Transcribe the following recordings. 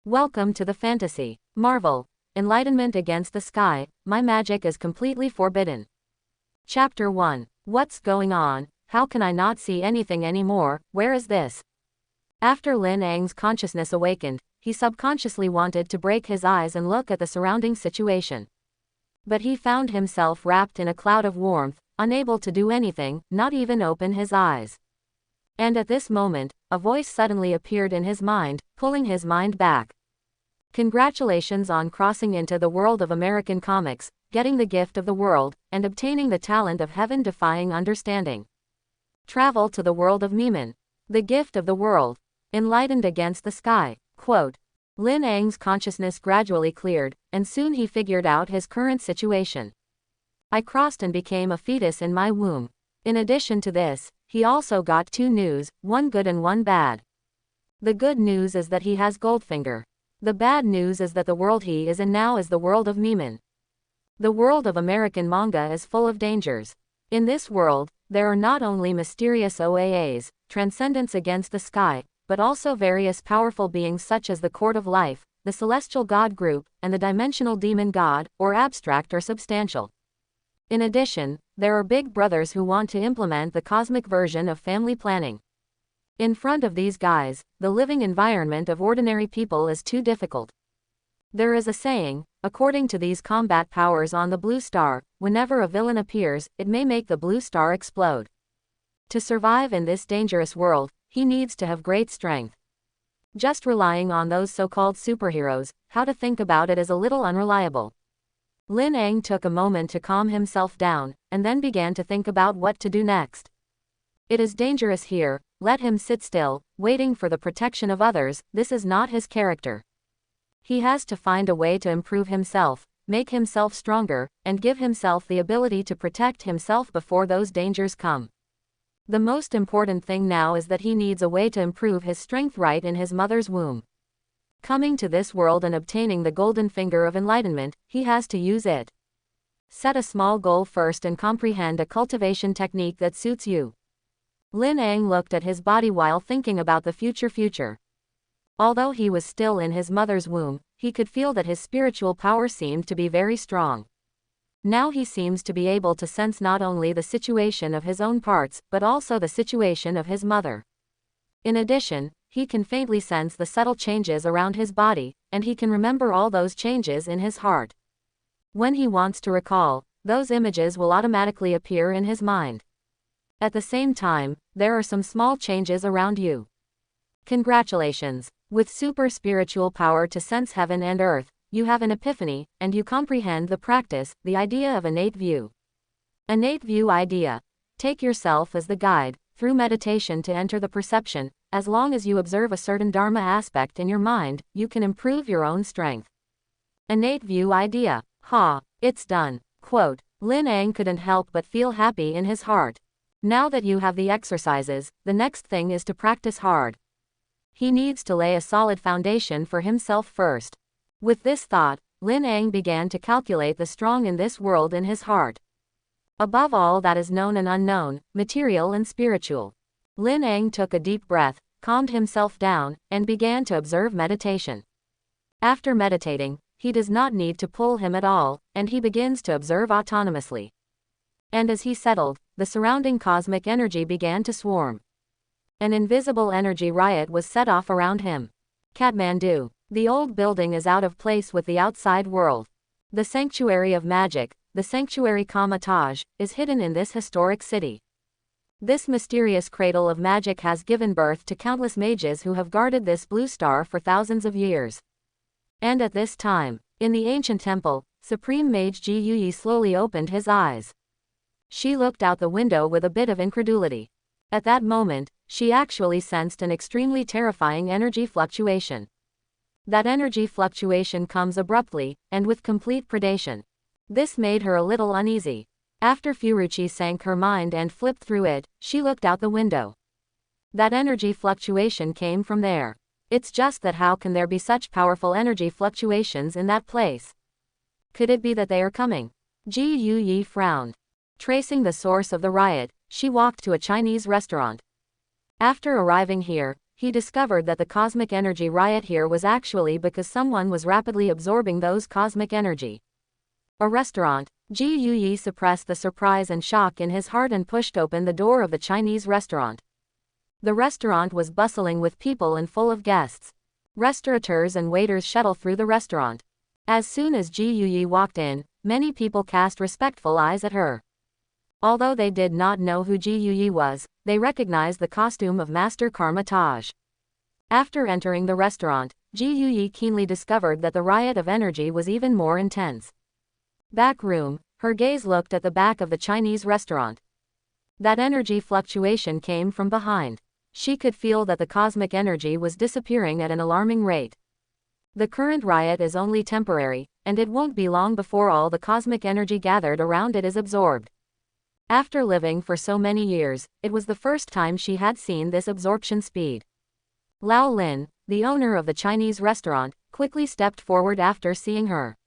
Welcome to the fantasy. Marvel. Enlightenment against the sky. My magic is completely forbidden. Chapter 1. What's going on? How can I not see anything anymore? Where is this? After Lin Ang's consciousness awakened, he subconsciously wanted to break his eyes and look at the surrounding situation. But he found himself wrapped in a cloud of warmth, unable to do anything, not even open his eyes. And at this moment, a voice suddenly appeared in his mind, pulling his mind back. Congratulations on crossing into the world of American comics, getting the gift of the world, and obtaining the talent of heaven-defying understanding. Travel to the world of Miman. The gift of the world. Enlightened against the sky. Quote. Lin Ang's consciousness gradually cleared, and soon he figured out his current situation. I crossed and became a fetus in my womb. In addition to this, he also got two news, one good and one bad. The good news is that he has Goldfinger. The bad news is that the world he is in now is the world of Miman. The world of American manga is full of dangers. In this world, there are not only mysterious OAAs, transcendence against the sky, but also various powerful beings such as the Court of Life, the Celestial God Group, and the Dimensional Demon God, or abstract or substantial. In addition, there are big brothers who want to implement the cosmic version of family planning. In front of these guys, the living environment of ordinary people is too difficult. There is a saying, according to these combat powers on the blue star, whenever a villain appears, it may make the blue star explode. To survive in this dangerous world, he needs to have great strength. Just relying on those so-called superheroes, how to think about it is a little unreliable. Lin Ang took a moment to calm himself down, and then began to think about what to do next. It is dangerous here, let him sit still, waiting for the protection of others, this is not his character. He has to find a way to improve himself, make himself stronger, and give himself the ability to protect himself before those dangers come. The most important thing now is that he needs a way to improve his strength right in his mother's womb. Coming to this world and obtaining the golden finger of enlightenment, he has to use it. Set a small goal first and comprehend a cultivation technique that suits you. Lin Ang looked at his body while thinking about the future. Although he was still in his mother's womb, he could feel that his spiritual power seemed to be very strong. Now he seems to be able to sense not only the situation of his own parts, but also the situation of his mother. In addition, he can faintly sense the subtle changes around his body, and he can remember all those changes in his heart. When he wants to recall, those images will automatically appear in his mind. At the same time, there are some small changes around you. Congratulations! With super spiritual power to sense heaven and earth, you have an epiphany, and you comprehend the practice, the idea of innate view. Innate view idea. Take yourself as the guide, through meditation to enter the perception. As long as you observe a certain Dharma aspect in your mind, you can improve your own strength. Innate view idea. Ha! It's done. Quote. Lin Ang couldn't help but feel happy in his heart. Now that you have the exercises, the next thing is to practice hard. He needs to lay a solid foundation for himself first. With this thought, Lin Ang began to calculate the strong in this world in his heart. Above all that is known and unknown, material and spiritual. Lin Ang took a deep breath, calmed himself down, and began to observe meditation. After meditating, he does not need to pull him at all, and he begins to observe autonomously. And as he settled, the surrounding cosmic energy began to swarm. An invisible energy riot was set off around him. Kathmandu. The old building is out of place with the outside world. The sanctuary of magic, the sanctuary Kamataj, is hidden in this historic city. This mysterious cradle of magic has given birth to countless mages who have guarded this blue star for thousands of years. And at this time, in the ancient temple, Supreme Mage Ji Yuyi slowly opened his eyes. She looked out the window with a bit of incredulity. At that moment, she actually sensed an extremely terrifying energy fluctuation. That energy fluctuation comes abruptly, and with complete predation. This made her a little uneasy. After Furuchi sank her mind and flipped through it, she looked out the window. That energy fluctuation came from there. It's just that how can there be such powerful energy fluctuations in that place? Could it be that they are coming? Ji Yuyi frowned. Tracing the source of the riot, she walked to a Chinese restaurant. After arriving here, he discovered that the cosmic energy riot here was actually because someone was rapidly absorbing those cosmic energy. A restaurant. Ji Yuyi suppressed the surprise and shock in his heart and pushed open the door of the Chinese restaurant. The restaurant was bustling with people and full of guests. Restaurateurs and waiters shuttle through the restaurant. As soon as Ji Yuyi walked in, many people cast respectful eyes at her. Although they did not know who Ji Yuyi was, they recognized the costume of Master Karma Taj. After entering the restaurant, Ji Yuyi keenly discovered that the riot of energy was even more intense. Back room, her gaze looked at the back of the Chinese restaurant. That energy fluctuation came from behind. She could feel that the cosmic energy was disappearing at an alarming rate. The current riot is only temporary, and it won't be long before all the cosmic energy gathered around it is absorbed. After living for so many years, it was the first time she had seen this absorption speed. Lao Lin, the owner of the Chinese restaurant, quickly stepped forward after seeing her.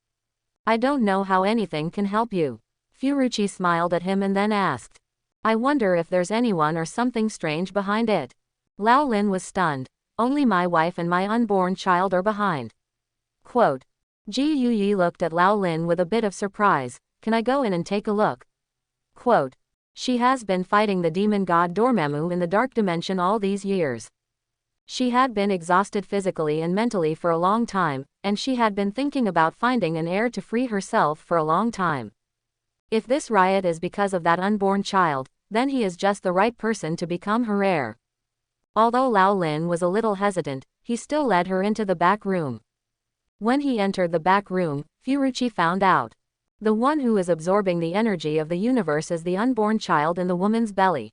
"I don't know how anything can help you." Furuchi smiled at him and then asked, "I wonder if there's anyone or something strange behind it." Lao Lin was stunned. "Only my wife and my unborn child are behind." Quote. Ji Yuyi looked at Lao Lin with a bit of surprise. "Can I go in and take a look?" Quote. She has been fighting the demon god Dormammu in the dark dimension all these years. She had been exhausted physically and mentally for a long time, and she had been thinking about finding an heir to free herself for a long time. If this riot is because of that unborn child, then he is just the right person to become her heir. Although Lao Lin was a little hesitant, he still led her into the back room. When he entered the back room, Furuchi found out. The one who is absorbing the energy of the universe is the unborn child in the woman's belly.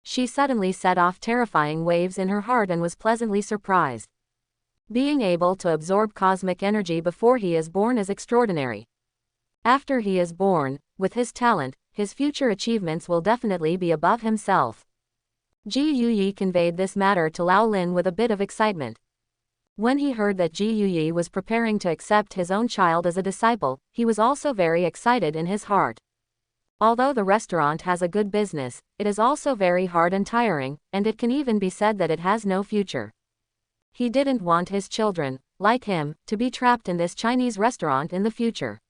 She suddenly set off terrifying waves in her heart and was pleasantly surprised. Being able to absorb cosmic energy before he is born is extraordinary. After he is born, with his talent, his future achievements will definitely be above himself. Ji Yuyi conveyed this matter to Lao Lin with a bit of excitement. When he heard that Ji Yuyi was preparing to accept his own child as a disciple, he was also very excited in his heart. Although the restaurant has a good business, it is also very hard and tiring, and it can even be said that it has no future. He didn't want his children, like him, to be trapped in this Chinese restaurant in the future.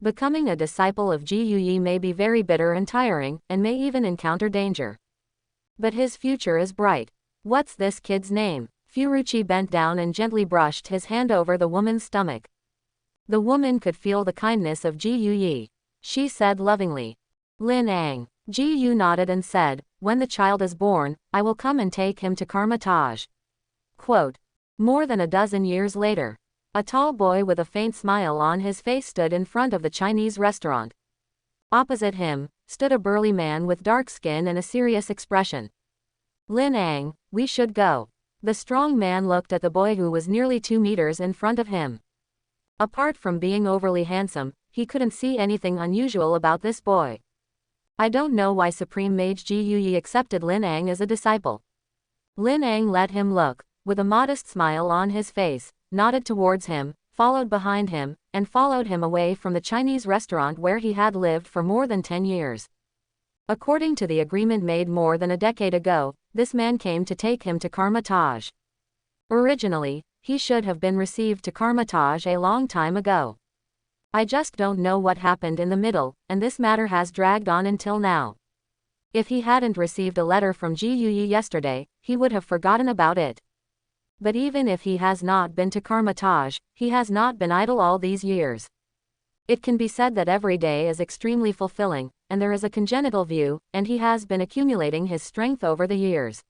Becoming a disciple of Ji Yuyi may be very bitter and tiring, and may even encounter danger. But his future is bright. What's this kid's name? Furuchi bent down and gently brushed his hand over the woman's stomach. The woman could feel the kindness of Ji Yuyi. She said lovingly, "Lin Ang." Ji Yu nodded and said, "When the child is born, I will come and take him to Karma Taj." Quote. More than a dozen years later, a tall boy with a faint smile on his face stood in front of the Chinese restaurant. Opposite him, stood a burly man with dark skin and a serious expression. "Lin Ang, we should go." The strong man looked at the boy who was nearly 2 meters in front of him. Apart from being overly handsome, he couldn't see anything unusual about this boy. "I don't know why Supreme Mage Ji Yuyi accepted Lin Ang as a disciple." Lin Ang let him look, with a modest smile on his face, nodded towards him, followed behind him, and followed him away from the Chinese restaurant where he had lived for more than 10 years. According to the agreement made more than a decade ago, this man came to take him to Karma Taj. Originally, he should have been received to Karma Taj a long time ago. I just don't know what happened in the middle, and this matter has dragged on until now. If he hadn't received a letter from Ji Yuyi yesterday, he would have forgotten about it. But even if he has not been to Karma Taj, he has not been idle all these years. It can be said that every day is extremely fulfilling, and there is a congenital view, and he has been accumulating his strength over the years.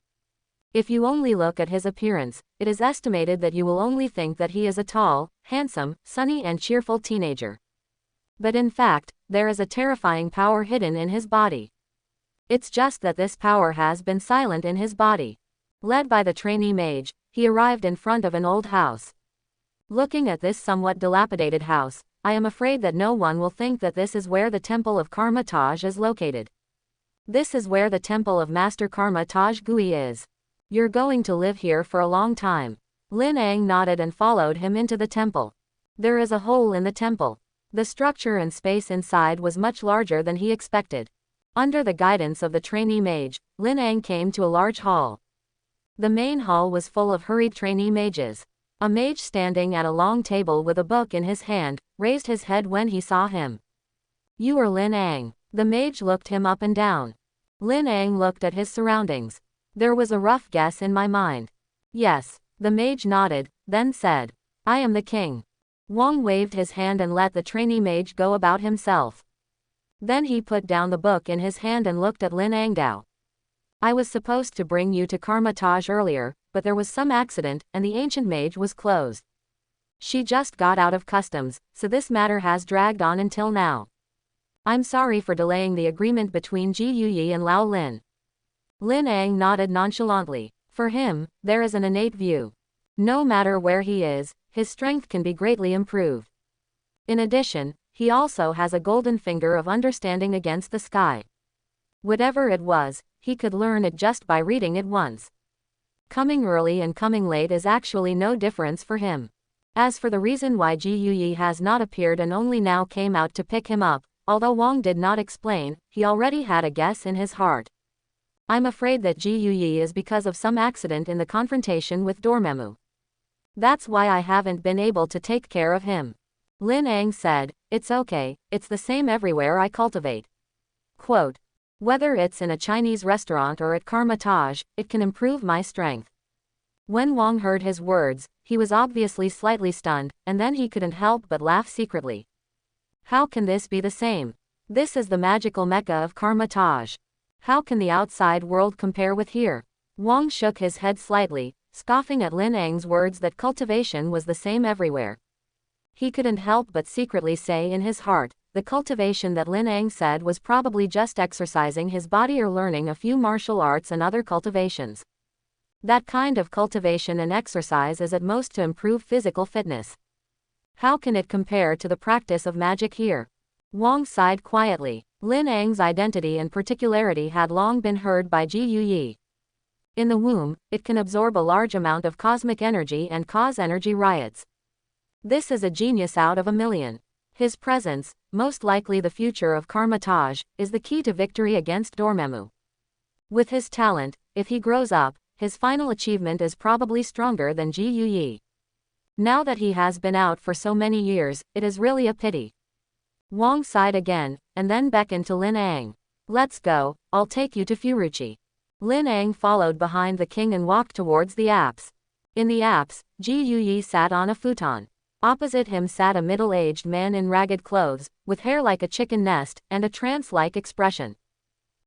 If you only look at his appearance, it is estimated that you will only think that he is a tall, handsome, sunny and cheerful teenager. But in fact, there is a terrifying power hidden in his body. It's just that this power has been silent in his body. Led by the trainee mage, he arrived in front of an old house. Looking at this somewhat dilapidated house, I am afraid that no one will think that this is where the temple of Karma Taj is located. This is where the temple of Master Karma Taj Gui is. You're going to live here for a long time. Lin Ang nodded and followed him into the temple. There is a hole in the temple. The structure and space inside was much larger than he expected. Under the guidance of the trainee mage, Lin Ang came to a large hall. The main hall was full of hurried trainee mages. A mage standing at a long table with a book in his hand, raised his head when he saw him. You are Lin Ang. The mage looked him up and down. Lin Ang looked at his surroundings. There was a rough guess in my mind. Yes. The mage nodded, then said, I am the king. Wang waved his hand and let the trainee mage go about himself. Then he put down the book in his hand and looked at Lin Angdao. I was supposed to bring you to Karmatage earlier, but there was some accident, and the ancient mage was closed. She just got out of customs, so this matter has dragged on until now. I'm sorry for delaying the agreement between Ji Yuyi and Lao Lin. Lin Ang nodded nonchalantly. For him, there is an innate view. No matter where he is, his strength can be greatly improved. In addition, he also has a golden finger of understanding against the sky. Whatever it was, he could learn it just by reading it once. Coming early and coming late is actually no difference for him. As for the reason why Ji Yuyi has not appeared and only now came out to pick him up, although Wang did not explain, he already had a guess in his heart. I'm afraid that Ji Yuyi is because of some accident in the confrontation with Dormammu. That's why I haven't been able to take care of him. Lin Ang said, it's okay, it's the same everywhere I cultivate. Quote, whether it's in a Chinese restaurant or at Karmatage, it can improve my strength. When Wang heard his words, he was obviously slightly stunned, and then he couldn't help but laugh secretly. How can this be the same? This is the magical Mecca of Karmatage. How can the outside world compare with here? Wang shook his head slightly, scoffing at Lin Ang's words that cultivation was the same everywhere. He couldn't help but secretly say in his heart, the cultivation that Lin Ang said was probably just exercising his body or learning a few martial arts and other cultivations. That kind of cultivation and exercise is at most to improve physical fitness. How can it compare to the practice of magic here? Wang sighed quietly. Lin Ang's identity and particularity had long been heard by Ji Yuyi. In the womb, it can absorb a large amount of cosmic energy and cause energy riots. This is a genius out of a million. His presence, most likely the future of Karmatage, is the key to victory against Dormammu. With his talent, if he grows up, his final achievement is probably stronger than Ji Yuyi. Now that he has been out for so many years, it is really a pity. Wang sighed again, and then beckoned to Lin Ang. Let's go, I'll take you to Furuchi. Lin Ang followed behind the king and walked towards the apse. In the apse, Ji Yuyi sat on a futon. Opposite him sat a middle-aged man in ragged clothes, with hair like a chicken nest, and a trance-like expression.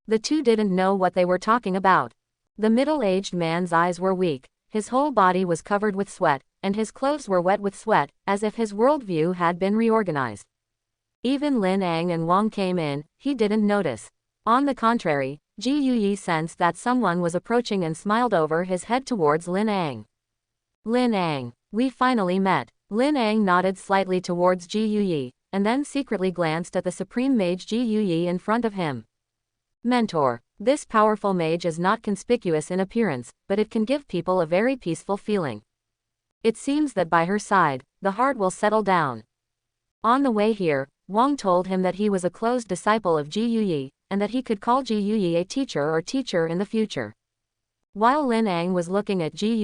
The two didn't know what they were talking about. The middle-aged man's eyes were weak, his whole body was covered with sweat, and his clothes were wet with sweat, as if his worldview had been reorganized. Even Lin Ang and Wang came in, he didn't notice. On the contrary, Ji Yuyi sensed that someone was approaching and smiled over his head towards Lin Ang. Lin Ang, we finally met. Lin Ang nodded slightly towards Ji Yuyi, and then secretly glanced at the supreme mage Ji Yuyi in front of him. Mentor, this powerful mage is not conspicuous in appearance, but it can give people a very peaceful feeling. It seems that by her side, the heart will settle down. On the way here, Wang told him that he was a close disciple of Ji Yuyi, and that he could call Ji Yuyi a teacher or teacher in the future. While Lin Ang was looking at Ji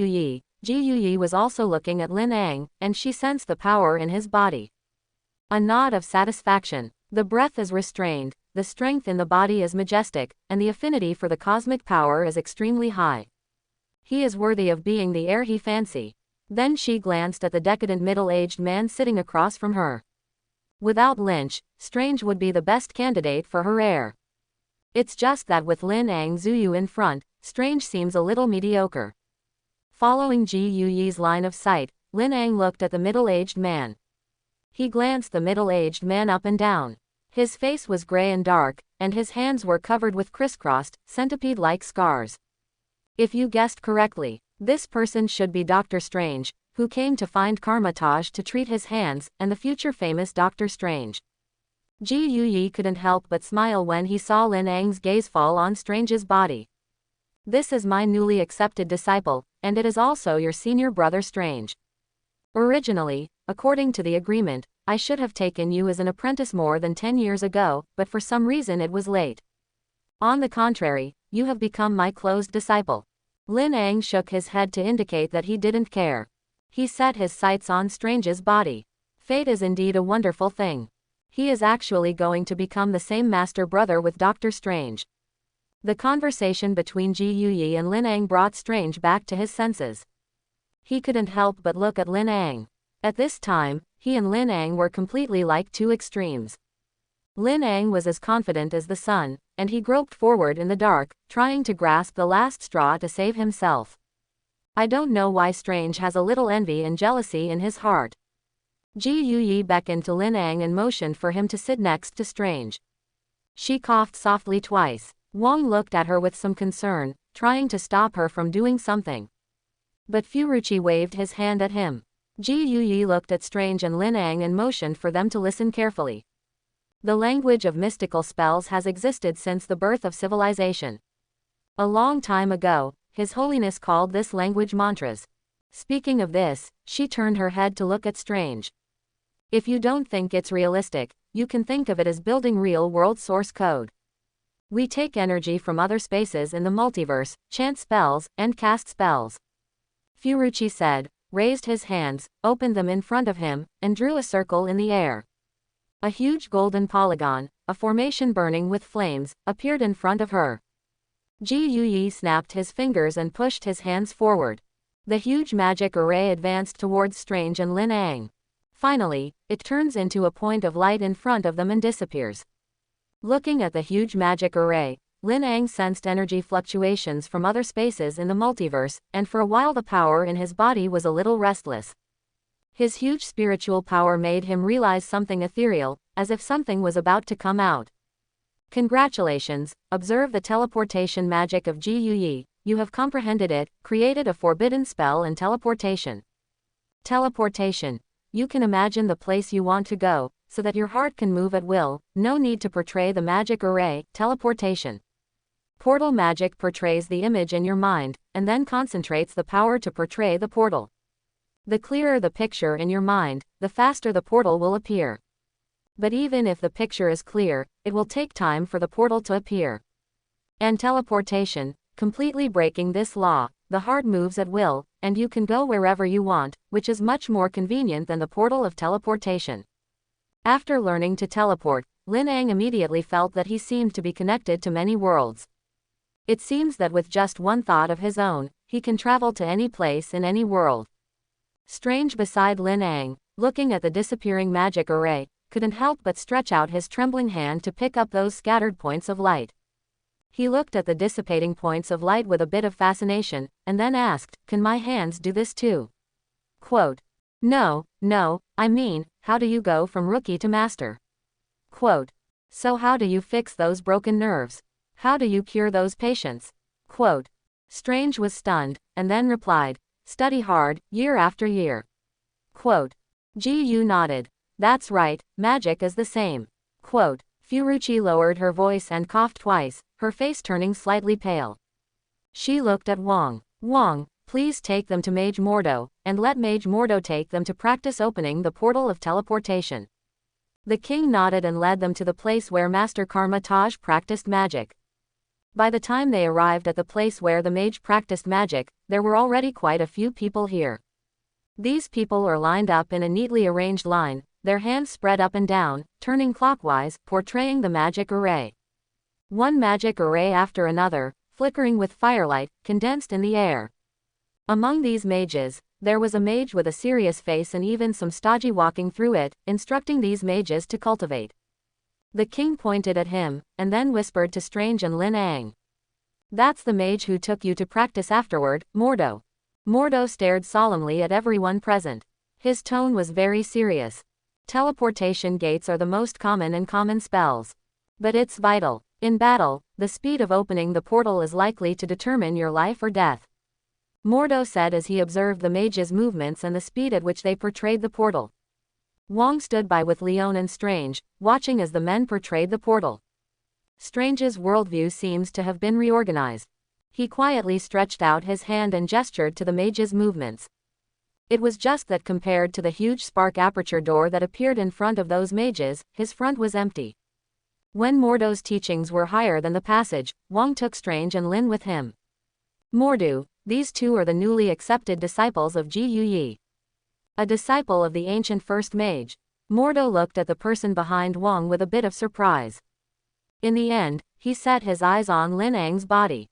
Yuyi was also looking at Lin Ang, and she sensed the power in his body. A nod of satisfaction. The breath is restrained, the strength in the body is majestic, and the affinity for the cosmic power is extremely high. He is worthy of being the heir he fancy. Then she glanced at the decadent middle-aged man sitting across from her. Without Lynch, Strange would be the best candidate for her heir. It's just that with Lin Ang Zuyu in front, Strange seems a little mediocre. Following Ji Yuyi's line of sight, Lin Ang looked at the middle-aged man. He glanced the middle-aged man up and down. His face was gray and dark, and his hands were covered with crisscrossed, centipede-like scars. If you guessed correctly, this person should be Dr. Strange, who came to find Karmatage to treat his hands, and the future famous Dr. Strange. Ji Yuyi couldn't help but smile when he saw Lin Ang's gaze fall on Strange's body. This is my newly accepted disciple, and it is also your senior brother Strange. Originally, according to the agreement, I should have taken you as an apprentice more than 10 years ago, but for some reason it was late. On the contrary, you have become my closed disciple. Lin Ang shook his head to indicate that he didn't care. He set his sights on Strange's body. Fate is indeed a wonderful thing. He is actually going to become the same master brother with Dr. Strange. The conversation between Ji Yuyi and Lin Ang brought Strange back to his senses. He couldn't help but look at Lin Ang. At this time, he and Lin Ang were completely like two extremes. Lin Ang was as confident as the sun, and he groped forward in the dark, trying to grasp the last straw to save himself. I don't know why Strange has a little envy and jealousy in his heart. Ji Yuyi beckoned to Lin Ang and motioned for him to sit next to Strange. She coughed softly twice. Wang looked at her with some concern, trying to stop her from doing something. But Furuchi waved his hand at him. Ji Yuyi looked at Strange and Lin Ang and motioned for them to listen carefully. The language of mystical spells has existed since the birth of civilization. A long time ago, His Holiness called this language mantras. Speaking of this, she turned her head to look at Strange. If you don't think it's realistic, you can think of it as building real-world source code. We take energy from other spaces in the multiverse, chant spells, and cast spells. Furuchi said, raised his hands, opened them in front of him, and drew a circle in the air. A huge golden polygon, a formation burning with flames, appeared in front of her. Ji Yuyi snapped his fingers and pushed his hands forward. The huge magic array advanced towards Strange and Lin Ang. Finally, it turns into a point of light in front of them and disappears. Looking at the huge magic array, Lin Ang sensed energy fluctuations from other spaces in the multiverse, and for a while the power in his body was a little restless. His huge spiritual power made him realize something ethereal, as if something was about to come out. Congratulations, observe the teleportation magic of Ji Yuyi, you have comprehended it, created a forbidden spell and teleportation. Teleportation. You can imagine the place you want to go, so that your heart can move at will, no need to portray the magic array, teleportation. Portal magic portrays the image in your mind, and then concentrates the power to portray the portal. The clearer the picture in your mind, the faster the portal will appear. But even if the picture is clear, it will take time for the portal to appear. And teleportation, completely breaking this law, the heart moves at will, and you can go wherever you want, which is much more convenient than the portal of teleportation. After learning to teleport, Lin Ang immediately felt that he seemed to be connected to many worlds. It seems that with just one thought of his own, he can travel to any place in any world. Strange beside Lin Ang, looking at the disappearing magic array, couldn't help but stretch out his trembling hand to pick up those scattered points of light. He looked at the dissipating points of light with a bit of fascination, and then asked, can my hands do this too? Quote, no, I mean, how do you go from rookie to master? Quote, so how do you fix those broken nerves? How do you cure those patients? Quote, Strange was stunned, and then replied, study hard, year after year. Quote, Ji Yu nodded. That's right, magic is the same. Quote, Furuchi lowered her voice and coughed twice, her face turning slightly pale. She looked at Wang. Wang, please take them to Mage Mordo, and let Mage Mordo take them to practice opening the portal of teleportation. The king nodded and led them to the place where Master Karma Taj practiced magic. By the time they arrived at the place where the mage practiced magic, there were already quite a few people here. These people are lined up in a neatly arranged line, their hands spread up and down, turning clockwise, portraying the magic array. One magic array after another, flickering with firelight, condensed in the air. Among these mages, there was a mage with a serious face and even some stodgy walking through it, instructing these mages to cultivate. The king pointed at him, and then whispered to Strange and Lin Ang. That's the mage who took you to practice afterward, Mordo. Mordo stared solemnly at everyone present. His tone was very serious. Teleportation gates are the most common and common spells. But it's vital. In battle, the speed of opening the portal is likely to determine your life or death. Mordo said as he observed the mages' movements and the speed at which they portrayed the portal. Wang stood by with Leon and Strange, watching as the men portrayed the portal. Strange's worldview seems to have been reorganized. He quietly stretched out his hand and gestured to the mages' movements. It was just that compared to the huge spark aperture door that appeared in front of those mages, his front was empty. When Mordo's teachings were higher than the passage, Wang took Strange and Lin with him. Mordo, These two are the newly accepted disciples of Ji Yuyi. A disciple of the ancient first mage. Mordo looked at the person behind Wang with a bit of surprise. In the end, he set his eyes on Lin Ang's body.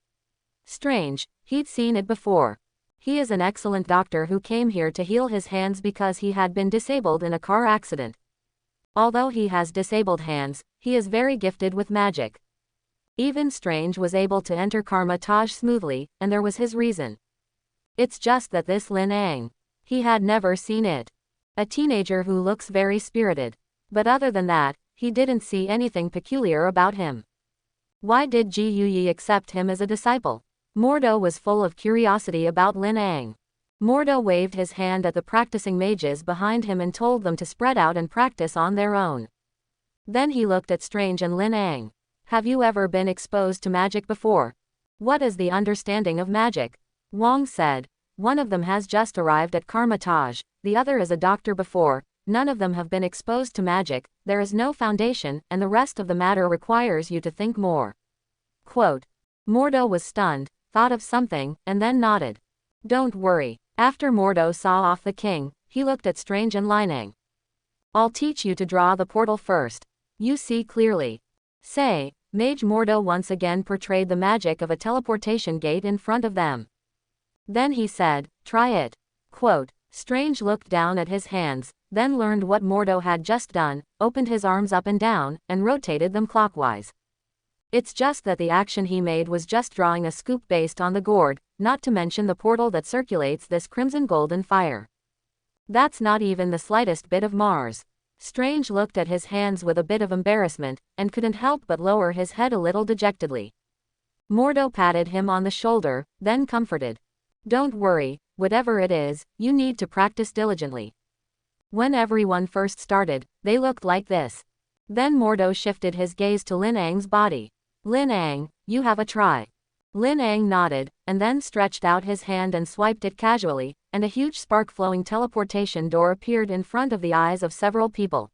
Strange, he'd seen it before. He is an excellent doctor who came here to heal his hands because he had been disabled in a car accident. Although he has disabled hands, he is very gifted with magic. Even Strange was able to enter Karma Taj smoothly, and there was his reason. It's just that this Lin Ang, he had never seen it. A teenager who looks very spirited. But other than that, he didn't see anything peculiar about him. Why did Ji Yuyi accept him as a disciple? Mordo was full of curiosity about Lin Ang. Mordo waved his hand at the practicing mages behind him and told them to spread out and practice on their own. Then he looked at Strange and Lin Ang. Have you ever been exposed to magic before? What is the understanding of magic? Wang said. One of them has just arrived at Karma Taj, the other is a doctor before, none of them have been exposed to magic, there is no foundation, and the rest of the matter requires you to think more. Quote. Mordo was stunned, thought of something, and then nodded. Don't worry. After Mordo saw off the king, he looked at Strange and Lin Ang. I'll teach you to draw the portal first. You see clearly. Say, Mage Mordo once again portrayed the magic of a teleportation gate in front of them. Then he said, try it. Quote. Strange looked down at his hands, then learned what Mordo had just done, opened his arms up and down, and rotated them clockwise. It's just that the action he made was just drawing a scoop based on the gourd, not to mention the portal that circulates this crimson golden fire. That's not even the slightest bit of Mars. Strange looked at his hands with a bit of embarrassment, and couldn't help but lower his head a little dejectedly. Mordo patted him on the shoulder, then comforted. Don't worry, whatever it is, you need to practice diligently. When everyone first started, they looked like this. Then Mordo shifted his gaze to Lin Ang's body. Lin Ang, you have a try. Lin Ang nodded, and then stretched out his hand and swiped it casually, and a huge spark-flowing teleportation door appeared in front of the eyes of several people.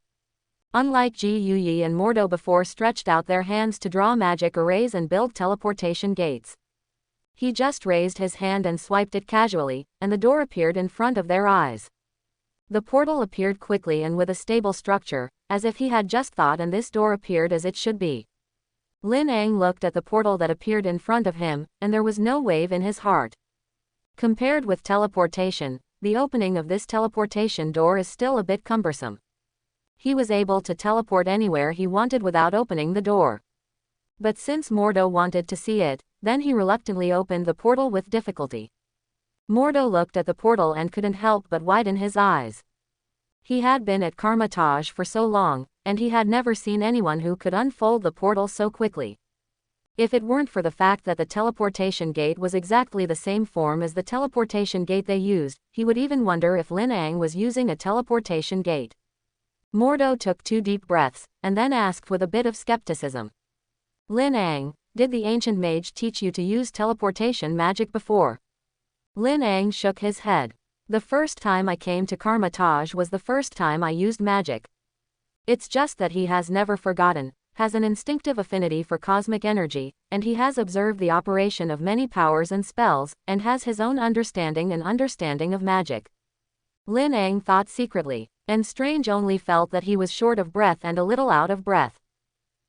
Unlike Ji Yuyi and Mordo before stretched out their hands to draw magic arrays and build teleportation gates. He just raised his hand and swiped it casually, and the door appeared in front of their eyes. The portal appeared quickly and with a stable structure, as if he had just thought, and this door appeared as it should be. Lin Ang looked at the portal that appeared in front of him, and there was no wave in his heart. Compared with teleportation, the opening of this teleportation door is still a bit cumbersome. He was able to teleport anywhere he wanted without opening the door. But since Mordo wanted to see it, then he reluctantly opened the portal with difficulty. Mordo looked at the portal and couldn't help but widen his eyes. He had been at Karma Taj for so long, and he had never seen anyone who could unfold the portal so quickly. If it weren't for the fact that the teleportation gate was exactly the same form as the teleportation gate they used, he would even wonder if Lin Ang was using a teleportation gate. Mordo took 2 deep breaths, and then asked with a bit of skepticism. Lin Ang, did the ancient mage teach you to use teleportation magic before? Lin Ang shook his head. The first time I came to Karma Taj was the first time I used magic. It's just that he has never forgotten, has an instinctive affinity for cosmic energy, and he has observed the operation of many powers and spells, and has his own understanding of magic. Lin Ang thought secretly, and Strange only felt that he was short of breath and a little out of breath.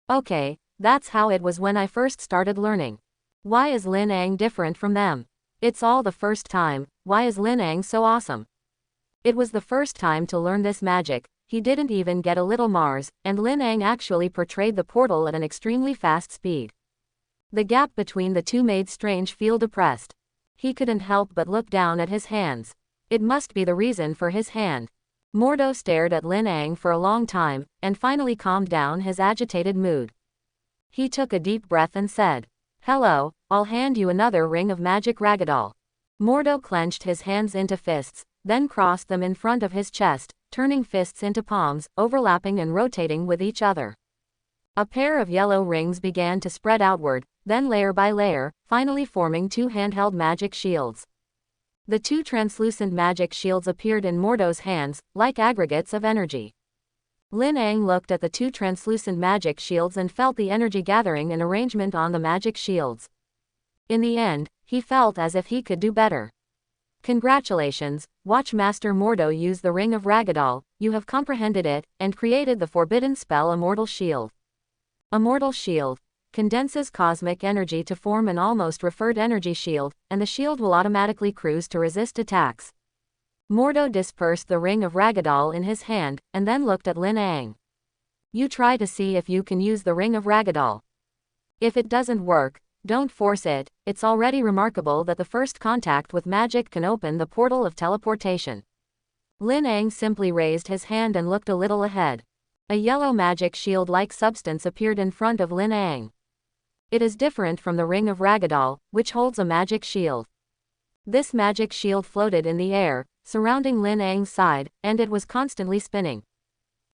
Okay, that's how it was when I first started learning. Why is Lin Ang different from them? It's all the first time, why is Lin Ang so awesome? It was the first time to learn this magic, he didn't even get a little Mars, and Lin Ang actually portrayed the portal at an extremely fast speed. The gap between the two made Strange feel depressed. He couldn't help but look down at his hands. It must be the reason for his hand. Mordo stared at Lin Ang for a long time, and finally calmed down his agitated mood. He took a deep breath and said, "Hello, I'll hand you another ring of magic ragdoll." Mordo clenched his hands into fists, then crossed them in front of his chest, turning fists into palms, overlapping and rotating with each other. A pair of yellow rings began to spread outward, then layer by layer, finally forming 2 handheld magic shields. The 2 translucent magic shields appeared in Mordo's hands, like aggregates of energy. Lin Ang looked at the 2 translucent magic shields and felt the energy gathering in arrangement on the magic shields. In the end, he felt as if he could do better. Congratulations, watch Master Mordo use the Ring of Ragdoll, you have comprehended it, and created the forbidden spell Immortal Shield. Immortal Shield condenses cosmic energy to form an almost referred energy shield, and the shield will automatically cruise to resist attacks. Mordo dispersed the Ring of Ragdoll in his hand, and then looked at Lin Ang. You try to see if you can use the Ring of Ragdoll. If it doesn't work, don't force it. It's already remarkable that the first contact with magic can open the portal of teleportation. Lin Ang simply raised his hand and looked a little ahead. A yellow magic shield-like substance appeared in front of Lin Ang. It is different from the Ring of Ragdoll, which holds a magic shield. This magic shield floated in the air, surrounding Lin Ang's side, and it was constantly spinning.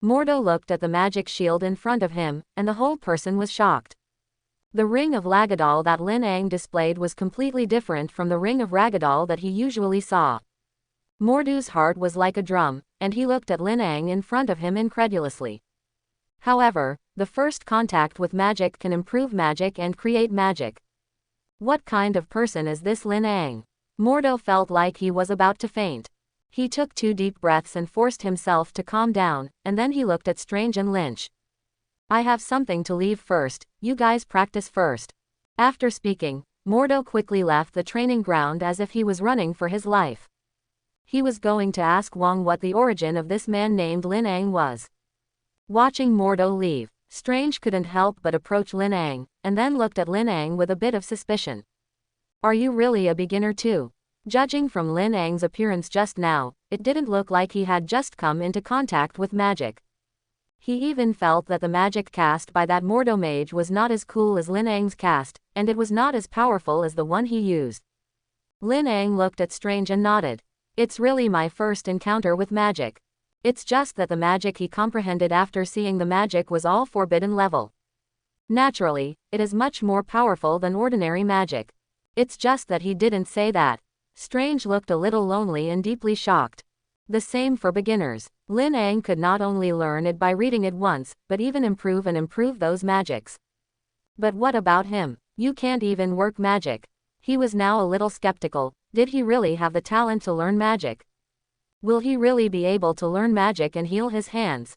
Mordo looked at the magic shield in front of him, and the whole person was shocked. The Ring of Ragdoll that Lin Ang displayed was completely different from the Ring of Ragdoll that he usually saw. Mordo's heart was like a drum, and he looked at Lin Ang in front of him incredulously. However, the first contact with magic can improve magic and create magic. What kind of person is this Lin Ang? Mordo felt like he was about to faint. He took 2 deep breaths and forced himself to calm down, and then he looked at Strange and Lynch. I have something to leave first, you guys practice first. After speaking, Mordo quickly left the training ground as if he was running for his life. He was going to ask Wang what the origin of this man named Lin Ang was. Watching Mordo leave, Strange couldn't help but approach Lin Ang, and then looked at Lin Ang with a bit of suspicion. Are you really a beginner too? Judging from Lin Ang's appearance just now, it didn't look like he had just come into contact with magic. He even felt that the magic cast by that Mordo mage was not as cool as Lin Ang's cast, and it was not as powerful as the one he used. Lin Ang looked at Strange and nodded. It's really my first encounter with magic. It's just that the magic he comprehended after seeing the magic was all forbidden level. Naturally, it is much more powerful than ordinary magic. It's just that he didn't say that. Strange looked a little lonely and deeply shocked. The same for beginners. Lin Ang could not only learn it by reading it once, but even improve those magics. But what about him? You can't even work magic. He was now a little skeptical. Did he really have the talent to learn magic? Will he really be able to learn magic and heal his hands?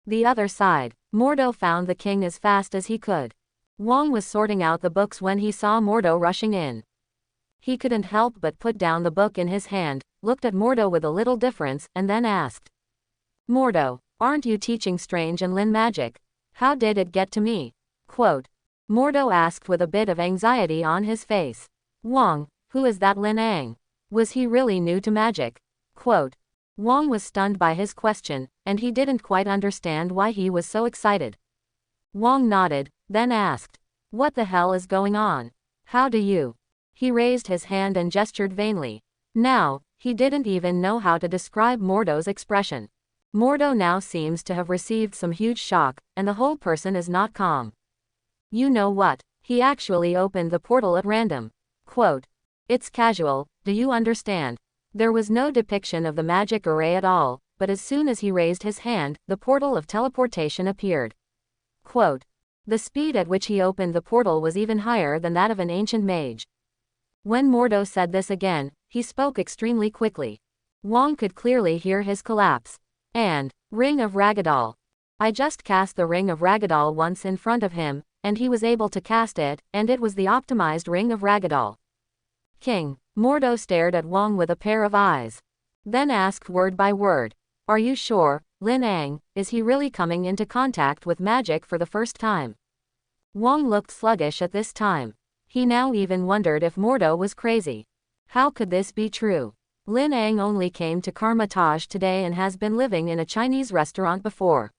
The other side. Mordo found the king as fast as he could. Wang was sorting out the books when he saw Mordo rushing in. He couldn't help but put down the book in his hand, looked at Mordo with a little difference, and then asked. Mordo, aren't you teaching Strange and Lin magic? How did it get to me? Quote. Mordo asked with a bit of anxiety on his face. Wang, who is that Lin Ang? Was he really new to magic? Quote. Wang was stunned by his question, and he didn't quite understand why he was so excited. Wang nodded, then asked. What the hell is going on? How do you? He raised his hand and gestured vainly. Now, he didn't even know how to describe Mordo's expression. Mordo now seems to have received some huge shock, and the whole person is not calm. You know what? He actually opened the portal at random. Quote. It's casual, do you understand? There was no depiction of the magic array at all, but as soon as he raised his hand, the portal of teleportation appeared. Quote. The speed at which he opened the portal was even higher than that of an ancient mage. When Mordo said this again, he spoke extremely quickly. Wang could clearly hear his collapse. And, Ring of Ragdoll. I just cast the Ring of Ragdoll once in front of him, and he was able to cast it, and it was the optimized Ring of Ragdoll. King. Mordo stared at Wang with a pair of eyes. Then asked word by word. Are you sure, Lin Ang, is he really coming into contact with magic for the first time? Wang looked sluggish at this time. He now even wondered if Mordo was crazy. How could this be true? Lin Ang only came to Karmatage today and has been living in a Chinese restaurant before.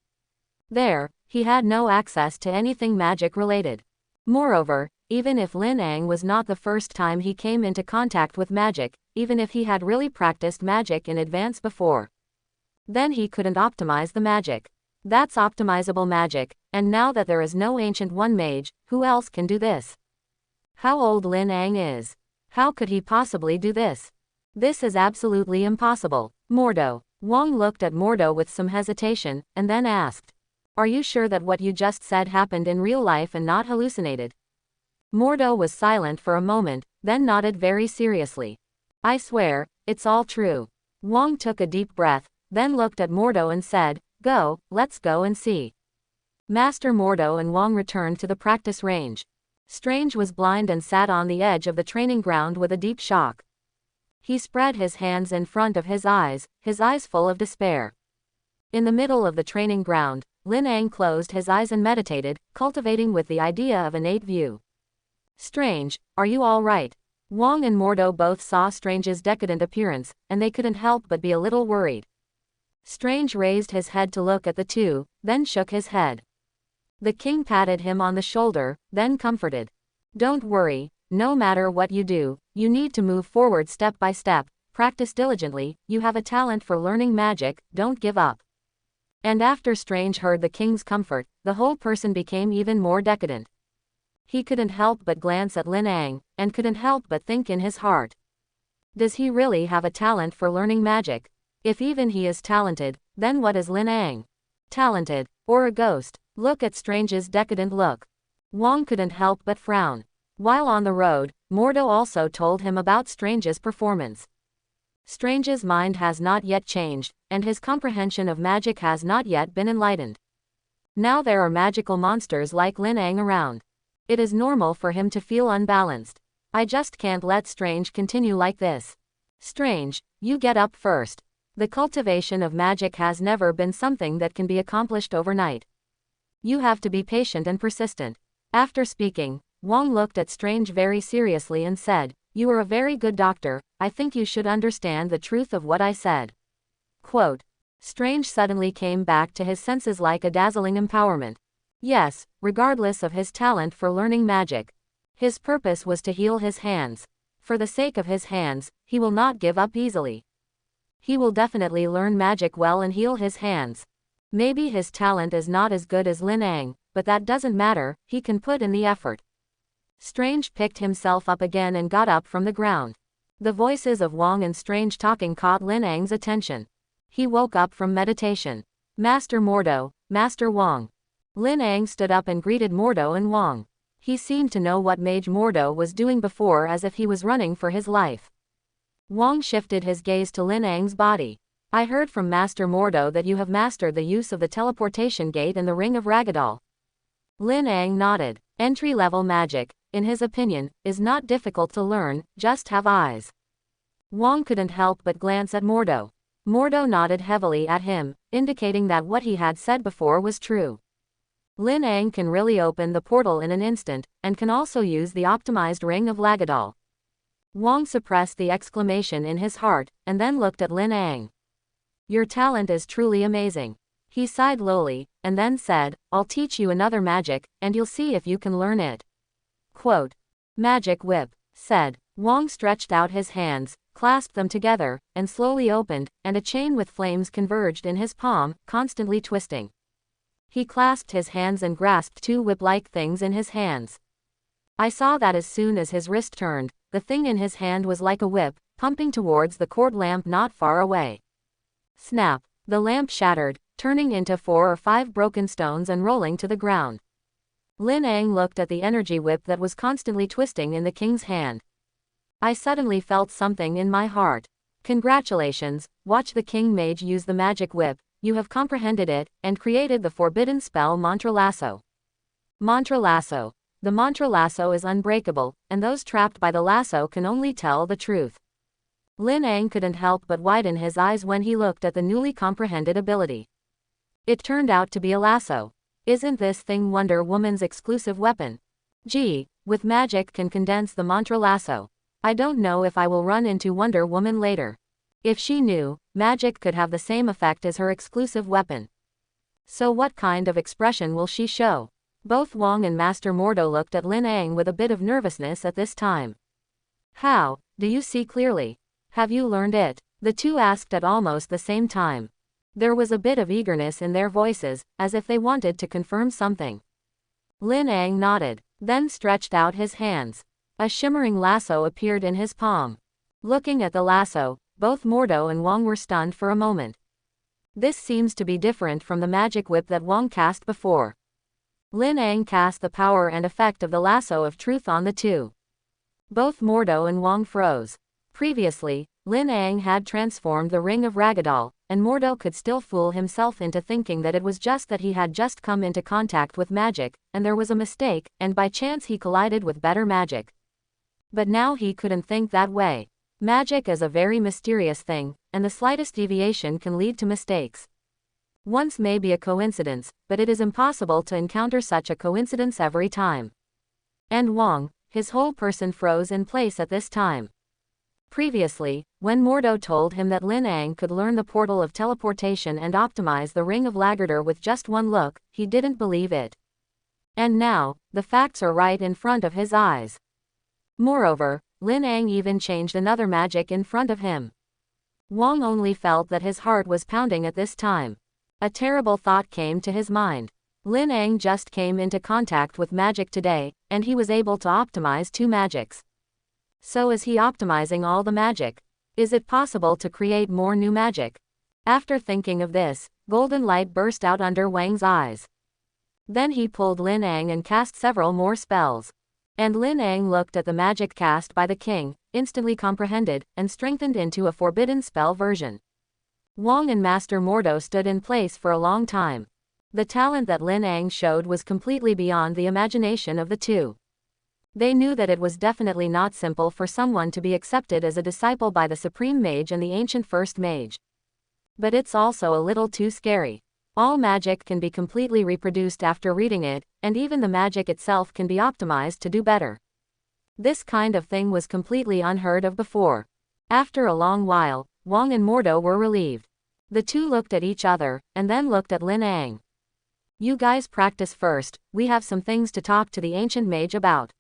There, he had no access to anything magic related. Moreover, even if Lin Ang was not the first time he came into contact with magic, even if he had really practiced magic in advance before, then he couldn't optimize the magic. That's optimizable magic, and now that there is no ancient one mage, who else can do this? How old Lin Ang is? How could he possibly do this? This is absolutely impossible. Mordo. Wang looked at Mordo with some hesitation, and then asked. Are you sure that what you just said happened in real life and not hallucinated? Mordo was silent for a moment, then nodded very seriously. I swear, it's all true. Wang took a deep breath, then looked at Mordo and said, go, let's go and see. Master Mordo and Wang returned to the practice range. Strange was blind and sat on the edge of the training ground with a deep shock. He spread his hands in front of his eyes full of despair. In the middle of the training ground, Lin Ang closed his eyes and meditated, cultivating with the idea of innate view. Strange, are you all right? Wang and Mordo both saw Strange's decadent appearance, and they couldn't help but be a little worried. Strange raised his head to look at the two, then shook his head. The king patted him on the shoulder, then comforted. Don't worry, no matter what you do, you need to move forward step by step, practice diligently, you have a talent for learning magic, don't give up. And after Strange heard the king's comfort, the whole person became even more decadent. He couldn't help but glance at Lin Ang, and couldn't help but think in his heart. Does he really have a talent for learning magic? If even he is talented, then what is Lin Ang? Talented, or a ghost? Look at Strange's decadent look. Wang couldn't help but frown. While on the road, Mordo also told him about Strange's performance. Strange's mind has not yet changed, and his comprehension of magic has not yet been enlightened. Now there are magical monsters like Lin Ang around. It is normal for him to feel unbalanced. I just can't let Strange continue like this. Strange, you get up first. The cultivation of magic has never been something that can be accomplished overnight. You have to be patient and persistent. After speaking, Wang looked at Strange very seriously and said, you are a very good doctor, I think you should understand the truth of what I said. Quote. Strange suddenly came back to his senses like a dazzling empowerment. Yes, regardless of his talent for learning magic. His purpose was to heal his hands. For the sake of his hands, he will not give up easily. He will definitely learn magic well and heal his hands. Maybe his talent is not as good as Lin Ang, but that doesn't matter, he can put in the effort. Strange picked himself up again and got up from the ground. The voices of Wang and Strange talking caught Lin Ang's attention. He woke up from meditation. Master Mordo, Master Wang. Lin Ang stood up and greeted Mordo and Wang. He seemed to know what Mage Mordo was doing before, as if he was running for his life. Wang shifted his gaze to Lin Ang's body. I heard from Master Mordo that you have mastered the use of the teleportation gate and the ring of Ragdoll. Lin Ang nodded. Entry-level magic, in his opinion, is not difficult to learn, just have eyes. Wang couldn't help but glance at Mordo. Mordo nodded heavily at him, indicating that what he had said before was true. Lin Ang can really open the portal in an instant, and can also use the optimized ring of Ragdoll. Wang suppressed the exclamation in his heart, and then looked at Lin Ang. Your talent is truly amazing. He sighed lowly, and then said, I'll teach you another magic, and you'll see if you can learn it. Quote. Magic whip, said. Wang stretched out his hands, clasped them together, and slowly opened, and a chain with flames converged in his palm, constantly twisting. He clasped his hands and grasped two whip-like things in his hands. I saw that as soon as his wrist turned, the thing in his hand was like a whip, pumping towards the court lamp not far away. Snap! The lamp shattered, turning into 4 or 5 broken stones and rolling to the ground. Lin Ang looked at the energy whip that was constantly twisting in the king's hand. I suddenly felt something in my heart. Congratulations, watch the king mage use the magic whip, you have comprehended it, and created the forbidden spell Mantra Lasso. Mantra Lasso. The Mantra Lasso is unbreakable, and those trapped by the lasso can only tell the truth. Lin Ang couldn't help but widen his eyes when he looked at the newly comprehended ability. It turned out to be a lasso. Isn't this thing Wonder Woman's exclusive weapon? Gee, with magic can condense the Mantra Lasso. I don't know if I will run into Wonder Woman later. If she knew, magic could have the same effect as her exclusive weapon. So what kind of expression will she show? Both Wang and Master Mordo looked at Lin Ang with a bit of nervousness at this time. How, do you see clearly? Have you learned it? The two asked at almost the same time. There was a bit of eagerness in their voices, as if they wanted to confirm something. Lin Ang nodded, then stretched out his hands. A shimmering lasso appeared in his palm. Looking at the lasso, both Mordo and Wang were stunned for a moment. This seems to be different from the magic whip that Wang cast before. Lin Ang cast the power and effect of the lasso of truth on the two. Both Mordo and Wang froze. Previously, Lin Ang had transformed the ring of Ragdoll, and Mordo could still fool himself into thinking that it was just that he had just come into contact with magic, and there was a mistake, and by chance he collided with better magic. But now he couldn't think that way. Magic is a very mysterious thing, and the slightest deviation can lead to mistakes. Once may be a coincidence, but it is impossible to encounter such a coincidence every time. And Wang, his whole person froze in place at this time. Previously, when Mordo told him that Lin Ang could learn the portal of teleportation and optimize the ring of Lagardeur with just one look, he didn't believe it. And now, the facts are right in front of his eyes. Moreover, Lin Ang even changed another magic in front of him. Wang only felt that his heart was pounding at this time. A terrible thought came to his mind. Lin Ang just came into contact with magic today, and he was able to optimize two magics. So is he optimizing all the magic? Is it possible to create more new magic? After thinking of this, golden light burst out under Wang's eyes. Then he pulled Lin Ang and cast several more spells. And Lin Ang looked at the magic cast by the king, instantly comprehended, and strengthened into a forbidden spell version. Wang and Master Mordo stood in place for a long time. The talent that Lin Ang showed was completely beyond the imagination of the two. They knew that it was definitely not simple for someone to be accepted as a disciple by the Supreme Mage and the ancient First Mage. But it's also a little too scary. All magic can be completely reproduced after reading it, and even the magic itself can be optimized to do better. This kind of thing was completely unheard of before. After a long while, Wang and Mordo were relieved. The two looked at each other, and then looked at Lin Ang. You guys practice first, we have some things to talk to the ancient mage about.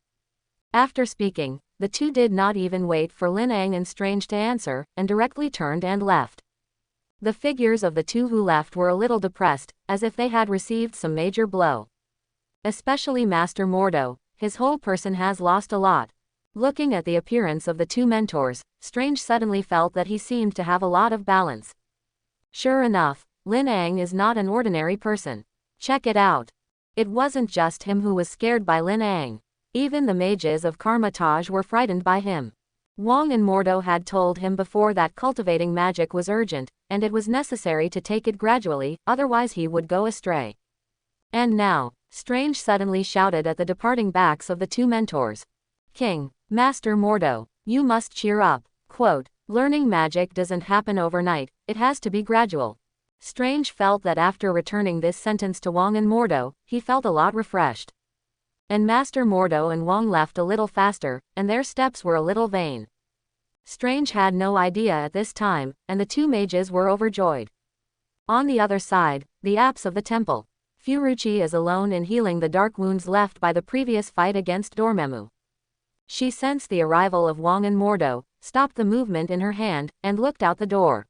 After speaking, the two did not even wait for Lin Ang and Strange to answer, and directly turned and left. The figures of the two who left were a little depressed, as if they had received some major blow. Especially Master Mordo, his whole person has lost a lot. Looking at the appearance of the two mentors, Strange suddenly felt that he seemed to have a lot of balance. Sure enough, Lin Ang is not an ordinary person. Check it out. It wasn't just him who was scared by Lin Ang. Even the mages of Karmatage were frightened by him. Wang and Mordo had told him before that cultivating magic was urgent, and it was necessary to take it gradually, otherwise he would go astray. And now, Strange suddenly shouted at the departing backs of the two mentors. King, Master Mordo, you must cheer up. Quote, learning magic doesn't happen overnight, it has to be gradual. Strange felt that after returning this sentence to Wang and Mordo, he felt a lot refreshed. And Master Mordo and Wang left a little faster, and their steps were a little vain. Strange had no idea at this time, and the two mages were overjoyed. On the other side, the apse of the temple. Furuchi is alone in healing the dark wounds left by the previous fight against Dormammu. She sensed the arrival of Wang and Mordo, stopped the movement in her hand, and looked out the door.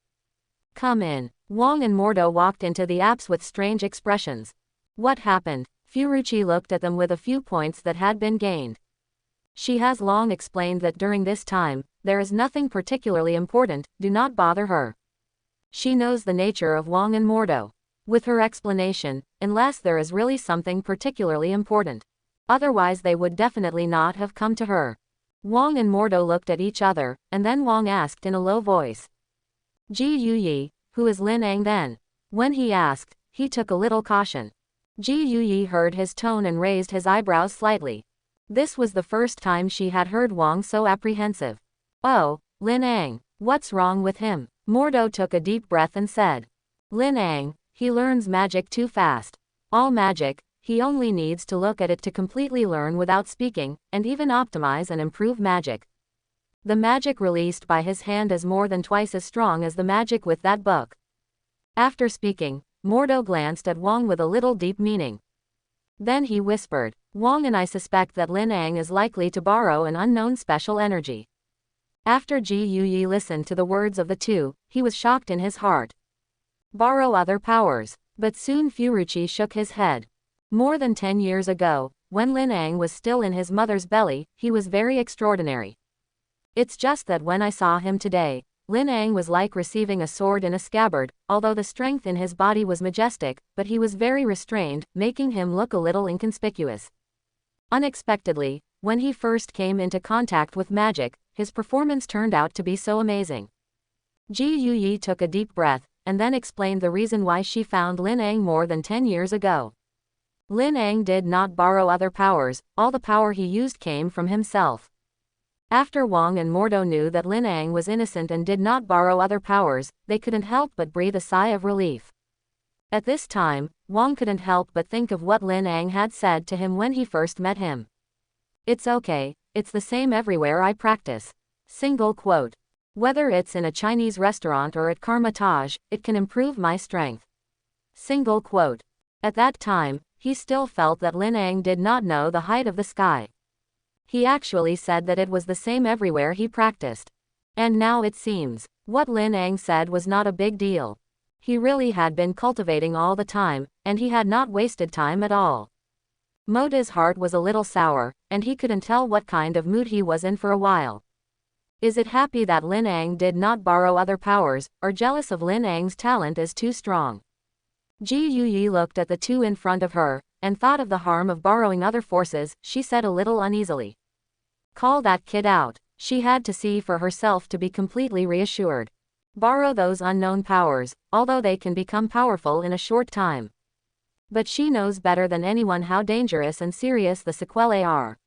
Come in. Wang and Mordo walked into the apse with strange expressions. What happened? Furuchi looked at them with a few points that had been gained. She has long explained that during this time, there is nothing particularly important, do not bother her. She knows the nature of Wang and Mordo. With her explanation, unless there is really something particularly important. Otherwise they would definitely not have come to her. Wang and Mordo looked at each other, and then Wang asked in a low voice. Ji Yuyi, who is Lin Ang then? When he asked, he took a little caution. Ji Yuyi heard his tone and raised his eyebrows slightly. This was the first time she had heard Wang so apprehensive. Oh, Lin Ang, what's wrong with him? Mordo took a deep breath and said. Lin Ang, he learns magic too fast. All magic, he only needs to look at it to completely learn without speaking, and even optimize and improve magic. The magic released by his hand is more than twice as strong as the magic with that book. After speaking, Mordo glanced at Wang with a little deep meaning. Then he whispered, Wang and I suspect that Lin Ang is likely to borrow an unknown special energy. After Ji Yuyi listened to the words of the two, he was shocked in his heart. Borrow other powers. But soon Furuchi shook his head. More than 10 years ago, when Lin Ang was still in his mother's belly, he was very extraordinary. It's just that when I saw him today, Lin Ang was like receiving a sword in a scabbard, although the strength in his body was majestic, but he was very restrained, making him look a little inconspicuous. Unexpectedly, when he first came into contact with magic, his performance turned out to be so amazing. Ji Yuyi took a deep breath, and then explained the reason why she found Lin Ang more than 10 years ago. Lin Ang did not borrow other powers, all the power he used came from himself. After Wang and Mordo knew that Lin Ang was innocent and did not borrow other powers, they couldn't help but breathe a sigh of relief. At this time, Wang couldn't help but think of what Lin Ang had said to him when he first met him. "It's okay, it's the same everywhere I practice." Single quote. "Whether it's in a Chinese restaurant or at Karma Taj, it can improve my strength." Single quote. At that time, he still felt that Lin Ang did not know the height of the sky. He actually said that it was the same everywhere he practiced. And now it seems, what Lin Ang said was not a big deal. He really had been cultivating all the time, and he had not wasted time at all. Moda's heart was a little sour, and he couldn't tell what kind of mood he was in for a while. Is it happy that Lin Ang did not borrow other powers, or jealous of Lin Ang's talent is too strong? Ji Yuyi looked at the two in front of her, and thought of the harm of borrowing other forces. She said a little uneasily. "Call that kid out." She had to see for herself to be completely reassured. Borrow those unknown powers, although they can become powerful in a short time. But she knows better than anyone how dangerous and serious the sequelae are.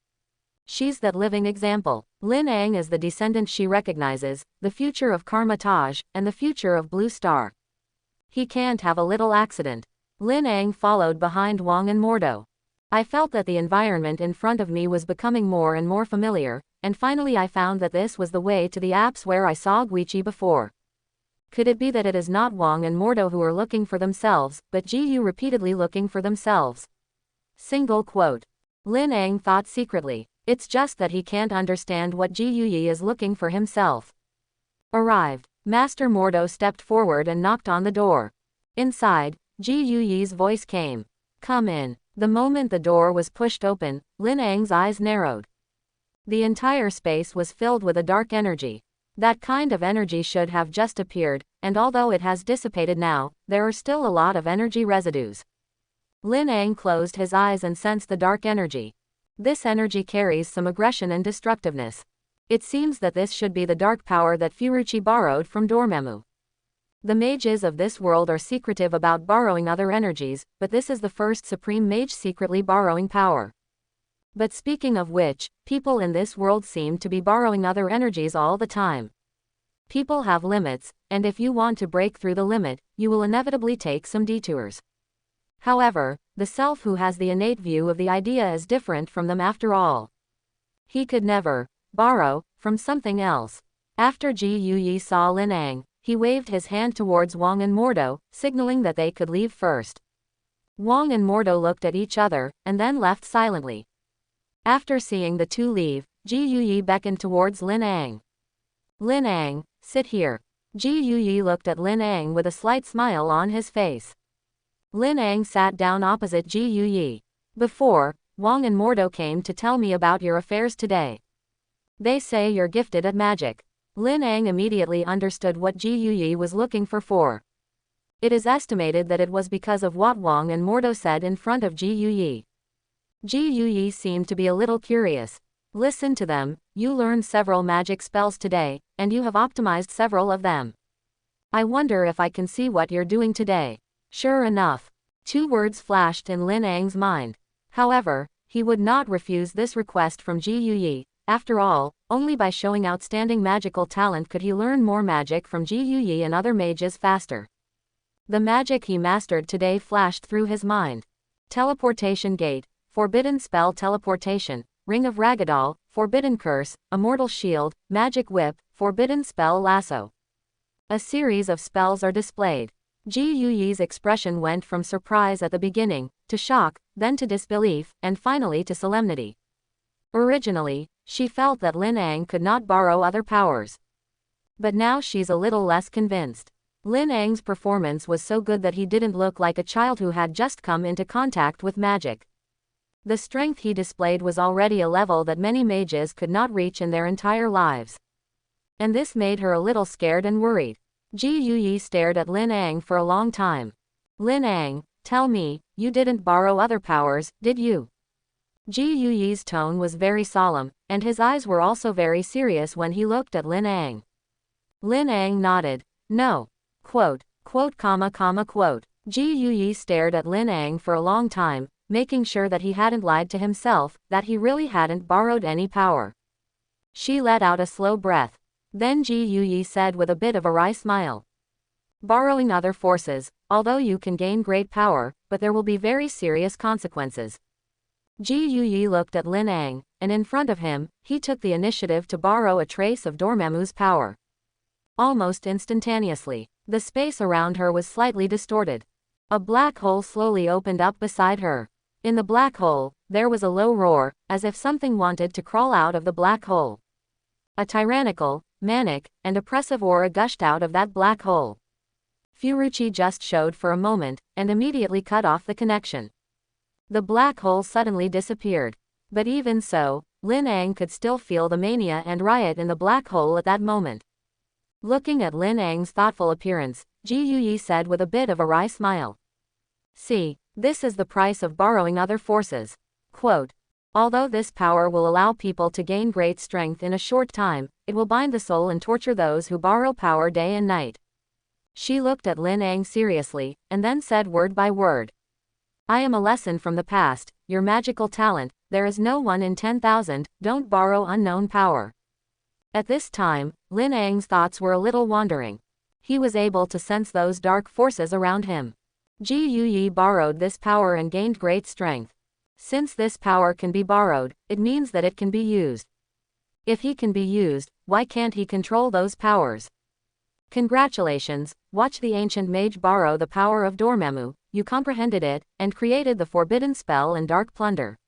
She's that living example. Lin Ang is the descendant she recognizes, the future of Karma Taj, and the future of Blue Star. He can't have a little accident. Lin Ang followed behind Wang and Mordo. I felt that the environment in front of me was becoming more and more familiar, and finally I found that this was the way to the apse where I saw Guichi before. Could it be that it is not Wang and Mordo who are looking for themselves, but Ji Yu repeatedly looking for themselves? Single quote. Lin Ang thought secretly. It's just that he can't understand what Ji Yuyi is looking for himself. Arrived. Master Mordo stepped forward and knocked on the door. Inside, Ji Yuyi's voice came. "Come in." The moment the door was pushed open, Lin Ang's eyes narrowed. The entire space was filled with a dark energy. That kind of energy should have just appeared, and although it has dissipated now, there are still a lot of energy residues. Lin Ang closed his eyes and sensed the dark energy. This energy carries some aggression and destructiveness. It seems that this should be the dark power that Furuchi borrowed from Dormammu. The mages of this world are secretive about borrowing other energies, but this is the first supreme mage secretly borrowing power. But speaking of which, people in this world seem to be borrowing other energies all the time. People have limits, and if you want to break through the limit, you will inevitably take some detours. However, the self who has the innate view of the idea is different from them after all. He could never borrow from something else. After Ji Yuyi saw Lin Ang, he waved his hand towards Wang and Mordo, signaling that they could leave first. Wang and Mordo looked at each other, and then left silently. After seeing the two leave, Ji Yuyi beckoned towards Lin Ang. "Lin Ang, sit here." Ji Yuyi looked at Lin Ang with a slight smile on his face. Lin Ang sat down opposite Ji Yuyi. "Before, Wang and Mordo came to tell me about your affairs today. They say you're gifted at magic." Lin Ang immediately understood what Ji Yuyi was looking for. It is estimated that it was because of what Wang and Mordo said in front of Ji Yuyi. Ji Yuyi seemed to be a little curious. "Listen to them, you learned several magic spells today, and you have optimized several of them. I wonder if I can see what you're doing today." Sure enough, two words flashed in Lin Ang's mind. However, he would not refuse this request from Ji Yuyi. After all, only by showing outstanding magical talent could he learn more magic from Ji Yuyi and other mages faster. The magic he mastered today flashed through his mind. Teleportation Gate, Forbidden Spell Teleportation, Ring of Ragdoll, Forbidden Curse, Immortal Shield, Magic Whip, Forbidden Spell Lasso. A series of spells are displayed. Ji Yuyi's expression went from surprise at the beginning, to shock, then to disbelief, and finally to solemnity. Originally, she felt that Lin Ang could not borrow other powers. But now she's a little less convinced. Lin Ang's performance was so good that he didn't look like a child who had just come into contact with magic. The strength he displayed was already a level that many mages could not reach in their entire lives. And this made her a little scared and worried. Ji Yuyi stared at Lin Ang for a long time. Lin Ang, tell me, you didn't borrow other powers, did you? Ji Yuyi's tone was very solemn, and his eyes were also very serious when he looked at Lin Ang. Lin Ang nodded. No. Quote, quote. Ji Yuyi stared at Lin Ang for a long time, making sure that he hadn't lied to himself, that he really hadn't borrowed any power. She let out a slow breath. Then Ji Yuyi said with a bit of a wry smile. Borrowing other forces, although you can gain great power, but there will be very serious consequences. Ji Yuyi looked at Lin Ang, and in front of him, he took the initiative to borrow a trace of Dormammu's power. Almost instantaneously, the space around her was slightly distorted. A black hole slowly opened up beside her. In the black hole, there was a low roar, as if something wanted to crawl out of the black hole. A tyrannical, manic, and oppressive aura gushed out of that black hole. Furuchi just showed for a moment, and immediately cut off the connection. The black hole suddenly disappeared. But even so, Lin Ang could still feel the mania and riot in the black hole at that moment. Looking at Lin Ang's thoughtful appearance, Ji Yuyi said with a bit of a wry smile. See, this is the price of borrowing other forces. Quote, although this power will allow people to gain great strength in a short time, it will bind the soul and torture those who borrow power day and night. She looked at Lin Ang seriously, and then said word by word. I am a lesson from the past, your magical talent, there is no 1 in 10,000, don't borrow unknown power. At this time, Lin Ang's thoughts were a little wandering. He was able to sense those dark forces around him. Ji Yuyi borrowed this power and gained great strength. Since this power can be borrowed, it means that it can be used. If he can be used, why can't he control those powers? Congratulations, watch the ancient mage borrow the power of Dormammu, you comprehended it, and created the forbidden spell and dark plunder.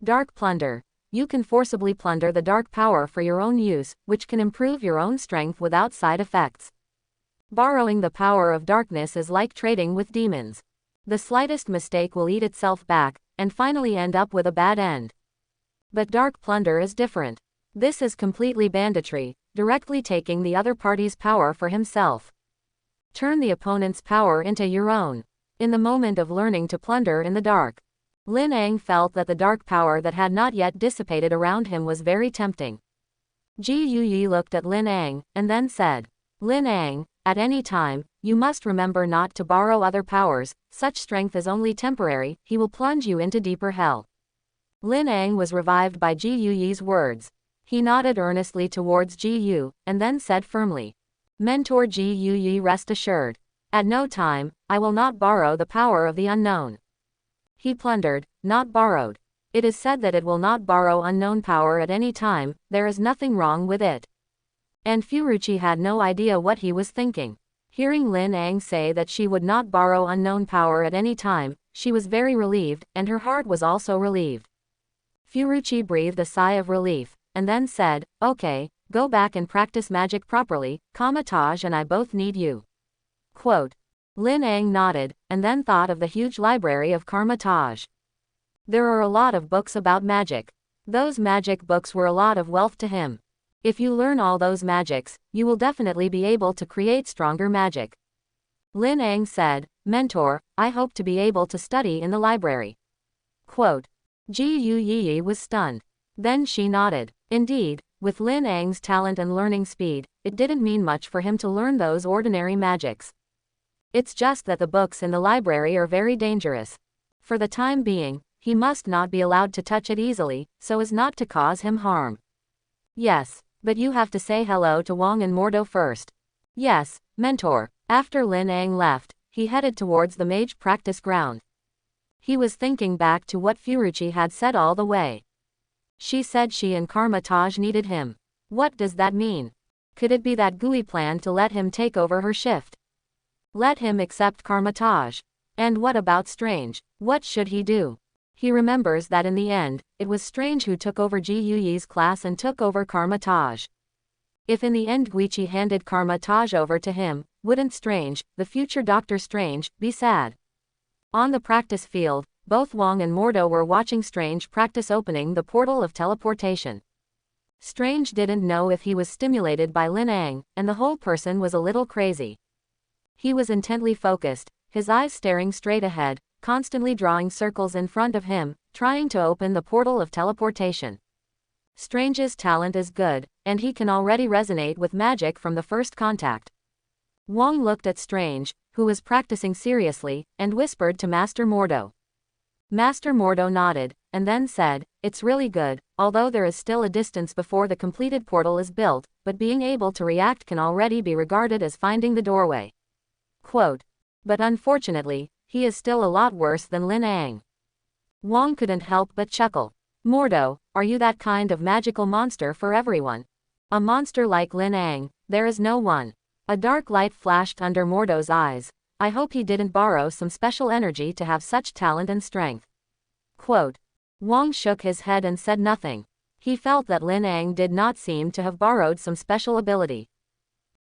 Dark plunder. You can forcibly plunder the dark power for your own use, which can improve your own strength without side effects. Borrowing the power of darkness is like trading with demons. The slightest mistake will eat itself back, and finally end up with a bad end. But dark plunder is different. This is completely banditry, directly taking the other party's power for himself. Turn the opponent's power into your own. In the moment of learning to plunder in the dark, Lin Ang felt that the dark power that had not yet dissipated around him was very tempting. Ji Yuyi looked at Lin Ang, and then said, Lin Ang, at any time, you must remember not to borrow other powers, such strength is only temporary, he will plunge you into deeper hell. Lin Ang was revived by Ji Yuyi's words. He nodded earnestly towards Ji Yu, and then said firmly, Mentor Ji Yuyi, rest assured. At no time, I will not borrow the power of the unknown. He plundered, not borrowed. It is said that it will not borrow unknown power at any time, there is nothing wrong with it. And Furuchi had no idea what he was thinking. Hearing Lin Ang say that she would not borrow unknown power at any time, she was very relieved, and her heart was also relieved. Furuchi breathed a sigh of relief, and then said, okay, go back and practice magic properly, Kamatage and I both need you. Quote. Lin Ang nodded, and then thought of the huge library of Karmatage. There are a lot of books about magic. Those magic books were a lot of wealth to him. If you learn all those magics, you will definitely be able to create stronger magic. Lin Ang said, Mentor, I hope to be able to study in the library. Quote. Ji Yuyi was stunned. Then she nodded. Indeed, with Lin Ang's talent and learning speed, it didn't mean much for him to learn those ordinary magics. It's just that the books in the library are very dangerous. For the time being, he must not be allowed to touch it easily, so as not to cause him harm. Yes, but you have to say hello to Wang and Mordo first. Yes, Mentor. After Lin Ang left, he headed towards the mage practice ground. He was thinking back to what Furuchi had said all the way. She said she and Karmatage needed him. What does that mean? Could it be that Gui planned to let him take over her shift? Let him accept Karmatage. And what about Strange? What should he do? He remembers that in the end, it was Strange who took over Ji Yuyi's class and took over Karmatage. If in the end Guichi handed Karmatage over to him, wouldn't Strange, the future Doctor Strange, be sad? On the practice field, both Wang and Mordo were watching Strange practice opening the portal of teleportation. Strange didn't know if he was stimulated by Lin Ang, and the whole person was a little crazy. He was intently focused, his eyes staring straight ahead, constantly drawing circles in front of him, trying to open the portal of teleportation. Strange's talent is good, and he can already resonate with magic from the first contact. Wang looked at Strange, who was practicing seriously, and whispered to Master Mordo. Master Mordo nodded, and then said, "It's really good, although there is still a distance before the completed portal is built, but being able to react can already be regarded as finding the doorway." Quote. But unfortunately, he is still a lot worse than Lin Ang. Wang couldn't help but chuckle. Mordo, are you that kind of magical monster for everyone? A monster like Lin Ang, there is no one. A dark light flashed under Mordo's eyes. I hope he didn't borrow some special energy to have such talent and strength. Quote. Wang shook his head and said nothing. He felt that Lin Ang did not seem to have borrowed some special ability.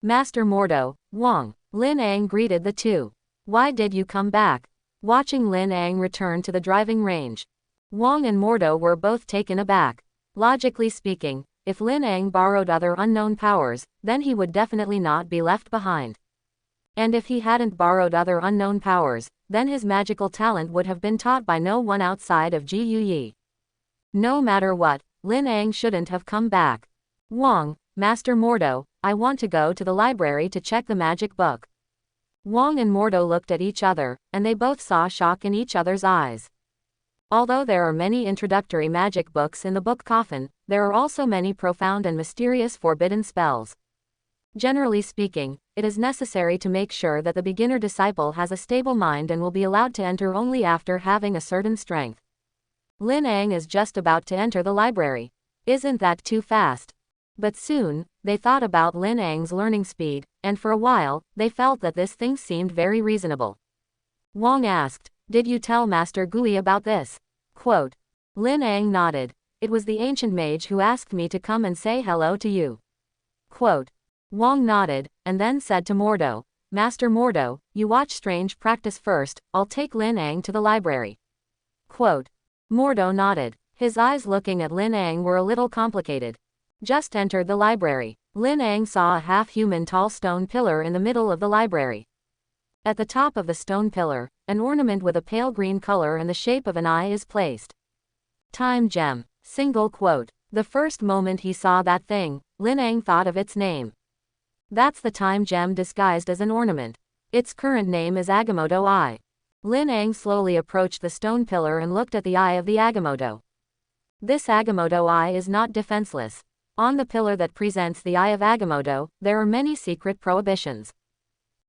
Master Mordo, Wang, Lin Ang greeted the two. Why did you come back? Watching Lin Ang return to the driving range, Wang and Mordo were both taken aback. Logically speaking, if Lin Ang borrowed other unknown powers, then he would definitely not be left behind. And if he hadn't borrowed other unknown powers, then his magical talent would have been taught by no one outside of Ji Yuyi. No matter what, Lin Ang shouldn't have come back. Wang, Master Mordo, I want to go to the library to check the magic book. Wang and Mordo looked at each other, and they both saw shock in each other's eyes. Although there are many introductory magic books in the book coffin, there are also many profound and mysterious forbidden spells. Generally speaking, it is necessary to make sure that the beginner disciple has a stable mind and will be allowed to enter only after having a certain strength. Lin Ang is just about to enter the library. Isn't that too fast? But soon, they thought about Lin Ang's learning speed, and for a while, they felt that this thing seemed very reasonable. Wang asked, did you tell Master Gui about this? Quote. Lin Ang nodded. It was the ancient mage who asked me to come and say hello to you. Quote. Wang nodded, and then said to Mordo, Master Mordo, you watch Strange practice first, I'll take Lin Ang to the library. Quote. Mordo nodded. His eyes looking at Lin Ang were a little complicated. Just entered the library. Lin Ang saw a half-human tall stone pillar in the middle of the library. At the top of the stone pillar, an ornament with a pale green color and the shape of an eye is placed. Time gem. Single quote. The first moment he saw that thing, Lin Ang thought of its name. That's the time gem disguised as an ornament. Its current name is Agamotto Eye. Lin Ang slowly approached the stone pillar and looked at the eye of the Agamotto. This Agamotto Eye is not defenseless. On the pillar that presents the eye of Agamotto, there are many secret prohibitions.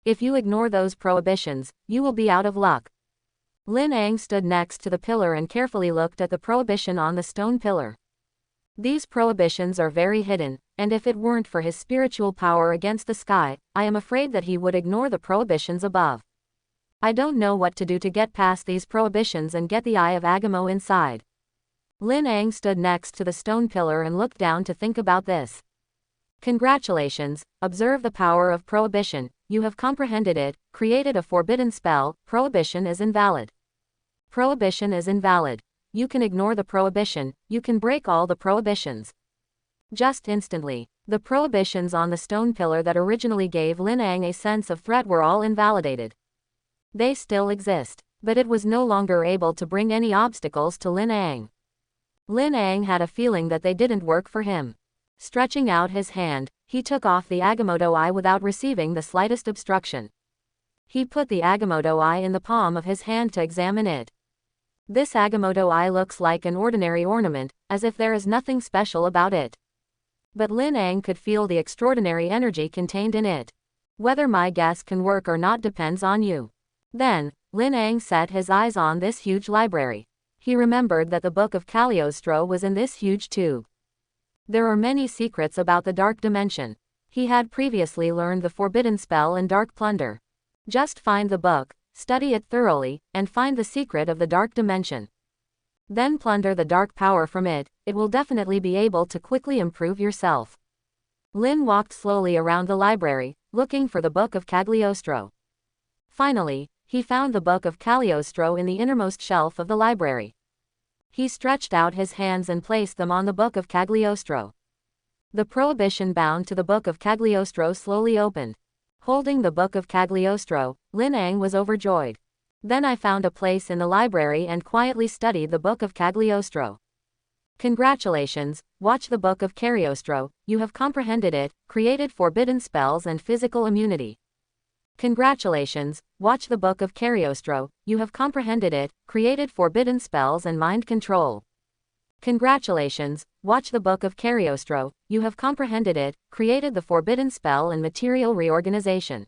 If you ignore those prohibitions, you will be out of luck. Lin Ang stood next to the pillar and carefully looked at the prohibition on the stone pillar. These prohibitions are very hidden, and if it weren't for his spiritual power against the sky, I am afraid that he would ignore the prohibitions above. I don't know what to do to get past these prohibitions and get the eye of Agamotto inside. Lin Ang stood next to the stone pillar and looked down to think about this. Congratulations, observe the power of prohibition, you have comprehended it, created a forbidden spell, prohibition is invalid. Prohibition is invalid. You can ignore the prohibition, you can break all the prohibitions. Just instantly, the prohibitions on the stone pillar that originally gave Lin Ang a sense of threat were all invalidated. They still exist, but it was no longer able to bring any obstacles to Lin Ang. Lin Ang had a feeling that they didn't work for him. Stretching out his hand, he took off the Agamotto Eye without receiving the slightest obstruction. He put the Agamotto Eye in the palm of his hand to examine it. This Agamotto Eye looks like an ordinary ornament, as if there is nothing special about it. But Lin Ang could feel the extraordinary energy contained in it. Whether my guess can work or not depends on you. Then, Lin Ang set his eyes on this huge library. He remembered that the Book of Cagliostro was in this huge tube. There are many secrets about the Dark Dimension. He had previously learned the forbidden spell and Dark Plunder. Just find the book, study it thoroughly, and find the secret of the Dark Dimension. Then plunder the dark power from it, it will definitely be able to quickly improve yourself. Lin walked slowly around the library, looking for the Book of Cagliostro. Finally, he found the Book of Cagliostro in the innermost shelf of the library. He stretched out his hands and placed them on the Book of Cagliostro. The prohibition bound to the Book of Cagliostro slowly opened. Holding the Book of Cagliostro, Lin Ang was overjoyed. Then I found a place in the library and quietly studied the Book of Cagliostro. Congratulations, watch the Book of Cagliostro, you have comprehended it, created forbidden spells and physical immunity. Congratulations, watch the Book of Cagliostro, you have comprehended it, created forbidden spells and mind control. Congratulations, watch the Book of Cagliostro, you have comprehended it, created the forbidden spell and material reorganization.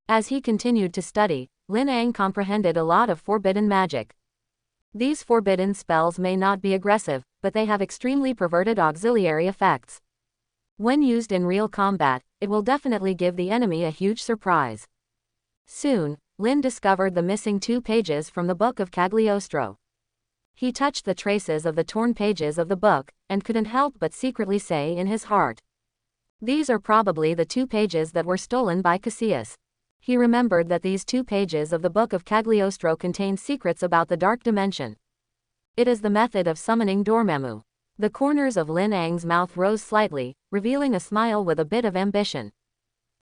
As he continued to study, Lin Ang comprehended a lot of forbidden magic. These forbidden spells may not be aggressive, but they have extremely perverted auxiliary effects. When used in real combat, it will definitely give the enemy a huge surprise. Soon, Lin discovered the missing 2 pages from the Book of Cagliostro. He touched the traces of the torn pages of the book, and couldn't help but secretly say in his heart, "These are probably the 2 pages that were stolen by Cassius." He remembered that these 2 pages of the Book of Cagliostro contained secrets about the dark dimension. It is the method of summoning Dormammu. The corners of Lin Ang's mouth rose slightly, revealing a smile with a bit of ambition.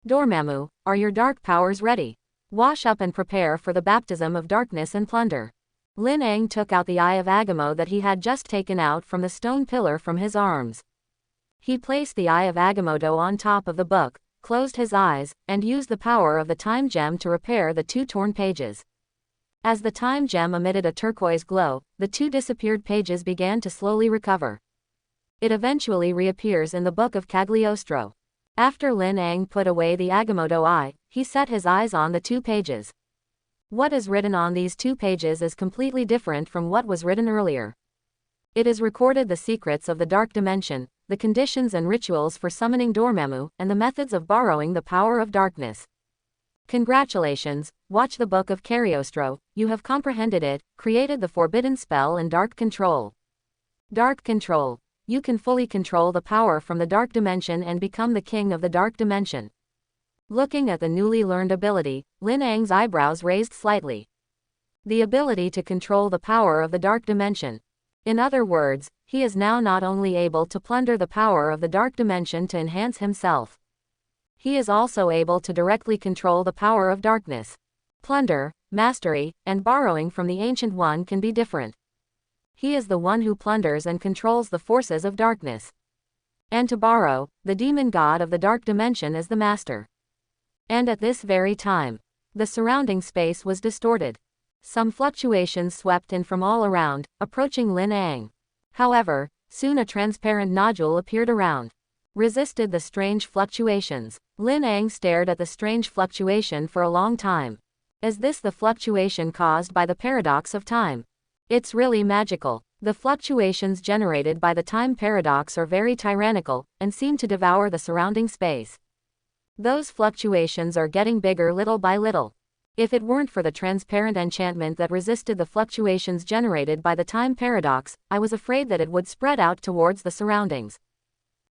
"Dormammu, are your dark powers ready? Wash up and prepare for the baptism of darkness and plunder." Lin Ang took out the Eye of Agamotto that he had just taken out from the stone pillar from his arms. He placed the Eye of Agamotto on top of the book, closed his eyes, and used the power of the time gem to repair the 2 torn pages. As the time gem emitted a turquoise glow, the 2 disappeared pages began to slowly recover. It eventually reappears in the Book of Cagliostro. After Lin Ang put away the Agamotto eye, he set his eyes on the 2 pages. What is written on these 2 pages is completely different from what was written earlier. It is recorded the secrets of the dark dimension, the conditions and rituals for summoning Dormammu, and the methods of borrowing the power of darkness. Congratulations, watch the Book of Cagliostro, you have comprehended it, created the forbidden spell and dark control. Dark control. You can fully control the power from the dark dimension and become the king of the dark dimension. Looking at the newly learned ability, Lin Ang's eyebrows raised slightly. The ability to control the power of the dark dimension. In other words, he is now not only able to plunder the power of the dark dimension to enhance himself. He is also able to directly control the power of darkness. Plunder, mastery, and borrowing from the Ancient One can be different. He is the one who plunders and controls the forces of darkness. And to borrow, the demon god of the dark dimension is the master. And at this very time, the surrounding space was distorted. Some fluctuations swept in from all around, approaching Lin Ang. However, soon a transparent nodule appeared around. Resisted the strange fluctuations. Lin Ang stared at the strange fluctuation for a long time. Is this the fluctuation caused by the paradox of time? It's really magical. The fluctuations generated by the time paradox are very tyrannical, and seem to devour the surrounding space. Those fluctuations are getting bigger little by little. If it weren't for the transparent enchantment that resisted the fluctuations generated by the time paradox, I was afraid that it would spread out towards the surroundings.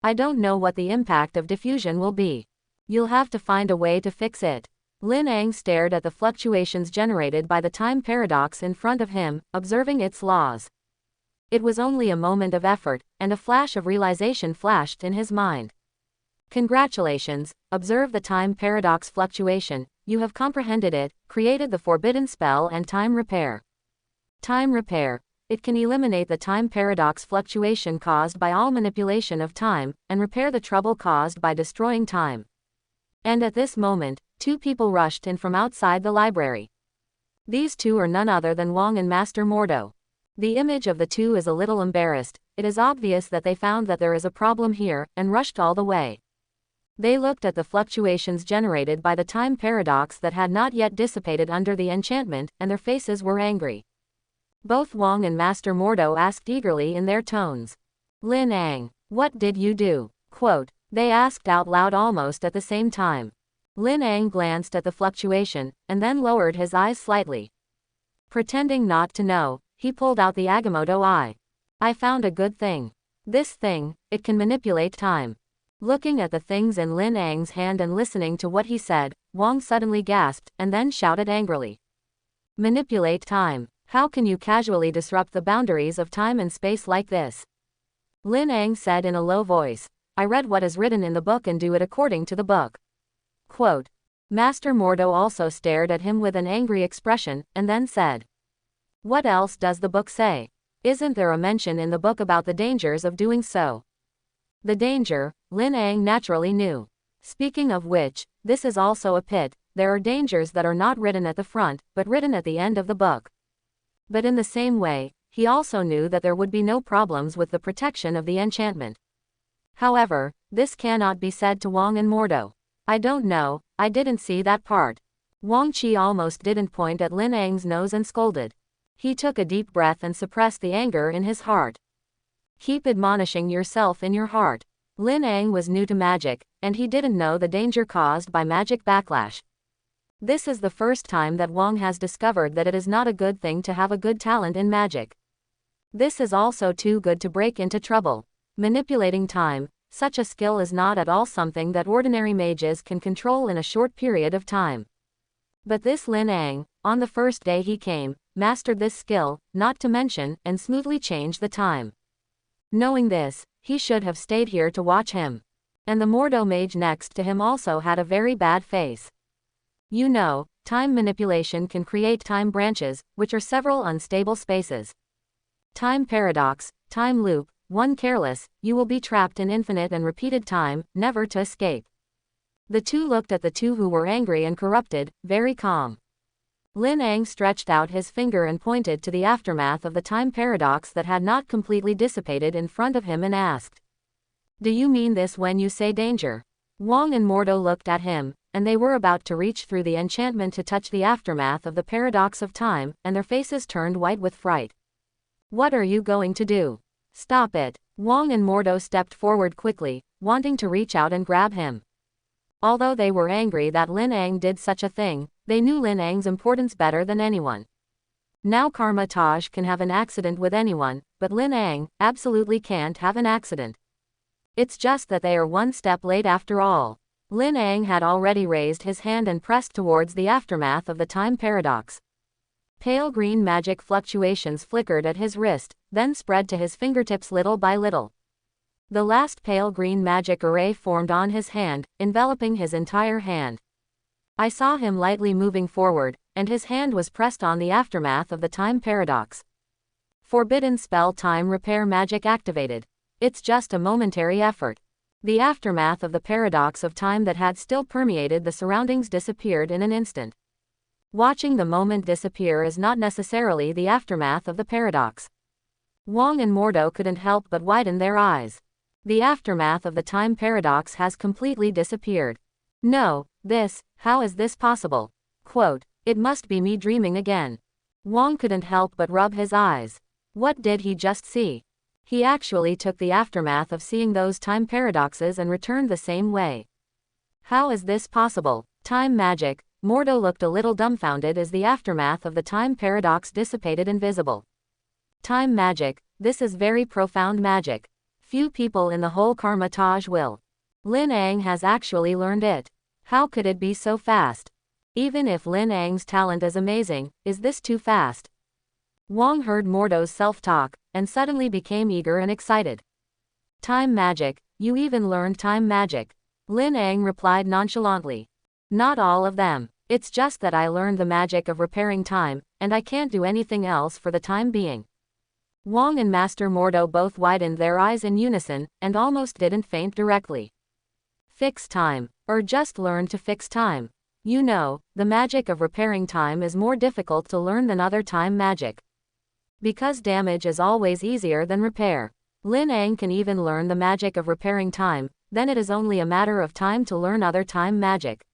I don't know what the impact of diffusion will be. You'll have to find a way to fix it. Lin Ang stared at the fluctuations generated by the time paradox in front of him, observing its laws. It was only a moment of effort, and a flash of realization flashed in his mind. Congratulations, observe the time paradox fluctuation, you have comprehended it, created the forbidden spell and time repair. Time repair. It can eliminate the time paradox fluctuation caused by all manipulation of time, and repair the trouble caused by destroying time. And at this moment, 2 people rushed in from outside the library. These 2 are none other than Wang and Master Mordo. The image of the 2 is a little embarrassed. It is obvious that they found that there is a problem here, and rushed all the way. They looked at the fluctuations generated by the time paradox that had not yet dissipated under the enchantment, and their faces were angry. Both Wang and Master Mordo asked eagerly in their tones. Lin Ang, what did you do? Quote, they asked out loud almost at the same time. Lin Ang glanced at the fluctuation, and then lowered his eyes slightly. Pretending not to know, he pulled out the Agamotto eye. I found a good thing. This thing, it can manipulate time. Looking at the things in Lin Ang's hand and listening to what he said, Wang suddenly gasped, and then shouted angrily. Manipulate time. How can you casually disrupt the boundaries of time and space like this? Lin Ang said in a low voice. I read what is written in the book and do it according to the book. Quote. Master Mordo also stared at him with an angry expression, and then said, What else does the book say? Isn't there a mention in the book about the dangers of doing so? The danger, Lin Ang naturally knew. Speaking of which, this is also a pit. There are dangers that are not written at the front, but written at the end of the book. But in the same way, he also knew that there would be no problems with the protection of the enchantment. However, this cannot be said to Wang and Mordo. I don't know, I didn't see that part. Wang Qi almost didn't point at Lin Ang's nose and scolded. He took a deep breath and suppressed the anger in his heart. Keep admonishing yourself in your heart. Lin Ang was new to magic, and he didn't know the danger caused by magic backlash. This is the first time that Wang has discovered that it is not a good thing to have a good talent in magic. This is also too good to break into trouble. Manipulating time, such a skill is not at all something that ordinary mages can control in a short period of time. But this Lin Ang, on the first day he came, mastered this skill, not to mention, and smoothly changed the time. Knowing this, he should have stayed here to watch him. And the Mordo mage next to him also had a very bad face. You know, time manipulation can create time branches, which are several unstable spaces. Time paradox, time loop, one careless, you will be trapped in infinite and repeated time, never to escape. The two looked at the two who were angry and corrupted, very calm. Lin Ang stretched out his finger and pointed to the aftermath of the time paradox that had not completely dissipated in front of him and asked, Do you mean this when you say danger? Wang and Mordo looked at him, and they were about to reach through the enchantment to touch the aftermath of the paradox of time, and their faces turned white with fright. What are you going to do? Stop it. Wang and Mordo stepped forward quickly, wanting to reach out and grab him. Although they were angry that Lin Ang did such a thing, they knew Lin Ang's importance better than anyone. Now Karma Taj can have an accident with anyone, but Lin Ang absolutely can't have an accident. It's just that they are one step late after all. Lin Ang had already raised his hand and pressed towards the aftermath of the time paradox. Pale green magic fluctuations flickered at his wrist, then spread to his fingertips little by little. The last pale green magic array formed on his hand, enveloping his entire hand. I saw him lightly moving forward, and his hand was pressed on the aftermath of the time paradox. Forbidden spell time repair magic activated. It's just a momentary effort. The aftermath of the paradox of time that had still permeated the surroundings disappeared in an instant. Watching the moment disappear is not necessarily the aftermath of the paradox. Wang and Mordo couldn't help but widen their eyes. The aftermath of the time paradox has completely disappeared. No, how is this possible? Quote, it must be me dreaming again. Wang couldn't help but rub his eyes. What did he just see? He actually took the aftermath of seeing those time paradoxes and returned the same way. How is this possible? Time magic. Mordo looked a little dumbfounded as the aftermath of the time paradox dissipated invisible. Time magic, this is very profound magic. Few people in the whole Karma Taj will. Lin Ang has actually learned it. How could it be so fast? Even if Lin Ang's talent is amazing, is this too fast? Wang heard Mordo's self-talk, and suddenly became eager and excited. Time magic, you even learned time magic. Lin Ang replied nonchalantly. Not all of them. It's just that I learned the magic of repairing time, and I can't do anything else for the time being. Wang and Master Mordo both widened their eyes in unison, and almost didn't faint directly. Fix time, or just learn to fix time. You know, the magic of repairing time is more difficult to learn than other time magic. Because damage is always easier than repair. Lin Ang can even learn the magic of repairing time, then it is only a matter of time to learn other time magic.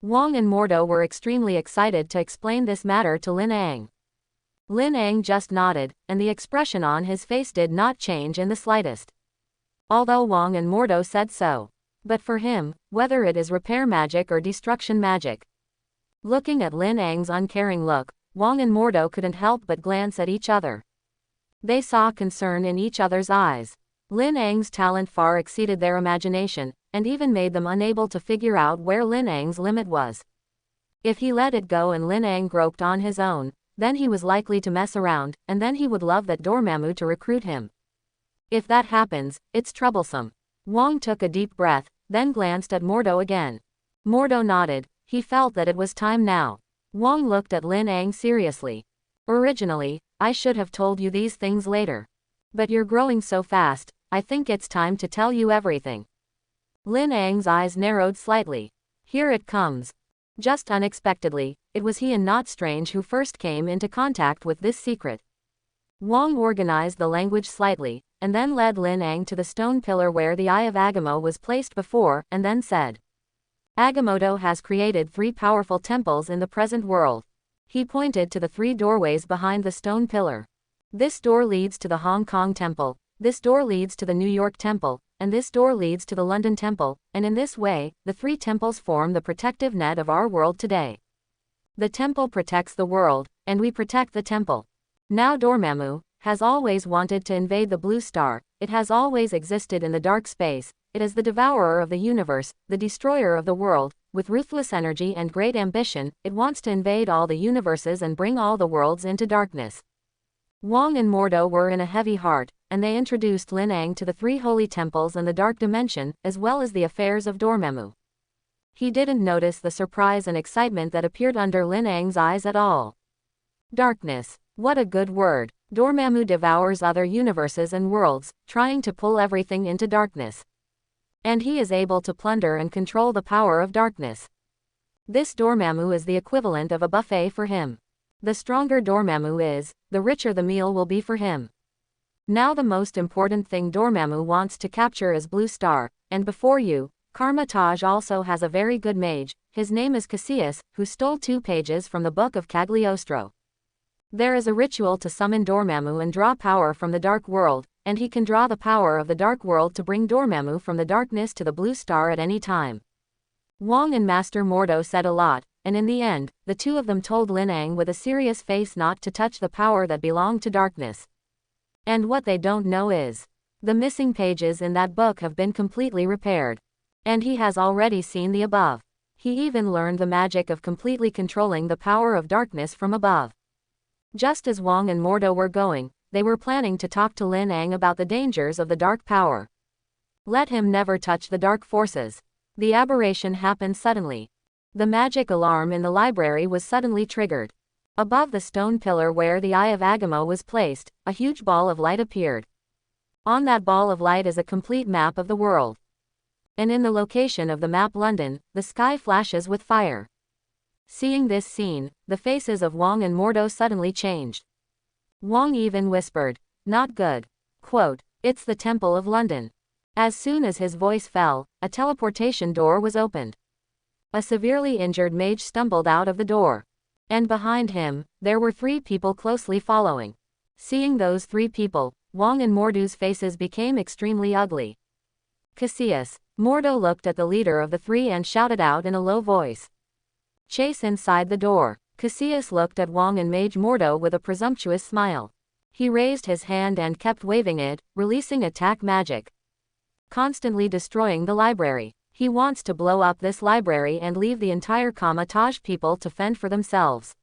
Wang and Mordo were extremely excited to explain this matter to Lin Ang. Lin Ang just nodded, and the expression on his face did not change in the slightest. Although Wang and Mordo said so. But for him, whether it is repair magic or destruction magic. Looking at Lin Ang's uncaring look, Wang and Mordo couldn't help but glance at each other. They saw concern in each other's eyes. Lin Ang's talent far exceeded their imagination, and even made them unable to figure out where Lin Ang's limit was. If he let it go and Lin Ang groped on his own, then he was likely to mess around, and then he would love that Dormammu to recruit him. If that happens, it's troublesome. Wang took a deep breath, then glanced at Mordo again. Mordo nodded. He felt that it was time now. Wang looked at Lin Ang seriously. Originally, I should have told you these things later. But you're growing so fast, I think it's time to tell you everything. Lin Ang's eyes narrowed slightly. Here it comes. Just unexpectedly, it was he and not Strange who first came into contact with this secret. Wang organized the language slightly, and then led Lin Ang to the stone pillar where the Eye of Agamo was placed before, and then said, Agamotto has created 3 powerful temples in the present world. He pointed to the 3 doorways behind the stone pillar. This door leads to the Hong Kong Temple, this door leads to the New York Temple, and this door leads to the London Temple, and in this way, the 3 temples form the protective net of our world today. The temple protects the world, and we protect the temple. Now Dormammu has always wanted to invade the Blue Star, it has always existed in the dark space, it is the devourer of the universe, the destroyer of the world, with ruthless energy and great ambition, it wants to invade all the universes and bring all the worlds into darkness. Wang and Mordo were in a heavy heart, and they introduced Lin Ang to the 3 holy temples and the dark dimension, as well as the affairs of Dormammu. He didn't notice the surprise and excitement that appeared under Lin Ang's eyes at all. Darkness. What a good word. Dormammu devours other universes and worlds, trying to pull everything into darkness. And he is able to plunder and control the power of darkness. This Dormammu is the equivalent of a buffet for him. The stronger Dormammu is, the richer the meal will be for him. Now the most important thing Dormammu wants to capture is Blue Star, and before you, Karma-Taj also has a very good mage, his name is Cassius, who stole 2 pages from the Book of Cagliostro. There is a ritual to summon Dormammu and draw power from the Dark World, and he can draw the power of the Dark World to bring Dormammu from the darkness to the Blue Star at any time. Wang and Master Mordo said a lot, and in the end, the 2 of them told Lin Ang with a serious face not to touch the power that belonged to darkness. And what they don't know is, the missing pages in that book have been completely repaired. And he has already seen the above. He even learned the magic of completely controlling the power of darkness from above. Just as Wang and Mordo were going, they were planning to talk to Lin Ang about the dangers of the dark power. Let him never touch the dark forces. The aberration happened suddenly. The magic alarm in the library was suddenly triggered. Above the stone pillar where the Eye of Agamo was placed, a huge ball of light appeared. On that ball of light is a complete map of the world. And in the location of the map London, the sky flashes with fire. Seeing this scene, the faces of Wang and Mordo suddenly changed. Wang even whispered, "Not good." Quote, "It's the Temple of London." As soon as his voice fell, a teleportation door was opened. A severely injured mage stumbled out of the door. And behind him, there were 3 people closely following. Seeing those 3 people, Wang and Mordo's faces became extremely ugly. Cassius. Mordo looked at the leader of the 3 and shouted out in a low voice, "Chase inside the door." Cassius looked at Wang and Mage Mordo with a presumptuous smile. He raised his hand and kept waving it, releasing attack magic. Constantly destroying the library. He wants to blow up this library and leave the entire Karma-Taj people to fend for themselves.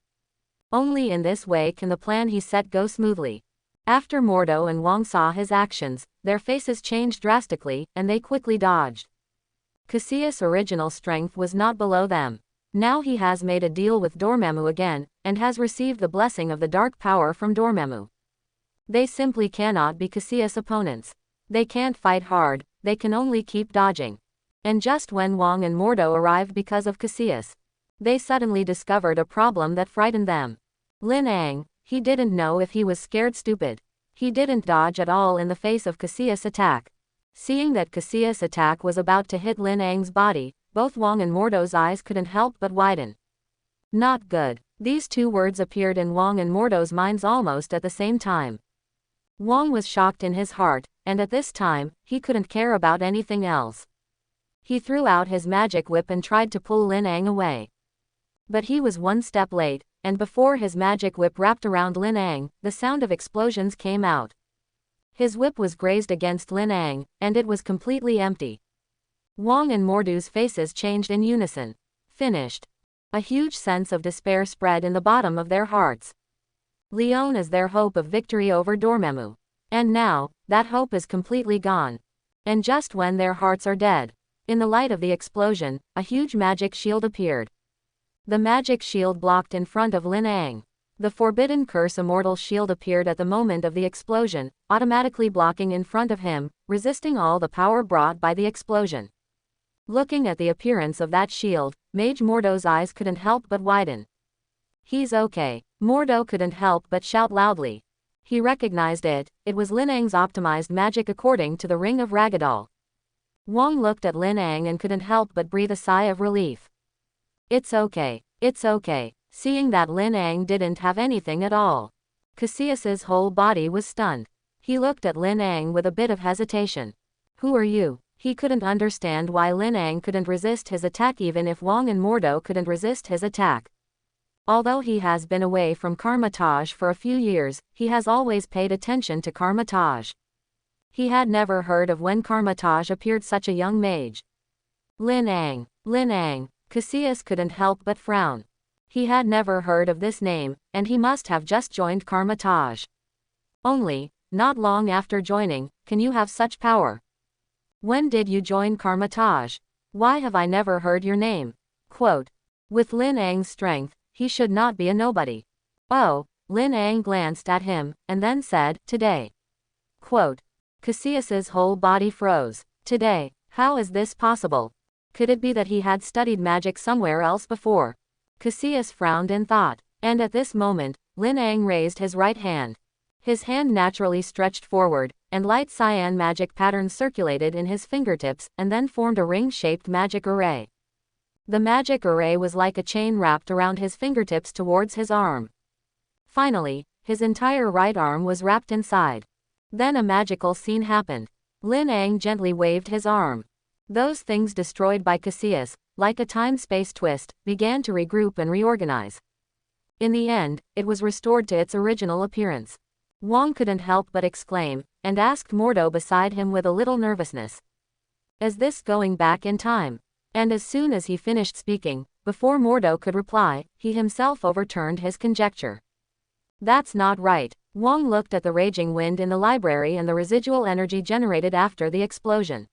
Only in this way can the plan he set go smoothly. After Mordo and Wang saw his actions, their faces changed drastically, and they quickly dodged. Cassius' original strength was not below them. Now he has made a deal with Dormammu again, and has received the blessing of the dark power from Dormammu. They simply cannot be Cassius' opponents. They can't fight hard, they can only keep dodging. And just when Wang and Mordo arrived because of Cassius, they suddenly discovered a problem that frightened them. Lin Ang, he didn't know if he was scared stupid. He didn't dodge at all in the face of Cassius' attack. Seeing that Cassius' attack was about to hit Lin Ang's body, both Wang and Mordo's eyes couldn't help but widen. Not good. These 2 words appeared in Wang and Mordo's minds almost at the same time. Wang was shocked in his heart, and at this time, he couldn't care about anything else. He threw out his magic whip and tried to pull Lin Ang away. But he was 1 step late, and before his magic whip wrapped around Lin Ang, the sound of explosions came out. His whip was grazed against Lin Ang, and it was completely empty. Wang and Mordo's faces changed in unison. Finished. A huge sense of despair spread in the bottom of their hearts. Leon is their hope of victory over Dormammu. And now, that hope is completely gone. And just when their hearts are dead. In the light of the explosion, a huge magic shield appeared. The magic shield blocked in front of Lin Ang. The forbidden curse immortal shield appeared at the moment of the explosion, automatically blocking in front of him, resisting all the power brought by the explosion. Looking at the appearance of that shield, Mage Mordo's eyes couldn't help but widen. He's okay. Mordo couldn't help but shout loudly. He recognized it was Lin Ang's optimized magic according to the Ring of Ragdoll. Wang looked at Lin Ang and couldn't help but breathe a sigh of relief. It's okay. It's okay. Seeing that Lin Ang didn't have anything at all. Cassius's whole body was stunned. He looked at Lin Ang with a bit of hesitation. Who are you? He couldn't understand why Lin Ang couldn't resist his attack even if Wang and Mordo couldn't resist his attack. Although he has been away from Karmatage for a few years, he has always paid attention to Karmatage. He had never heard of when Karmatage appeared such a young mage. Lin Ang. Lin Ang. Cassius couldn't help but frown. He had never heard of this name, and he must have just joined Karmatage. Only, not long after joining, can you have such power? When did you join Karmatage? Why have I never heard your name? Quote. With Lin Ang's strength, he should not be a nobody. Oh, Lin Ang glanced at him, and then said, today. Quote. Cassius's whole body froze. Today, how is this possible? Could it be that he had studied magic somewhere else before? Cassius frowned in thought, and at this moment, Lin Ang raised his right hand. His hand naturally stretched forward, and light cyan magic patterns circulated in his fingertips and then formed a ring-shaped magic array. The magic array was like a chain wrapped around his fingertips towards his arm. Finally, his entire right arm was wrapped inside. Then a magical scene happened. Lin Ang gently waved his arm. Those things destroyed by Cassius, like a time-space twist, began to regroup and reorganize. In the end, it was restored to its original appearance. Wang couldn't help but exclaim, and asked Mordo beside him with a little nervousness. Is this going back in time? And as soon as he finished speaking, before Mordo could reply, he himself overturned his conjecture. That's not right. Wang looked at the raging wind in the library and the residual energy generated after the explosion.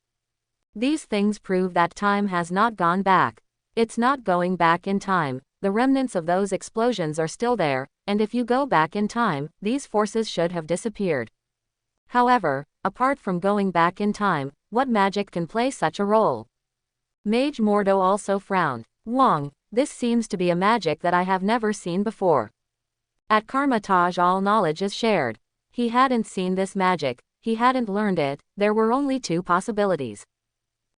These things prove that time has not gone back. It's not going back in time. The remnants of those explosions are still there, and if you go back in time, these forces should have disappeared. However, apart from going back in time, what magic can play such a role? Mage Mordo also frowned. Wang, this seems to be a magic that I have never seen before. At Karmatage all knowledge is shared. He hadn't seen this magic, he hadn't learned it, there were only two possibilities.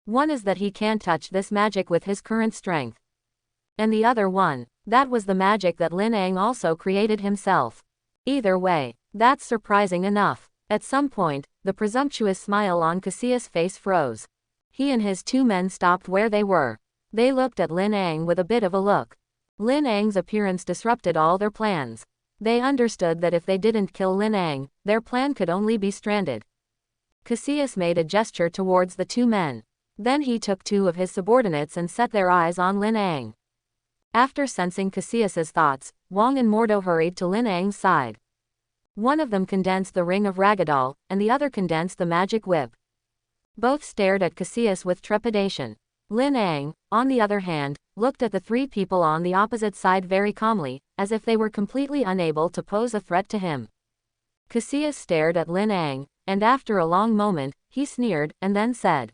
One is that he can't touch this magic with his current strength. And the other one, that was the magic that Lin Ang also created himself. Either way, that's surprising enough. At some point, the presumptuous smile on Cassius' face froze. He and his two men stopped where they were. They looked at Lin Ang with a bit of a look. Lin Ang's appearance disrupted all their plans. They understood that if they didn't kill Lin Ang, their plan could only be stranded. Cassius made a gesture towards the two men. Then he took two of his subordinates and set their eyes on Lin Ang. After sensing Cassius's thoughts, Wang and Mordo hurried to Lin Ang's side. One of them condensed the Ring of Ragdoll, and the other condensed the magic whip. Both stared at Cassius with trepidation. Lin Ang, on the other hand, looked at the three people on the opposite side very calmly, as if they were completely unable to pose a threat to him. Cassius stared at Lin Ang, and after a long moment, he sneered, and then said,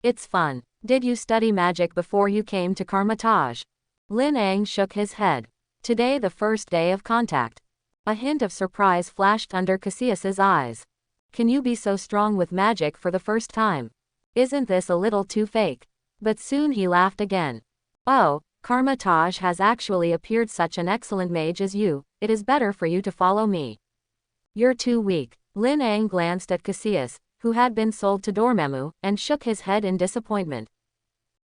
"It's fun. Did you study magic before you came to Karmatage?" Lin Ang shook his head. Today the first day of contact. A hint of surprise flashed under Cassius's eyes. Can you be so strong with magic for the first time? Isn't this a little too fake? But soon he laughed again. Oh, Karmatage has actually appeared such an excellent mage as you, it is better for you to follow me. You're too weak. Lin Ang glanced at Cassius, who had been sold to Dormammu, and shook his head in disappointment.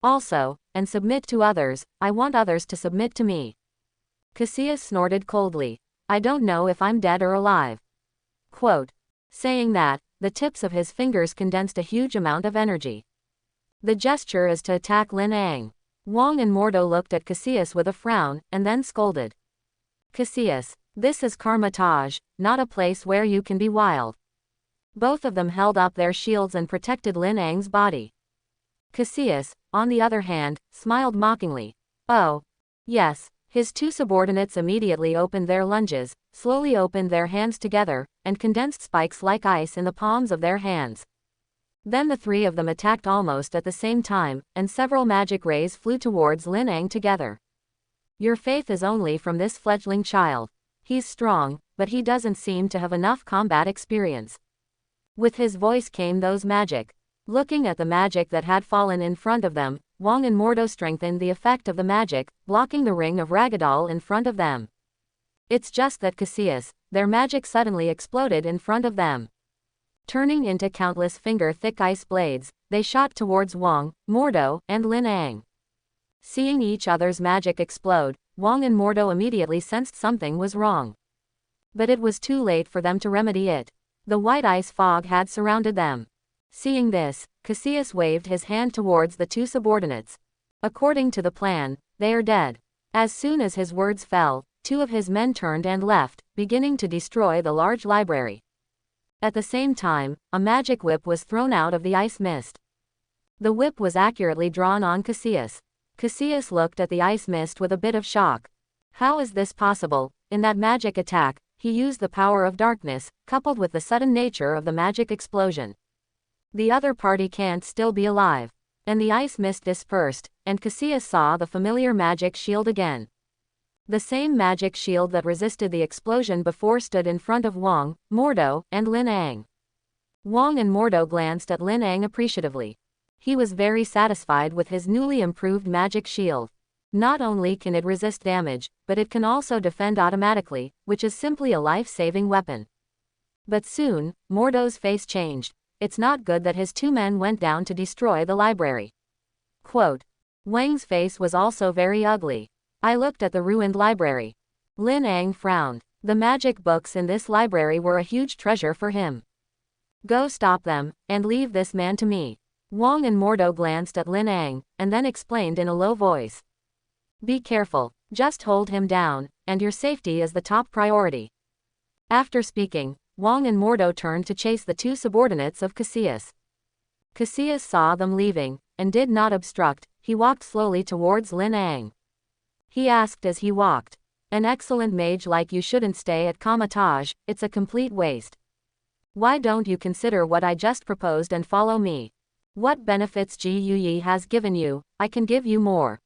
Also, and submit to others, I want others to submit to me. Cassius snorted coldly. I don't know if I'm dead or alive. Quote. Saying that, the tips of his fingers condensed a huge amount of energy. The gesture is to attack Lin Ang. Wang and Mordo looked at Cassius with a frown, and then scolded. Cassius, this is Karmatage, not a place where you can be wild. Both of them held up their shields and protected Lin Ang's body. Cassius, on the other hand, smiled mockingly. Oh. Yes. His two subordinates immediately opened their lunges, slowly opened their hands together, and condensed spikes like ice in the palms of their hands. Then the three of them attacked almost at the same time, and several magic rays flew towards Lin Ang together. Your faith is only from this fledgling child. He's strong, but he doesn't seem to have enough combat experience. With his voice came those magic. Looking at the magic that had fallen in front of them, Wang and Mordo strengthened the effect of the magic, blocking the ring of Ragdoll in front of them. It's just that Cassius, their magic suddenly exploded in front of them. Turning into countless finger-thick ice blades, they shot towards Wang, Mordo, and Lin Ang. Seeing each other's magic explode, Wang and Mordo immediately sensed something was wrong. But it was too late for them to remedy it. The white ice fog had surrounded them. Seeing this, Cassius waved his hand towards the two subordinates. According to the plan, they are dead. As soon as his words fell, two of his men turned and left, beginning to destroy the large library. At the same time, a magic whip was thrown out of the ice mist. The whip was accurately drawn on Cassius. Cassius looked at the ice mist with a bit of shock. How is this possible? In that magic attack, he used the power of darkness, coupled with the sudden nature of the magic explosion. The other party can't still be alive. And the ice mist dispersed, and Cassius saw the familiar magic shield again. The same magic shield that resisted the explosion before stood in front of Wang, Mordo, and Lin Ang. Wang and Mordo glanced at Lin Ang appreciatively. He was very satisfied with his newly improved magic shield. Not only can it resist damage, but it can also defend automatically, which is simply a life-saving weapon. But soon, Mordo's face changed. It's not good that his two men went down to destroy the library. Quote. Wang's face was also very ugly. I looked at the ruined library. Lin Ang frowned. The magic books in this library were a huge treasure for him. Go stop them, and leave this man to me. Wang and Mordo glanced at Lin Ang, and then explained in a low voice. Be careful, just hold him down, and your safety is the top priority. After speaking, Wang and Mordo turned to chase the two subordinates of Cassius. Cassius saw them leaving, and did not obstruct. He walked slowly towards Lin Ang. He asked as he walked. An excellent mage like you shouldn't stay at Kamatage, it's a complete waste. Why don't you consider what I just proposed and follow me? What benefits Ji Yuyi has given you, I can give you more.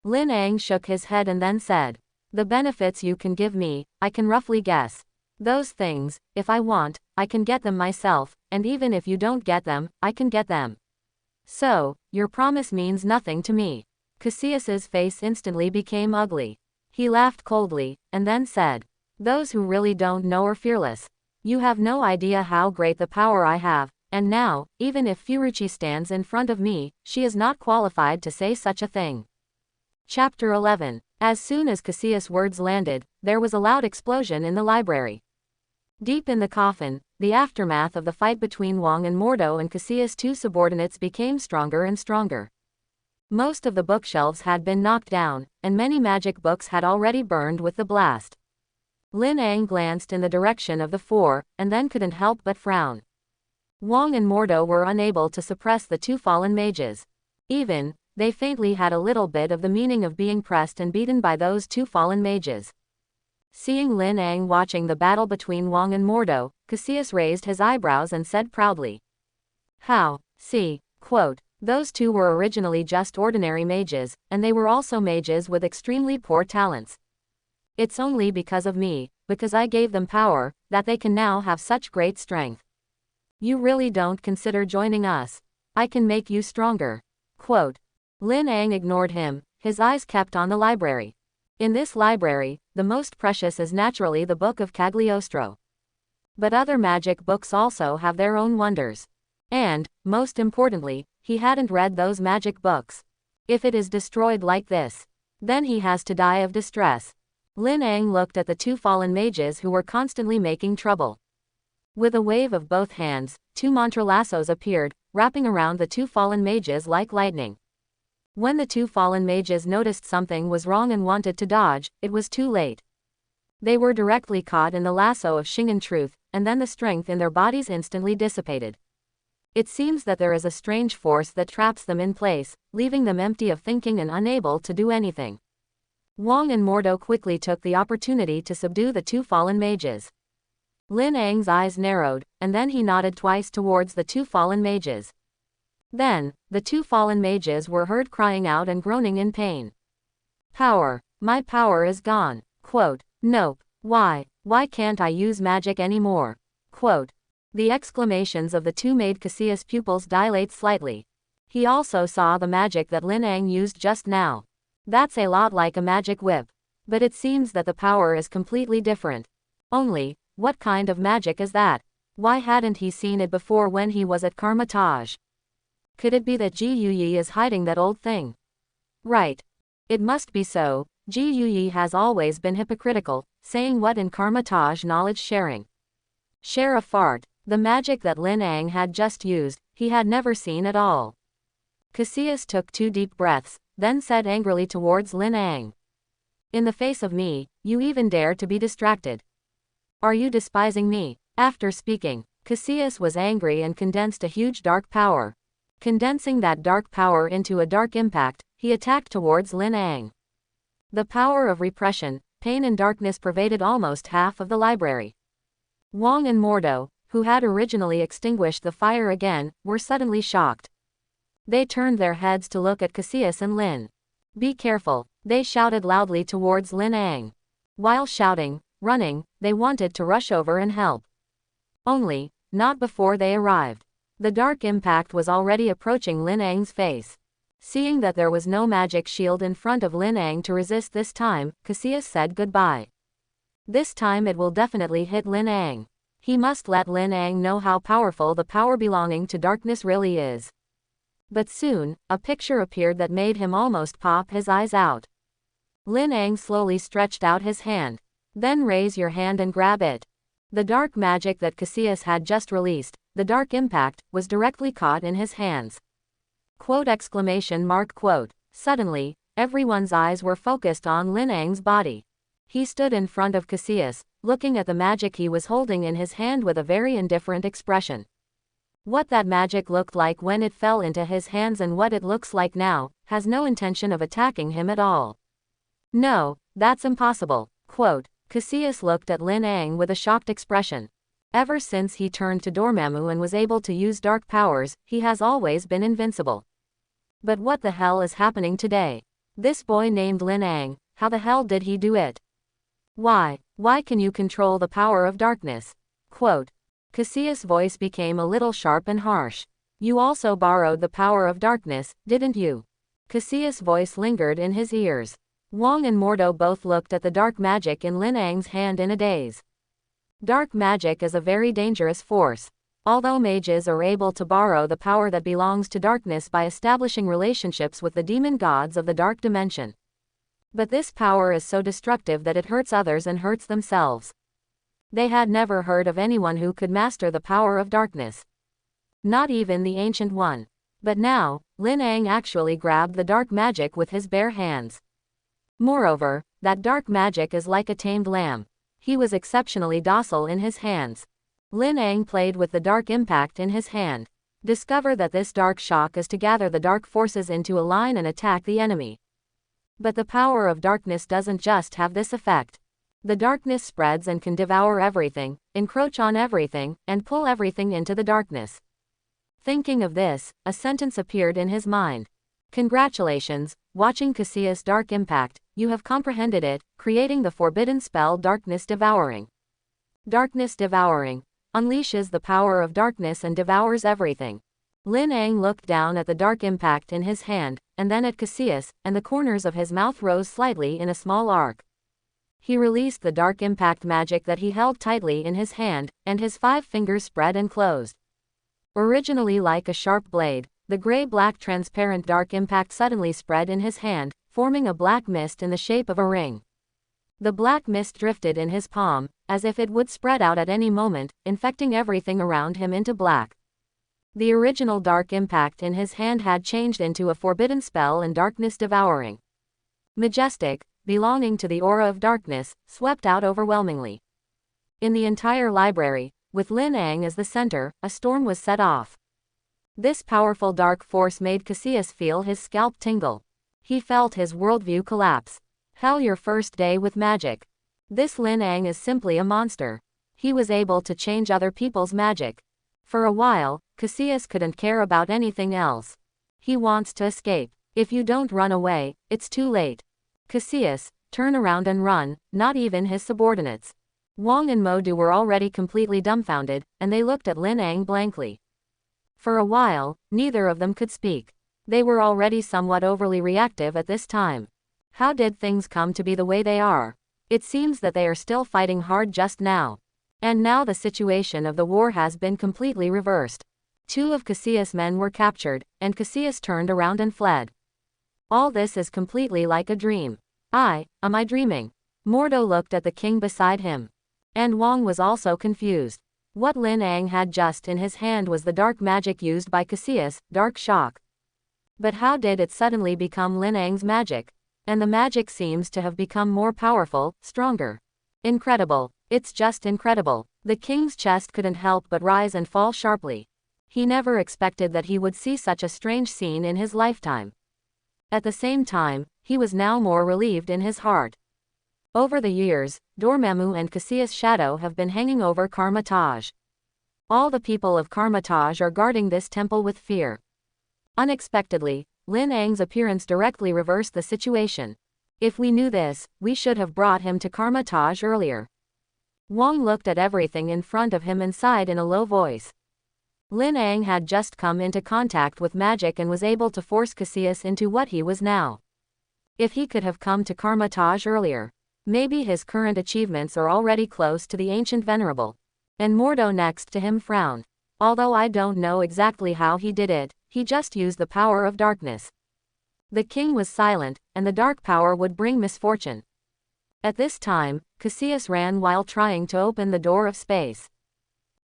Lin Ang shook his head and then said. The benefits you can give me, I can roughly guess. Those things, if I want, I can get them myself, and even if you don't get them, I can get them. So, your promise means nothing to me. Cassius's face instantly became ugly. He laughed coldly, and then said, those who really don't know are fearless. You have no idea how great the power I have, and now, even if Furuchi stands in front of me, she is not qualified to say such a thing. Chapter 11. As soon as Cassius' words landed, there was a loud explosion in the library. Deep in the coffin, the aftermath of the fight between Wang and Mordo and Cassius' two subordinates became stronger and stronger. Most of the bookshelves had been knocked down, and many magic books had already burned with the blast. Lin Ang glanced in the direction of the four, and then couldn't help but frown. Wang and Mordo were unable to suppress the two fallen mages. Even, they faintly had a little bit of the meaning of being pressed and beaten by those two fallen mages. Seeing Lin Ang watching the battle between Wang and Mordo, Cassius raised his eyebrows and said proudly. How? See. Quote. Those two were originally just ordinary mages, and they were also mages with extremely poor talents. It's only because of me, because I gave them power, that they can now have such great strength. You really don't consider joining us? I can make you stronger. Quote. Lin Ang ignored him, his eyes kept on the library. In this library, the most precious is naturally the Book of Cagliostro. But other magic books also have their own wonders. And, most importantly, he hadn't read those magic books. If it is destroyed like this, then he has to die of distress. Lin Ang looked at the two fallen mages who were constantly making trouble. With a wave of both hands, two mantra lassos appeared, wrapping around the two fallen mages like lightning. When the two fallen mages noticed something was wrong and wanted to dodge, it was too late. They were directly caught in the lasso of Shingon Truth, and then the strength in their bodies instantly dissipated. It seems that there is a strange force that traps them in place, leaving them empty of thinking and unable to do anything. Wang and Mordo quickly took the opportunity to subdue the two fallen mages. Lin Ang's eyes narrowed, and then he nodded twice towards the two fallen mages. Then, the two fallen mages were heard crying out and groaning in pain. Power. My power is gone. Quote. Nope. Why can't I use magic anymore? Quote. The exclamations of the two made Cassius' pupils dilate slightly. He also saw the magic that Lin Ang used just now. That's a lot like a magic whip. But it seems that the power is completely different. Only, what kind of magic is that? Why hadn't he seen it before when he was at Karmatage? Could it be that Ji Yuyi is hiding that old thing? Right. It must be so. Ji Yuyi has always been hypocritical, saying what in Karmatage knowledge sharing. Share a fart. The magic that Lin Ang had just used, he had never seen at all. Cassius took 2 deep breaths, then said angrily towards Lin Ang. In the face of me, you even dare to be distracted. Are you despising me? After speaking, Cassius was angry and condensed a huge dark power. Condensing that dark power into a dark impact, he attacked towards Lin Ang. The power of repression, pain and darkness pervaded almost half of the library. Wang and Mordo, who had originally extinguished the fire again, were suddenly shocked. They turned their heads to look at Cassius and Lin. Be careful, they shouted loudly towards Lin Ang. While shouting, running, they wanted to rush over and help. Only, not before they arrived. The dark impact was already approaching Lin Ang's face. Seeing that there was no magic shield in front of Lin Ang to resist this time, Cassius said goodbye. This time it will definitely hit Lin Ang. He must let Lin Ang know how powerful the power belonging to darkness really is. But soon, a picture appeared that made him almost pop his eyes out. Lin Ang slowly stretched out his hand. Then raise your hand and grab it. The dark magic that Cassius had just released, the dark impact, was directly caught in his hands. Quote exclamation mark quote. Suddenly, everyone's eyes were focused on Lin Ang's body. He stood in front of Cassius, looking at the magic he was holding in his hand with a very indifferent expression. What that magic looked like when it fell into his hands and what it looks like now, has no intention of attacking him at all. No, that's impossible. Quote. Cassius looked at Lin Ang with a shocked expression. Ever since he turned to Dormammu and was able to use dark powers, he has always been invincible. But what the hell is happening today? This boy named Lin Ang, how the hell did he do it? Why can you control the power of darkness? Quote. Cassius' voice became a little sharp and harsh. You also borrowed the power of darkness, didn't you? Cassius' voice lingered in his ears. Wang and Mordo both looked at the dark magic in Lin Ang's hand in a daze. Dark magic is a very dangerous force. Although mages are able to borrow the power that belongs to darkness by establishing relationships with the demon gods of the dark dimension. But this power is so destructive that it hurts others and hurts themselves. They had never heard of anyone who could master the power of darkness. Not even the Ancient One. But now, Lin Ang actually grabbed the dark magic with his bare hands. Moreover, that dark magic is like a tamed lamb. He was exceptionally docile in his hands. Lin Ang played with the dark impact in his hand. Discover that this dark shock is to gather the dark forces into a line and attack the enemy. But the power of darkness doesn't just have this effect. The darkness spreads and can devour everything, encroach on everything, and pull everything into the darkness. Thinking of this, a sentence appeared in his mind. Congratulations, watching Cassius' dark impact, you have comprehended it, creating the forbidden spell Darkness Devouring. Darkness Devouring unleashes the power of darkness and devours everything. Lin Ang looked down at the dark impact in his hand, and then at Cassius, and the corners of his mouth rose slightly in a small arc. He released the dark impact magic that he held tightly in his hand, and his 5 fingers spread and closed. Originally like a sharp blade, the gray-black transparent dark impact suddenly spread in his hand, forming a black mist in the shape of a ring. The black mist drifted in his palm, as if it would spread out at any moment, infecting everything around him into black. The original dark impact in his hand had changed into a forbidden spell and Darkness Devouring. Majestic, belonging to the aura of darkness, swept out overwhelmingly. In the entire library, With Lin Ang as the center, a storm was set off. This powerful dark force made Cassius feel his scalp tingle. He felt his worldview collapse. Hell, your first day with magic. This Lin Ang is simply a monster. He was able to change other people's magic. For a while, Cassius couldn't care about anything else. He wants to escape. If you don't run away, it's too late. Cassius, turn around and run, not even his subordinates. Wang and Modu were already completely dumbfounded, and they looked at Lin Ang blankly. For a while, neither of them could speak. They were already somewhat overly reactive at this time. How did things come to be the way they are? It seems that they are still fighting hard just now. And now the situation of the war has been completely reversed. 2 of Cassius' men were captured, and Cassius turned around and fled. All this is completely like a dream. Am I dreaming? Mordo looked at the king beside him. And Wang was also confused. What Lin Ang had just in his hand was the dark magic used by Cassius, dark shock. But how did it suddenly become Lin Ang's magic? And the magic seems to have become more powerful, stronger. Incredible. It's just incredible. The king's chest couldn't help but rise and fall sharply. He never expected that he would see such a strange scene in his lifetime. At the same time, he was now more relieved in his heart. Over the years, Dormammu and Cassius' shadow have been hanging over Karmatage. All the people of Karmatage are guarding this temple with fear. Unexpectedly, Lin Ang's appearance directly reversed the situation. If we knew this, we should have brought him to Karmatage earlier. Wang looked at everything in front of him and sighed in a low voice. Lin Ang had just come into contact with magic and was able to force Cassius into what he was now. If he could have come to Karmatage earlier, maybe his current achievements are already close to the ancient venerable. And Mordo next to him frowned. Although I don't know exactly how he did it, he just used the power of darkness. The king was silent, and the dark power would bring misfortune. At this time, Cassius ran while trying to open the door of space.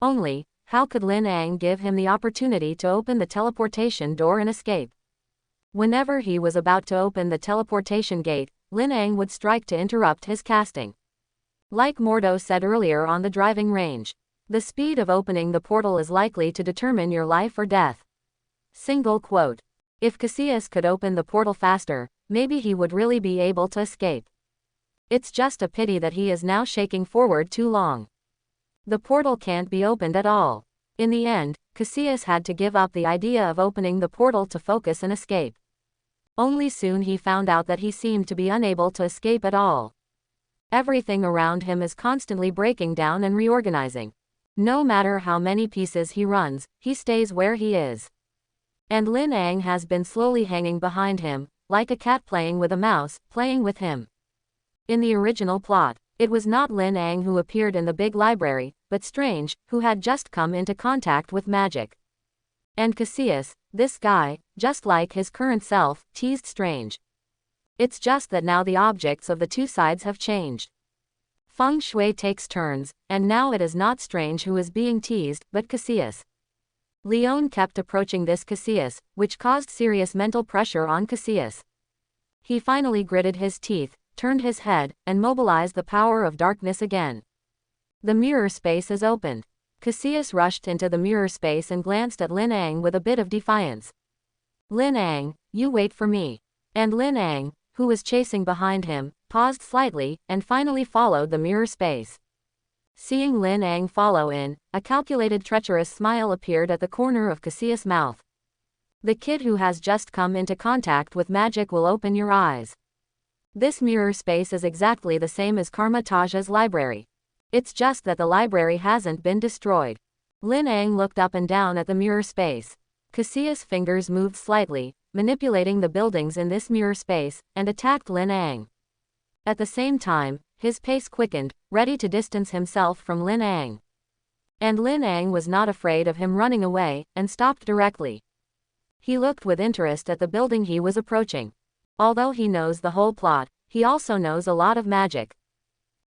Only, how could Lin Ang give him the opportunity to open the teleportation door and escape? Whenever he was about to open the teleportation gate, Lin Ang would strike to interrupt his casting. Like Mordo said earlier on the driving range, the speed of opening the portal is likely to determine your life or death. Single quote. If Cassius could open the portal faster, maybe he would really be able to escape. It's just a pity that he is now shaking forward too long. The portal can't be opened at all. In the end, Cassius had to give up the idea of opening the portal to focus and escape. Only soon he found out that he seemed to be unable to escape at all. Everything around him is constantly breaking down and reorganizing. No matter how many pieces he runs, he stays where he is. And Lin Ang has been slowly hanging behind him, like a cat playing with a mouse, playing with him. In the original plot, it was not Lin Ang who appeared in the big library, but Strange, who had just come into contact with magic. And Cassius, this guy, just like his current self, teased Strange. It's just that now the objects of the two sides have changed. Feng Shui takes turns, and now it is not Strange who is being teased, but Cassius. Leon kept approaching this Cassius, which caused serious mental pressure on Cassius. He finally gritted his teeth, turned his head, and mobilized the power of darkness again. The mirror space is opened. Cassius rushed into the mirror space and glanced at Lin Ang with a bit of defiance. Lin Ang, you wait for me. And Lin Ang, who was chasing behind him, paused slightly, and finally followed the mirror space. Seeing Lin Ang follow in, a calculated treacherous smile appeared at the corner of Cassius' mouth. The kid who has just come into contact with magic will open your eyes. This mirror space is exactly the same as Karmatage's library. It's just that the library hasn't been destroyed. Lin Ang looked up and down at the mirror space. Cassius' fingers moved slightly, manipulating the buildings in this mirror space, and attacked Lin Ang. At the same time, his pace quickened, ready to distance himself from Lin Ang. And Lin Ang was not afraid of him running away, and stopped directly. He looked with interest at the building he was approaching. Although he knows the whole plot, he also knows a lot of magic.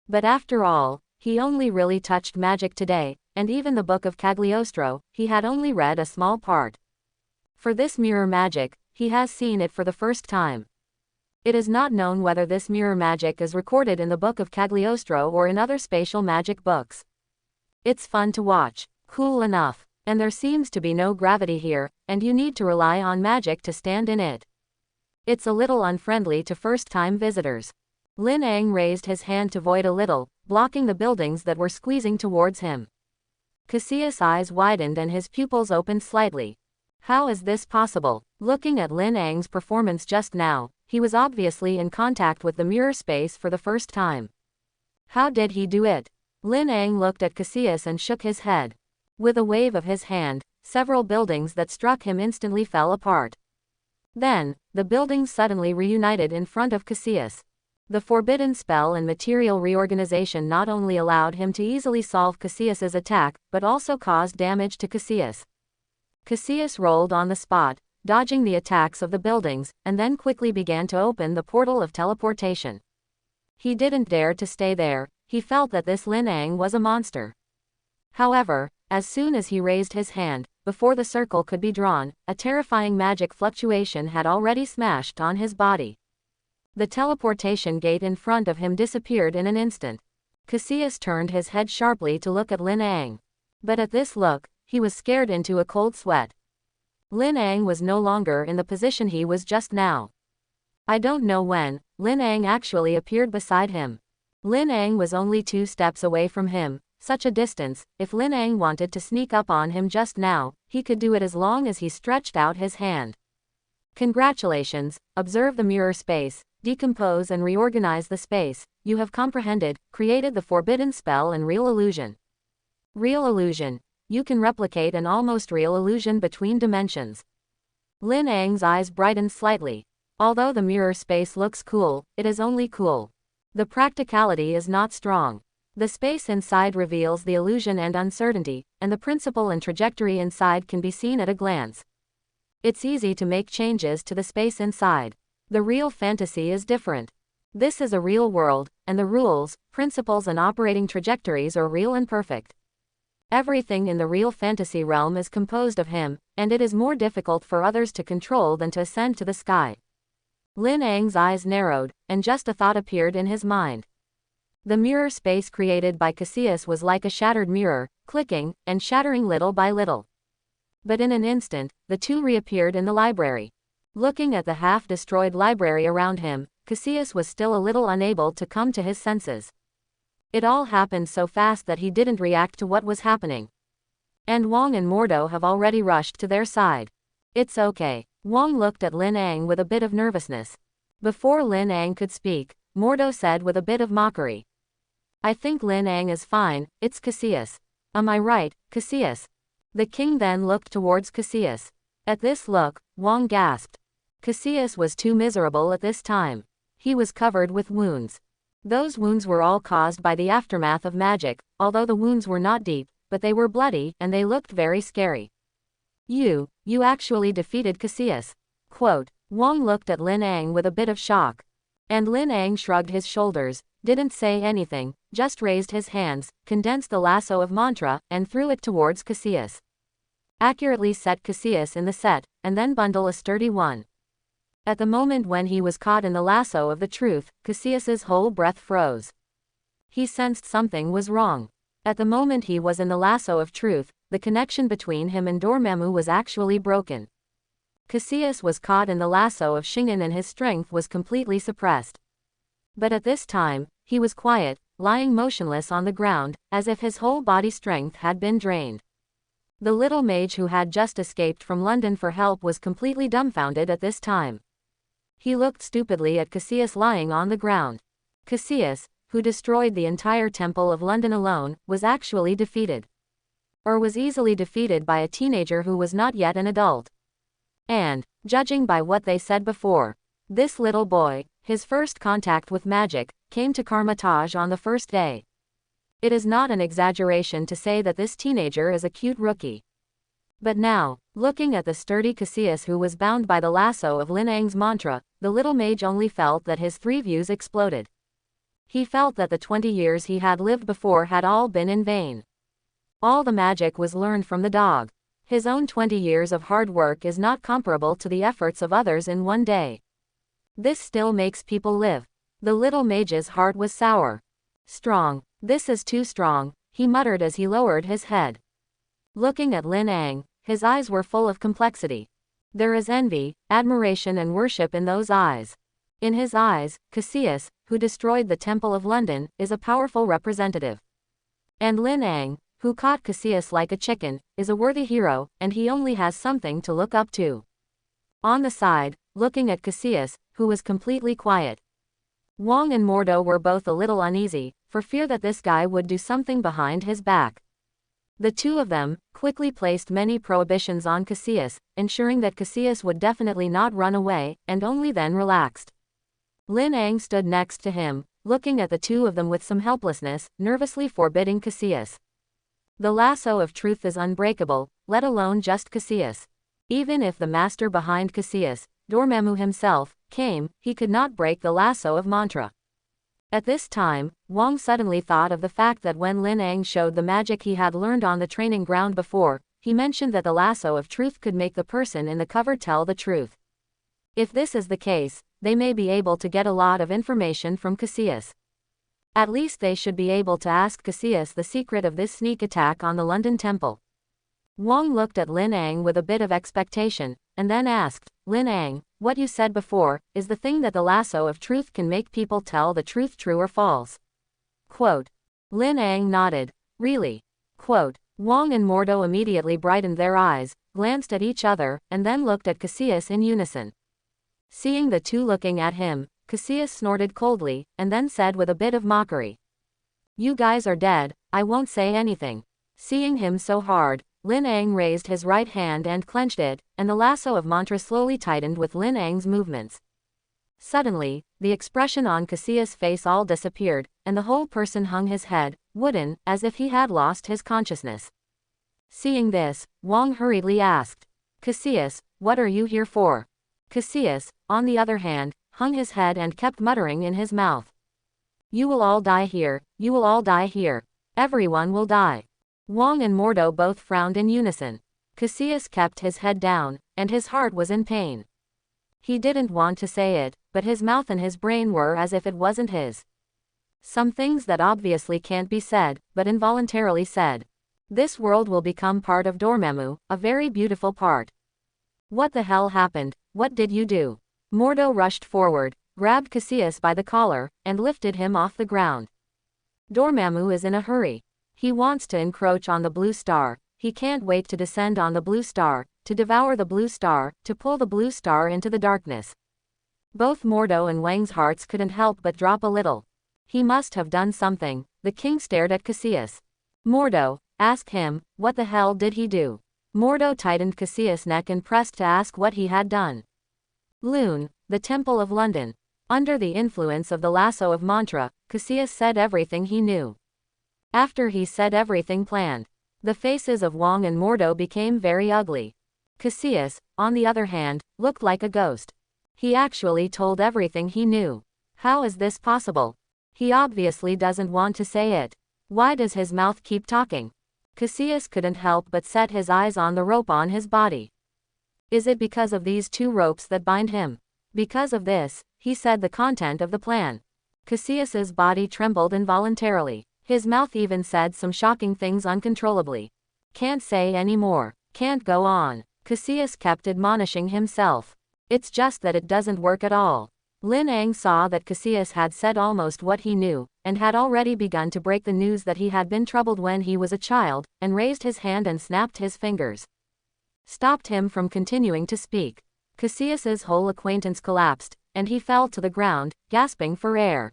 But after all, he only really touched magic today, and even the Book of Cagliostro, he had only read a small part. For this mirror magic, he has seen it for the first time. It is not known whether this mirror magic is recorded in the Book of Cagliostro or in other spatial magic books. It's fun to watch. Cool enough. And there seems to be no gravity here, and you need to rely on magic to stand in it. It's a little unfriendly to first-time visitors. Lin Ang raised his hand to void a little, blocking the buildings that were squeezing towards him. Cassius' eyes widened and his pupils opened slightly. How is this possible? Looking at Lin Ang's performance just now, he was obviously in contact with the mirror space for the first time. How did he do it? Lin Ang looked at Cassius and shook his head. With a wave of his hand, several buildings that struck him instantly fell apart. Then, the buildings suddenly reunited in front of Cassius. The forbidden spell and material reorganization not only allowed him to easily solve Cassius's attack, but also caused damage to Cassius. Cassius rolled on the spot, dodging the attacks of the buildings, and then quickly began to open the portal of teleportation. He didn't dare to stay there, he felt that this Lin Ang was a monster. However, as soon as he raised his hand, before the circle could be drawn, a terrifying magic fluctuation had already smashed on his body. The teleportation gate in front of him disappeared in an instant. Cassius turned his head sharply to look at Lin Ang. But at this look, he was scared into a cold sweat. Lin Ang was no longer in the position he was just now. I don't know when, Lin Ang actually appeared beside him. Lin Ang was only 2 steps away from him, such a distance. If Lin Ang wanted to sneak up on him just now, he could do it as long as he stretched out his hand. Congratulations, observe the mirror space, decompose and reorganize the space. You have comprehended, created the forbidden spell and real illusion. Real illusion. You can replicate an almost real illusion between dimensions. Lin Ang's eyes brightened slightly. Although the mirror space looks cool, it is only cool. The practicality is not strong. The space inside reveals the illusion and uncertainty, and the principle and trajectory inside can be seen at a glance. It's easy to make changes to the space inside. The real fantasy is different. This is a real world, and the rules, principles and operating trajectories are real and perfect. Everything in the real fantasy realm is composed of him, and it is more difficult for others to control than to ascend to the sky. Lin Ang's eyes narrowed, and just a thought appeared in his mind. The mirror space created by Cassius was like a shattered mirror, clicking, and shattering little by little. But in an instant, the two reappeared in the library. Looking at the half-destroyed library around him, Cassius was still a little unable to come to his senses. It all happened so fast that he didn't react to what was happening. And Wang and Mordo have already rushed to their side. It's okay. Wang looked at Lin Ang with a bit of nervousness. Before Lin Ang could speak, Mordo said with a bit of mockery. I think Lin Ang is fine, it's Cassius. Am I right, Cassius? The king then looked towards Cassius. At this look, Wang gasped. Cassius was too miserable at this time. He was covered with wounds. Those wounds were all caused by the aftermath of magic, although the wounds were not deep, but they were bloody, and they looked very scary. You actually defeated Cassius. Quote. Wang looked at Lin Ang with a bit of shock. And Lin Ang shrugged his shoulders, didn't say anything, just raised his hands, condensed the lasso of mantra, and threw it towards Cassius. Accurately set Cassius in the set, and then bundle a sturdy one. At the moment when he was caught in the lasso of the truth, Cassius's whole breath froze. He sensed something was wrong. At the moment he was in the lasso of truth, the connection between him and Dormammu was actually broken. Cassius was caught in the lasso of Shingen and his strength was completely suppressed. But at this time, he was quiet, lying motionless on the ground, as if his whole body strength had been drained. The little mage who had just escaped from London for help was completely dumbfounded at this time. He looked stupidly at Cassius lying on the ground. Cassius, who destroyed the entire Temple of London alone, was actually defeated. Or was easily defeated by a teenager who was not yet an adult. And, judging by what they said before, this little boy, his first contact with magic, came to Karmatage on the first day. It is not an exaggeration to say that this teenager is a cute rookie. But now, looking at the sturdy Cassius who was bound by the lasso of Lin Ang's mantra, the little mage only felt that his 3 views exploded. He felt that the 20 years he had lived before had all been in vain. All the magic was learned from the dog. His own 20 years of hard work is not comparable to the efforts of others in one day. This still makes people live. The little mage's heart was sour. Strong. This is too strong. he muttered as he lowered his head. Looking at Lin Ang, his eyes were full of complexity. There is envy, admiration and worship in those eyes. In his eyes, Cassius, who destroyed the Temple of London, is a powerful representative. And Lin Ang, who caught Cassius like a chicken, is a worthy hero, and he only has something to look up to. On the side, looking at Cassius, who was completely quiet, Wang and Mordo were both a little uneasy, for fear that this guy would do something behind his back. The two of them quickly placed many prohibitions on Cassius, ensuring that Cassius would definitely not run away, and only then relaxed. Lin Ang stood next to him, looking at the two of them with some helplessness, nervously forbidding Cassius. The lasso of truth is unbreakable, let alone just Cassius. Even if the master behind Cassius, Dormammu himself, came, he could not break the lasso of mantra. At this time, Wang suddenly thought of the fact that when Lin Ang showed the magic he had learned on the training ground before, he mentioned that the lasso of truth could make the person in the cover tell the truth. If this is the case, they may be able to get a lot of information from Cassius. At least they should be able to ask Cassius the secret of this sneak attack on the London Temple. Wang looked at Lin Ang with a bit of expectation, and then asked, Lin Ang, what you said before, is the thing that the lasso of truth can make people tell the truth true or false? Quote. Lin Ang nodded. Really? Quote. Wang and Mordo immediately brightened their eyes, glanced at each other, and then looked at Cassius in unison. Seeing the two looking at him, Cassius snorted coldly, and then said with a bit of mockery. You guys are dead, I won't say anything. Seeing him so hard, Lin Ang raised his right hand and clenched it, and the lasso of mantra slowly tightened with Lin Ang's movements. Suddenly, the expression on Cassius' face all disappeared, and the whole person hung his head, wooden, as if he had lost his consciousness. Seeing this, Wang hurriedly asked, Cassius, what are you here for? Cassius, on the other hand, hung his head and kept muttering in his mouth. You will all die here, you will all die here. Everyone will die. Wang and Mordo both frowned in unison. Cassius kept his head down, and his heart was in pain. He didn't want to say it, but his mouth and his brain were as if it wasn't his. Some things that obviously can't be said, but involuntarily said. This world will become part of Dormammu, a very beautiful part. What the hell happened? What did you do? Mordo rushed forward, grabbed Cassius by the collar, and lifted him off the ground. Dormammu is in a hurry. He wants to encroach on the blue star, he can't wait to descend on the blue star, to devour the blue star, to pull the blue star into the darkness. Both Mordo and Wang's hearts couldn't help but drop a little. He must have done something. The king stared at Cassius. Mordo, ask him, what the hell did he do? Mordo tightened Cassius' neck and pressed to ask what he had done. Loon, the Temple of London. Under the influence of the lasso of mantra, Cassius said everything he knew. After he said everything planned, the faces of Wang and Mordo became very ugly. Cassius, on the other hand, looked like a ghost. He actually told everything he knew. How is this possible? He obviously doesn't want to say it. Why does his mouth keep talking? Cassius couldn't help but set his eyes on the rope on his body. Is it because of these two ropes that bind him? Because of this, he said the content of the plan. Cassius's body trembled involuntarily. His mouth even said some shocking things uncontrollably. Can't say any more. Can't go on. Cassius kept admonishing himself. It's just that it doesn't work at all. Lin Ang saw that Cassius had said almost what he knew, and had already begun to break the news that he had been troubled when he was a child, and raised his hand and snapped his fingers. Stopped him from continuing to speak. Cassius's whole acquaintance collapsed, and he fell to the ground, gasping for air.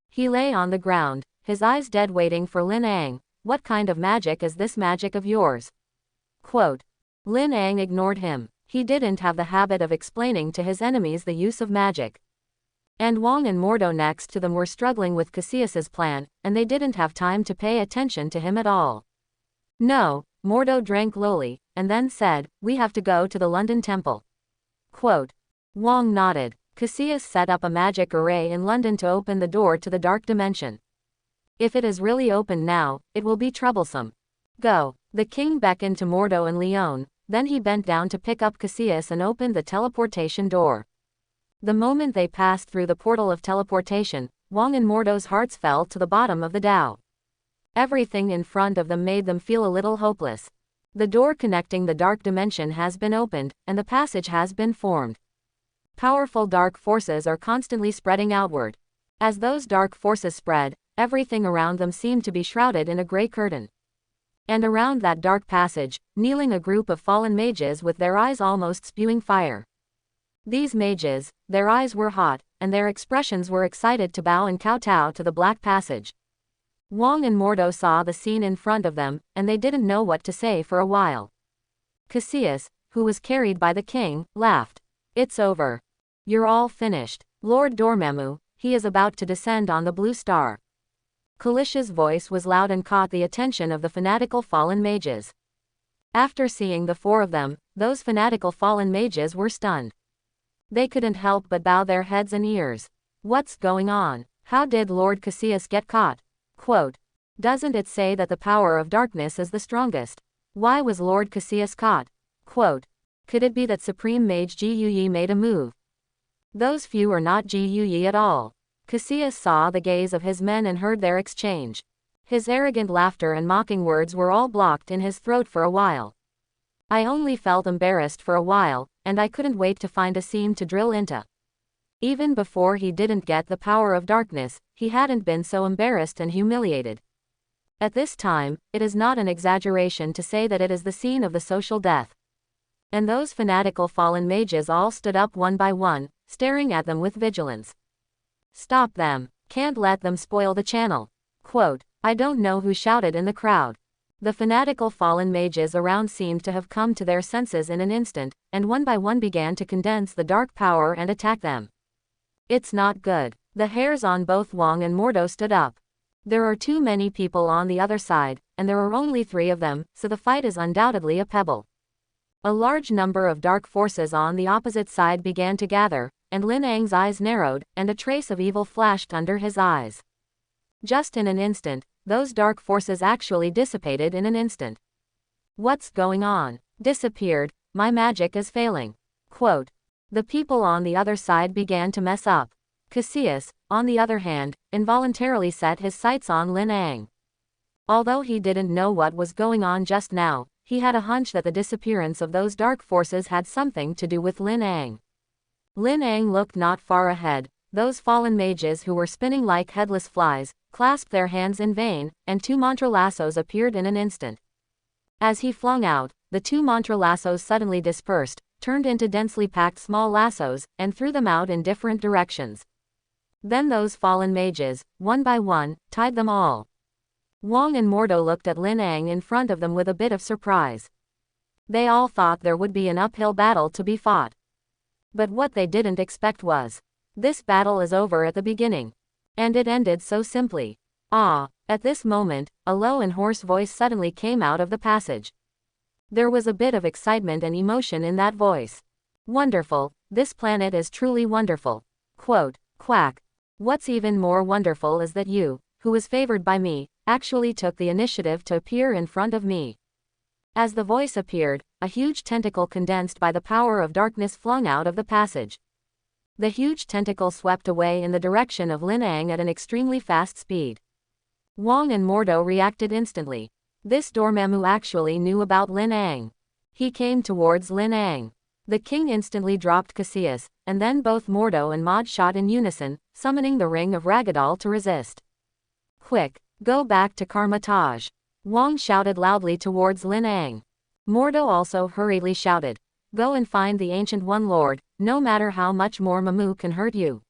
He lay on the ground, his eyes dead, waiting for Lin Ang. What kind of magic is this magic of yours? Quote. Lin Ang ignored him. He didn't have the habit of explaining to his enemies the use of magic. And Wang and Mordo next to them were struggling with Cassius's plan, and they didn't have time to pay attention to him at all. No, Mordo drank lowly, and then said, we have to go to the London Temple. Quote. Wang nodded. Cassius set up a magic array in London to open the door to the dark dimension. If it is really open now, it will be troublesome. Go. The king beckoned to Mordo and Leon, then he bent down to pick up Cassius and opened the teleportation door. The moment they passed through the portal of teleportation, Wang and Mordo's hearts fell to the bottom of the Tao. Everything in front of them made them feel a little hopeless. The door connecting the dark dimension has been opened, and the passage has been formed. Powerful dark forces are constantly spreading outward. As those dark forces spread, everything around them seemed to be shrouded in a gray curtain. And around that dark passage, kneeling a group of fallen mages with their eyes almost spewing fire. These mages, their eyes were hot, and their expressions were excited to bow and kowtow to the black passage. Wang and Mordo saw the scene in front of them, and they didn't know what to say for a while. Cassius, who was carried by the king, laughed. "It's over. You're all finished. Lord Dormammu, he is about to descend on the blue star." Kalish's voice was loud and caught the attention of the fanatical fallen mages. After seeing the four of them, those fanatical fallen mages were stunned. They couldn't help but bow their heads and ears. What's going on? How did Lord Cassius get caught? Quote, "Doesn't it say that the power of darkness is the strongest? Why was Lord Cassius caught?" Quote, "Could it be that Supreme Mage Ji Yuyi made a move? Those few are not Ji Yuyi at all." Cassius saw the gaze of his men and heard their exchange. His arrogant laughter and mocking words were all blocked in his throat for a while. "I only felt embarrassed for a while, and I couldn't wait to find a seam to drill into." Even before he didn't get the power of darkness, he hadn't been so embarrassed and humiliated. At this time, it is not an exaggeration to say that it is the scene of the social death. And those fanatical fallen mages all stood up one by one, staring at them with vigilance. "Stop them. Can't let them spoil the channel." Quote, "I don't know who shouted in the crowd." The fanatical fallen mages around seemed to have come to their senses in an instant, and one by one began to condense the dark power and attack them. "It's not good." The hairs on both Wang and Mordo stood up. There are too many people on the other side, and there are only 3 of them, so the fight is undoubtedly a pebble. A large number of dark forces on the opposite side began to gather, and Lin Ang's eyes narrowed, and a trace of evil flashed under his eyes. Just in an instant, those dark forces actually dissipated in an instant. "What's going on?" "Disappeared. My magic is failing." Quote, "The people on the other side began to mess up." Cassius, on the other hand, involuntarily set his sights on Lin Ang. Although he didn't know what was going on just now, he had a hunch that the disappearance of those dark forces had something to do with Lin Ang. Lin Ang looked not far ahead. Those fallen mages who were spinning like headless flies, clasped their hands in vain, and 2 mantra lassos appeared in an instant. As he flung out, the 2 mantra lassos suddenly dispersed, turned into densely packed small lassos, and threw them out in different directions. Then those fallen mages, one by one, tied them all. Wang and Mordo looked at Lin Ang in front of them with a bit of surprise. They all thought there would be an uphill battle to be fought. But what they didn't expect was, "This battle is over at the beginning." And it ended so simply. "Ah." At this moment, a low and hoarse voice suddenly came out of the passage. There was a bit of excitement and emotion in that voice. "Wonderful, this planet is truly wonderful." Quote, "Quack. What's even more wonderful is that you, who was favored by me, actually took the initiative to appear in front of me." As the voice appeared, a huge tentacle condensed by the power of darkness flung out of the passage. The huge tentacle swept away in the direction of Lin Ang at an extremely fast speed. Wang and Mordo reacted instantly. This Dormammu actually knew about Lin Ang. He came towards Lin Ang. The king instantly dropped Cassius, and then both Mordo and Maud shot in unison, summoning the ring of Ragdoll to resist. "Quick, go back to Karmatage." Wang shouted loudly towards Lin Ang. Mordo also hurriedly shouted, "Go and find the Ancient One Lord, no matter how much more Mamu can hurt you."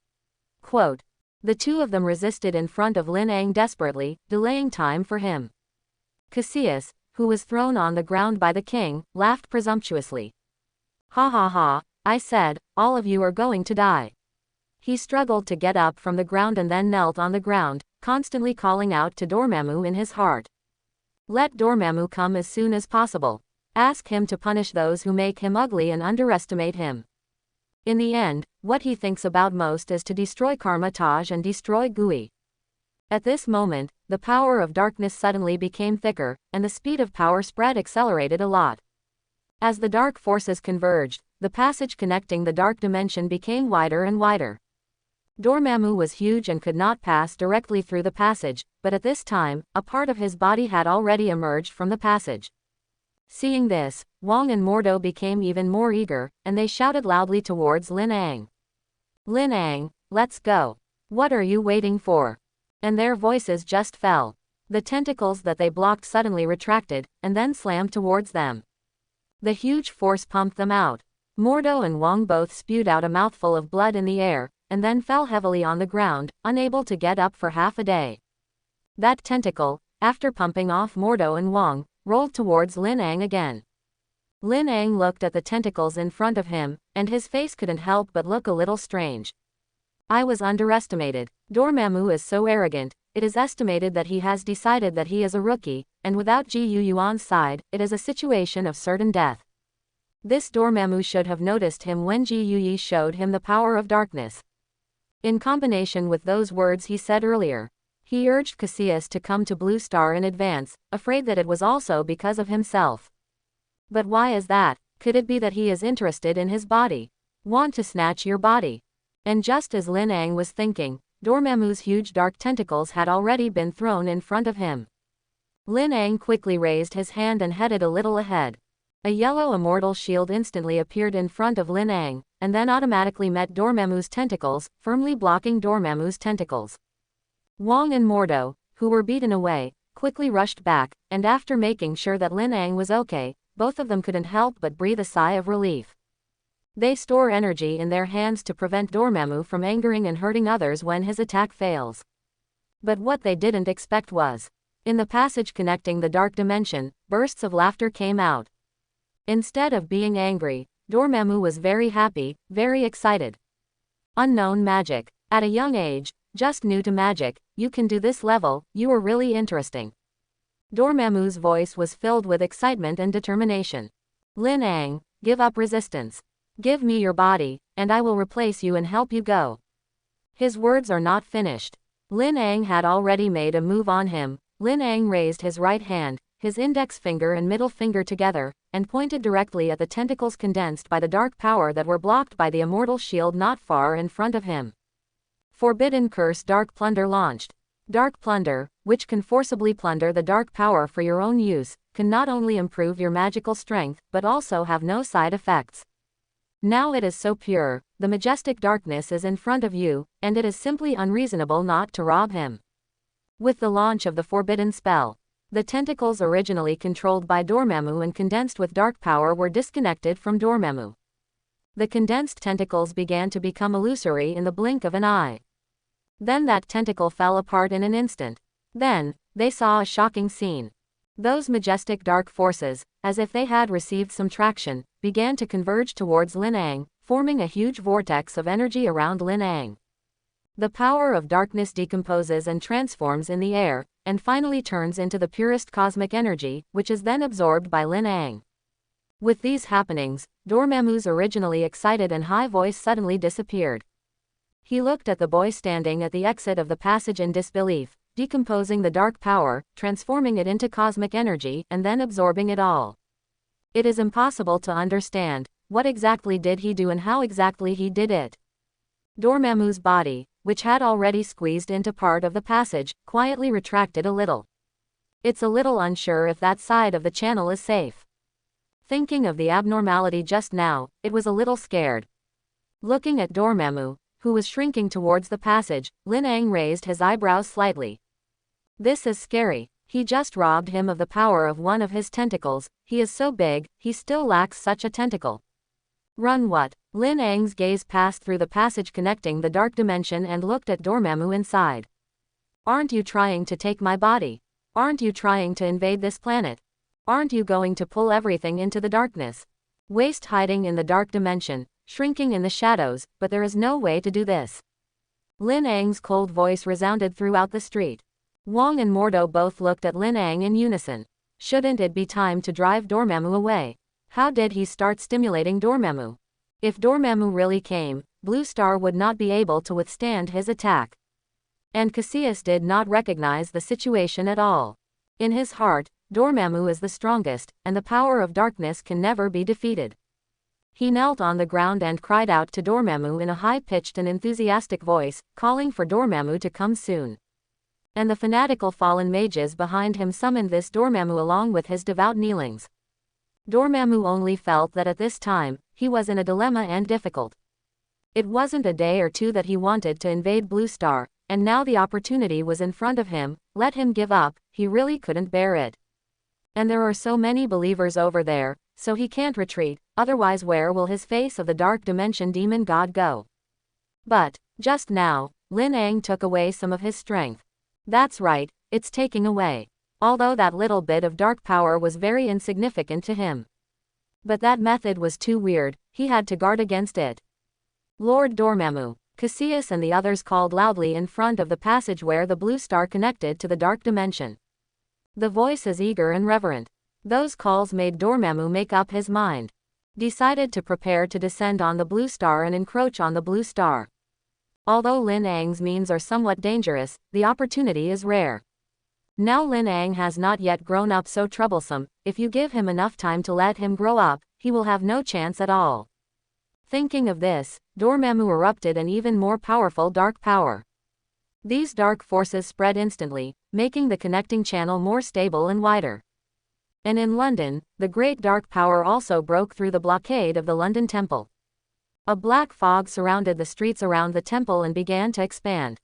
Quote, the 2 of them resisted in front of Lin Ang desperately, delaying time for him. Cassius, who was thrown on the ground by the king, laughed presumptuously. "Ha ha ha, I said, all of you are going to die." He struggled to get up from the ground and then knelt on the ground, constantly calling out to Dormammu in his heart. "Let Dormammu come as soon as possible. Ask him to punish those who make him ugly and underestimate him. In the end, what he thinks about most is to destroy Karmatage and destroy Gui." At this moment, the power of darkness suddenly became thicker, and the speed of power spread accelerated a lot. As the dark forces converged, the passage connecting the dark dimension became wider and wider. Dormammu was huge and could not pass directly through the passage, but at this time, a part of his body had already emerged from the passage. Seeing this, Wong and Mordo became even more eager, and they shouted loudly towards Lin Ang. Lin Ang, let's go. What are you waiting for? And their voices just fell. The tentacles that they blocked suddenly retracted, and then slammed towards them. The huge force pumped them out. Mordo and Wong both spewed out a mouthful of blood in the air, and then fell heavily on the ground, unable to get up for half a day. That tentacle, after pumping off Mordo and Wong, rolled towards Lin Ang again. Lin Ang looked at the tentacles in front of him, and his face couldn't help but look a little strange. I was underestimated. Dormammu is so arrogant. It is estimated that he has decided that he is a rookie, and without Ji Yuan's side, it is a situation of certain death. This Dormammu should have noticed him when Ji Yi showed him the power of darkness. In combination with those words he said earlier, he urged Cassius to come to Blue Star in advance, afraid that it was also because of himself. But why is that? Could it be that he is interested in his body? Want to snatch your body? And just as Lin Ang was thinking, Dormammu's huge dark tentacles had already been thrown in front of him. Lin Ang quickly raised his hand and headed a little ahead. A yellow immortal shield instantly appeared in front of Lin Ang, and then automatically met Dormammu's tentacles, firmly blocking Dormammu's tentacles. Wong and Mordo, who were beaten away, quickly rushed back, and after making sure that Lin Ang was okay, both of them couldn't help but breathe a sigh of relief. They store energy in their hands to prevent Dormammu from angering and hurting others when his attack fails. But what they didn't expect was, in the passage connecting the dark dimension, bursts of laughter came out. Instead of being angry, Dormammu was very happy, very excited. Unknown magic. At a young age, just new to magic, you can do this level, you are really interesting. Dormammu's voice was filled with excitement and determination. Lin Ang, give up resistance. Give me your body, and I will replace you and help you go. His words are not finished. Lin Ang had already made a move on him. Lin Ang raised his right hand, his index finger and middle finger together, and pointed directly at the tentacles condensed by the dark power that were blocked by the immortal shield not far in front of him. Forbidden Curse Dark Plunder launched. Dark Plunder, which can forcibly plunder the dark power for your own use, can not only improve your magical strength, but also have no side effects. Now it is so pure, the majestic darkness is in front of you, and it is simply unreasonable not to rob him. With the launch of the forbidden spell, the tentacles originally controlled by Dormammu and condensed with dark power were disconnected from Dormammu. The condensed tentacles began to become illusory in the blink of an eye. Then that tentacle fell apart in an instant. Then, they saw a shocking scene. Those majestic dark forces, as if they had received some traction, began to converge towards Lin Ang, forming a huge vortex of energy around Lin Ang. The power of darkness decomposes and transforms in the air, and finally turns into the purest cosmic energy, which is then absorbed by Lin Ang. With these happenings, Dormammu's originally excited and high voice suddenly disappeared. He looked at the boy standing at the exit of the passage in disbelief, decomposing the dark power, transforming it into cosmic energy, and then absorbing it all. It is impossible to understand, what exactly did he do and how exactly he did it. Dormammu's body, which had already squeezed into part of the passage, quietly retracted a little. It's a little unsure if that side of the channel is safe. Thinking of the abnormality just now, it was a little scared. Looking at Dormammu, who was shrinking towards the passage, Lin Ang raised his eyebrows slightly. This is scary. He just robbed him of the power of one of his tentacles. He is so big, he still lacks such a tentacle. Run what? Lin Ang's gaze passed through the passage connecting the dark dimension and looked at Dormammu inside. Aren't you trying to take my body? Aren't you trying to invade this planet? Aren't you going to pull everything into the darkness? Waste hiding in the dark dimension, shrinking in the shadows, but there is no way to do this. Lin Ang's cold voice resounded throughout the street. Wong and Mordo both looked at Lin Ang in unison. Shouldn't it be time to drive Dormammu away? How did he start stimulating Dormammu? If Dormammu really came, Blue Star would not be able to withstand his attack. And Cassius did not recognize the situation at all. In his heart, Dormammu is the strongest, and the power of darkness can never be defeated. He knelt on the ground and cried out to Dormammu in a high-pitched and enthusiastic voice, calling for Dormammu to come soon. And the fanatical fallen mages behind him summoned this Dormammu along with his devout kneelings. Dormammu only felt that at this time, he was in a dilemma and difficult. It wasn't a day or two that he wanted to invade Blue Star, and now the opportunity was in front of him. Let him give up, he really couldn't bear it. And there are so many believers over there, so he can't retreat, otherwise where will his face of the dark dimension demon god go? But, just now, Lin Ang took away some of his strength. That's right, it's taking away. Although that little bit of dark power was very insignificant to him. But that method was too weird, he had to guard against it. Lord Dormammu, Cassius and the others called loudly in front of the passage where the blue star connected to the dark dimension. The voice is eager and reverent. Those calls made Dormammu make up his mind. Decided to prepare to descend on the blue star and encroach on the blue star. Although Lin Ang's means are somewhat dangerous, the opportunity is rare. Now Lin Ang has not yet grown up so troublesome, if you give him enough time to let him grow up, he will have no chance at all. Thinking of this, Dormammu erupted an even more powerful dark power. These dark forces spread instantly, making the connecting channel more stable and wider. And in London, the great dark power also broke through the blockade of the London Temple. A black fog surrounded the streets around the temple and began to expand.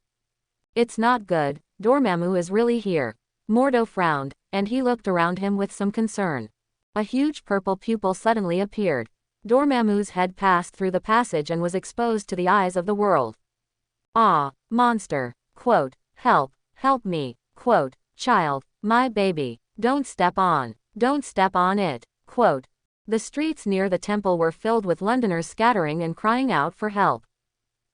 It's not good, Dormammu is really here. Mordo frowned, and he looked around him with some concern. A huge purple pupil suddenly appeared. Dormammu's head passed through the passage and was exposed to the eyes of the world. Ah, monster, quote, help me, quote, child, my baby, don't step on it, quote. The streets near the temple were filled with Londoners scattering and crying out for help.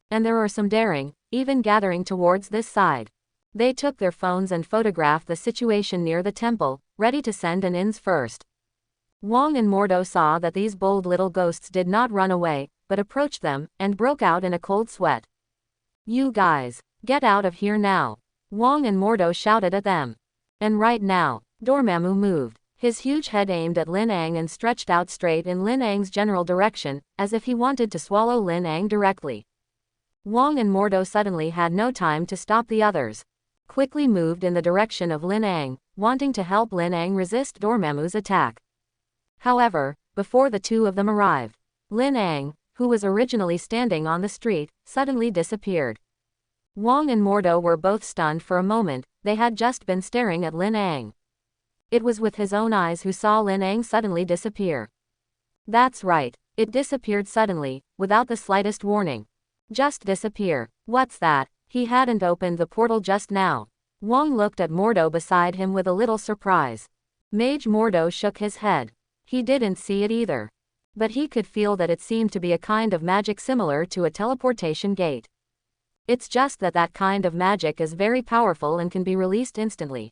And there were some daring, even gathering towards this side. They took their phones and photographed the situation near the temple, ready to send an ins first. Wong and Mordo saw that these bold little ghosts did not run away, but approached them, and broke out in a cold sweat. You guys, get out of here now. Wong and Mordo shouted at them. And right now, Dormammu moved, his huge head aimed at Lin Ang and stretched out straight in Lin Ang's general direction, as if he wanted to swallow Lin Ang directly. Wong and Mordo suddenly had no time to stop the others. Quickly moved in the direction of Lin Ang, wanting to help Lin Ang resist Dormammu's attack. However, before the two of them arrived, Lin Ang, who was originally standing on the street, suddenly disappeared. Wong and Mordo were both stunned for a moment, they had just been staring at Lin Ang. It was with his own eyes who saw Lin Ang suddenly disappear. That's right, it disappeared suddenly, without the slightest warning. Just disappear. What's that? He hadn't opened the portal just now. Wong looked at Mordo beside him with a little surprise. Mage Mordo shook his head. He didn't see it either. But he could feel that it seemed to be a kind of magic similar to a teleportation gate. It's just that that kind of magic is very powerful and can be released instantly.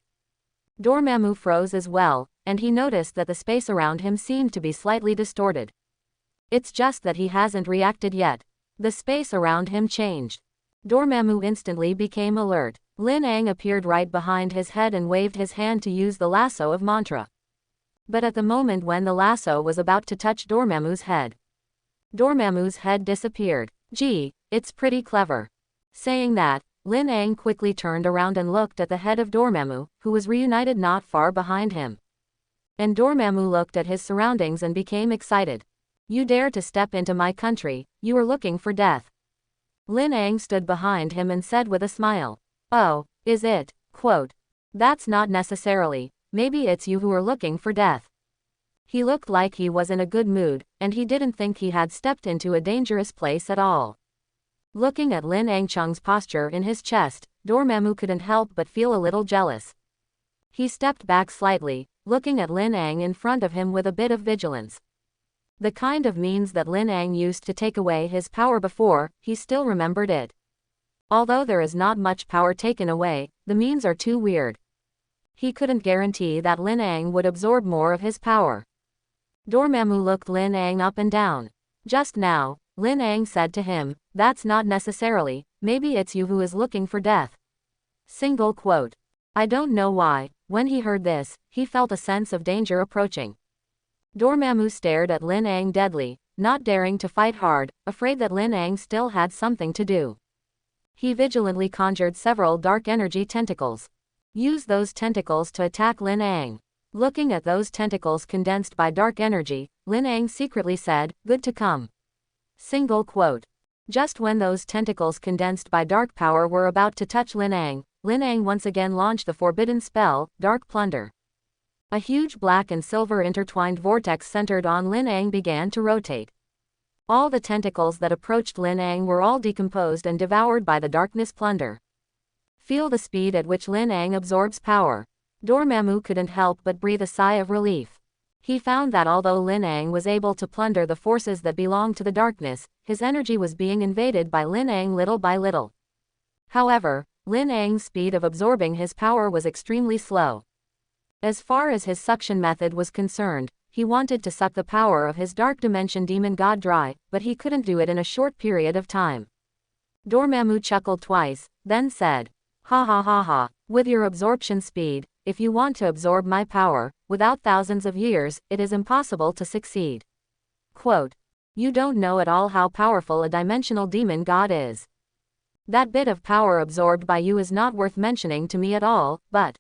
Dormammu froze as well, and he noticed that the space around him seemed to be slightly distorted. It's just that he hasn't reacted yet. The space around him changed. Dormammu instantly became alert. Lin Ang appeared right behind his head and waved his hand to use the lasso of mantra. But at the moment when the lasso was about to touch Dormammu's head disappeared. Gee, it's pretty clever. Saying that, Lin Ang quickly turned around and looked at the head of Dormammu, who was reunited not far behind him. And Dormammu looked at his surroundings and became excited. You dare to step into my country, you are looking for death. Lin Ang stood behind him and said with a smile. Oh, is it? Quote. That's not necessarily, maybe it's you who are looking for death. He looked like he was in a good mood, and he didn't think he had stepped into a dangerous place at all. Looking at Lin Angchung's posture in his chest, Dormammu couldn't help but feel a little jealous. He stepped back slightly, looking at Lin Ang in front of him with a bit of vigilance. The kind of means that Lin Ang used to take away his power before, he still remembered it. Although there is not much power taken away, the means are too weird. He couldn't guarantee that Lin Ang would absorb more of his power. Dormammu looked Lin Ang up and down. Just now, Lin Ang said to him, that's not necessarily, maybe it's you who is looking for death. Single quote. I don't know why, when he heard this, he felt a sense of danger approaching. Dormammu stared at Lin Ang deadly, not daring to fight hard, afraid that Lin Ang still had something to do. He vigilantly conjured several dark energy tentacles. Use those tentacles to attack Lin Ang. Looking at those tentacles condensed by dark energy, Lin Ang secretly said, "Good to come." Single quote. Just when those tentacles condensed by dark power were about to touch Lin Ang once again launched the forbidden spell, Dark Plunder. A huge black and silver intertwined vortex centered on Lin Ang began to rotate. All the tentacles that approached Lin Ang were all decomposed and devoured by the darkness plunder. Feel the speed at which Lin Ang absorbs power. Dormammu couldn't help but breathe a sigh of relief. He found that although Lin Ang was able to plunder the forces that belonged to the darkness, his energy was being invaded by Lin Ang little by little. However, Lin Ang's speed of absorbing his power was extremely slow. As far as his suction method was concerned, he wanted to suck the power of his dark dimension demon god dry, but he couldn't do it in a short period of time. Dormammu chuckled twice, then said, "Ha ha ha ha, with your absorption speed, if you want to absorb my power, without thousands of years, it is impossible to succeed." Quote. You don't know at all how powerful a dimensional demon god is. That bit of power absorbed by you is not worth mentioning to me at all, but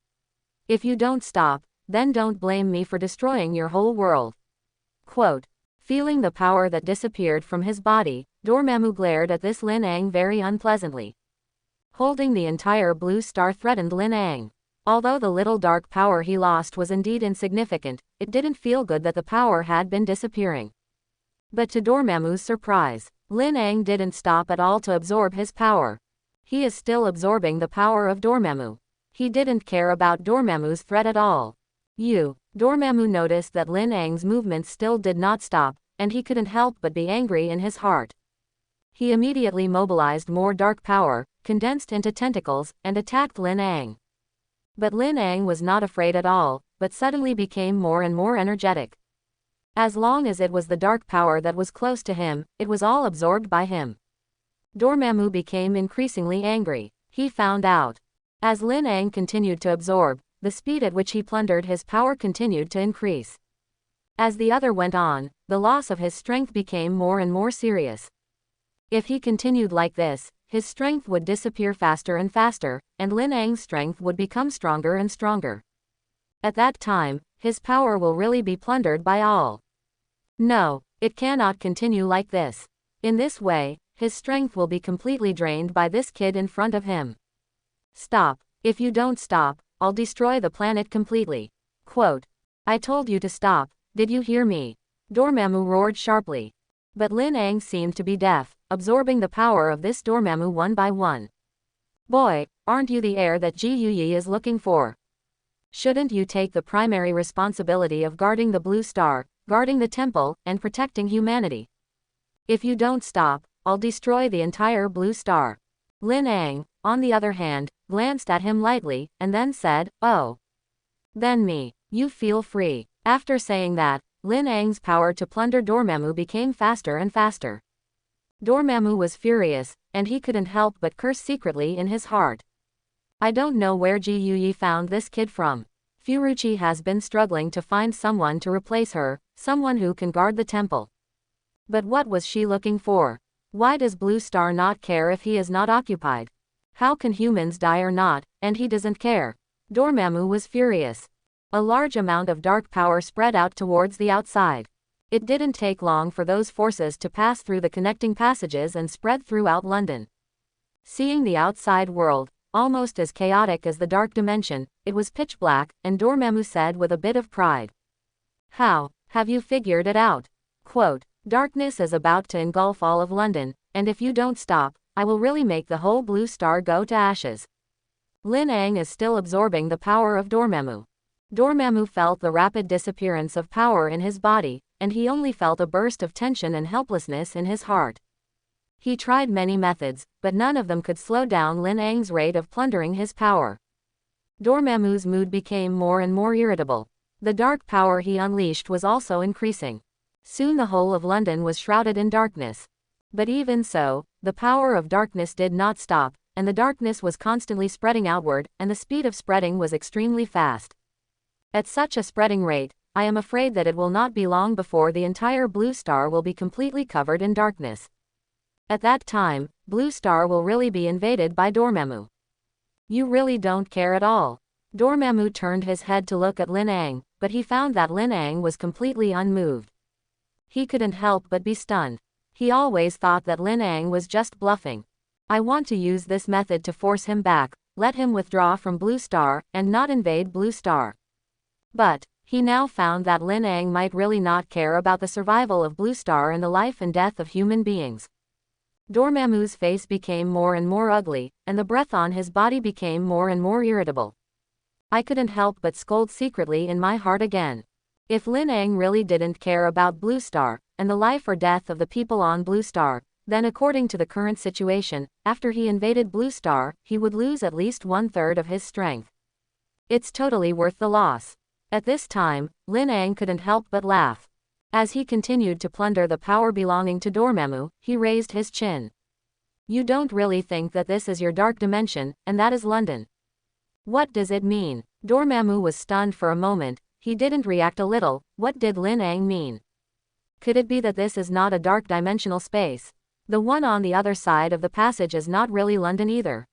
if you don't stop, then don't blame me for destroying your whole world. Quote. Feeling the power that disappeared from his body, Dormammu glared at this Lin Ang very unpleasantly. Holding the entire blue star threatened Lin Ang. Although the little dark power he lost was indeed insignificant, it didn't feel good that the power had been disappearing. But to Dormammu's surprise, Lin Ang didn't stop at all to absorb his power. He is still absorbing the power of Dormammu. He didn't care about Dormammu's threat at all. Dormammu noticed that Lin Ang's movements still did not stop, and he couldn't help but be angry in his heart. He immediately mobilized more dark power, condensed into tentacles, and attacked Lin Ang. But Lin Ang was not afraid at all, but suddenly became more and more energetic. As long as it was the dark power that was close to him, it was all absorbed by him. Dormammu became increasingly angry. He found out. As Lin Ang continued to absorb, the speed at which he plundered his power continued to increase. As the other went on, the loss of his strength became more and more serious. If he continued like this, his strength would disappear faster and faster, and Lin Ang's strength would become stronger and stronger. At that time, his power will really be plundered by all. No, it cannot continue like this. In this way, his strength will be completely drained by this kid in front of him. Stop. If you don't stop, I'll destroy the planet completely. Quote. I told you to stop, did you hear me? Dormammu roared sharply. But Lin Ang seemed to be deaf, absorbing the power of this Dormammu one by one. Boy, aren't you the heir that Ji Yuyi is looking for? Shouldn't you take the primary responsibility of guarding the Blue Star, guarding the temple, and protecting humanity? If you don't stop, I'll destroy the entire Blue Star. Lin Ang, on the other hand, glanced at him lightly, and then said, "Oh. Then me. You feel free." After saying that, Lin Ang's power to plunder Dormammu became faster and faster. Dormammu was furious, and he couldn't help but curse secretly in his heart. I don't know where Ji Yuyi found this kid from. Furuchi has been struggling to find someone to replace her, someone who can guard the temple. But what was she looking for? Why does Blue Star not care if he is not occupied? How can humans die or not, and he doesn't care? Dormammu was furious. A large amount of dark power spread out towards the outside. It didn't take long for those forces to pass through the connecting passages and spread throughout London. Seeing the outside world, almost as chaotic as the dark dimension, it was pitch black, and Dormammu said with a bit of pride. How have you figured it out? Quote, darkness is about to engulf all of London, and if you don't stop, I will really make the whole Blue Star go to ashes. Lin Ang is still absorbing the power of Dormammu. Dormammu felt the rapid disappearance of power in his body, and he only felt a burst of tension and helplessness in his heart. He tried many methods, but none of them could slow down Lin Ang's rate of plundering his power. Dormammu's mood became more and more irritable. The dark power he unleashed was also increasing. Soon the whole of London was shrouded in darkness. But even so, the power of darkness did not stop, and the darkness was constantly spreading outward, and the speed of spreading was extremely fast. At such a spreading rate, I am afraid that it will not be long before the entire Blue Star will be completely covered in darkness. At that time, Blue Star will really be invaded by Dormammu. You really don't care at all. Dormammu turned his head to look at Lin Ang, but he found that Lin Ang was completely unmoved. He couldn't help but be stunned. He always thought that Lin Ang was just bluffing. I want to use this method to force him back, let him withdraw from Blue Star, and not invade Blue Star. But he now found that Lin Ang might really not care about the survival of Blue Star and the life and death of human beings. Dormammu's face became more and more ugly, and the breath on his body became more and more irritable. I couldn't help but scold secretly in my heart again. If Lin Ang really didn't care about Blue Star, and the life or death of the people on Blue Star, then according to the current situation, after he invaded Blue Star, he would lose at least 1/3 of his strength. It's totally worth the loss. At this time, Lin Ang couldn't help but laugh. As he continued to plunder the power belonging to Dormammu, he raised his chin. You don't really think that this is your dark dimension, and that is London? What does it mean? Dormammu was stunned for a moment. He didn't react a little. What did Lin Ang mean? Could it be that this is not a dark dimensional space? The one on the other side of the passage is not really London either.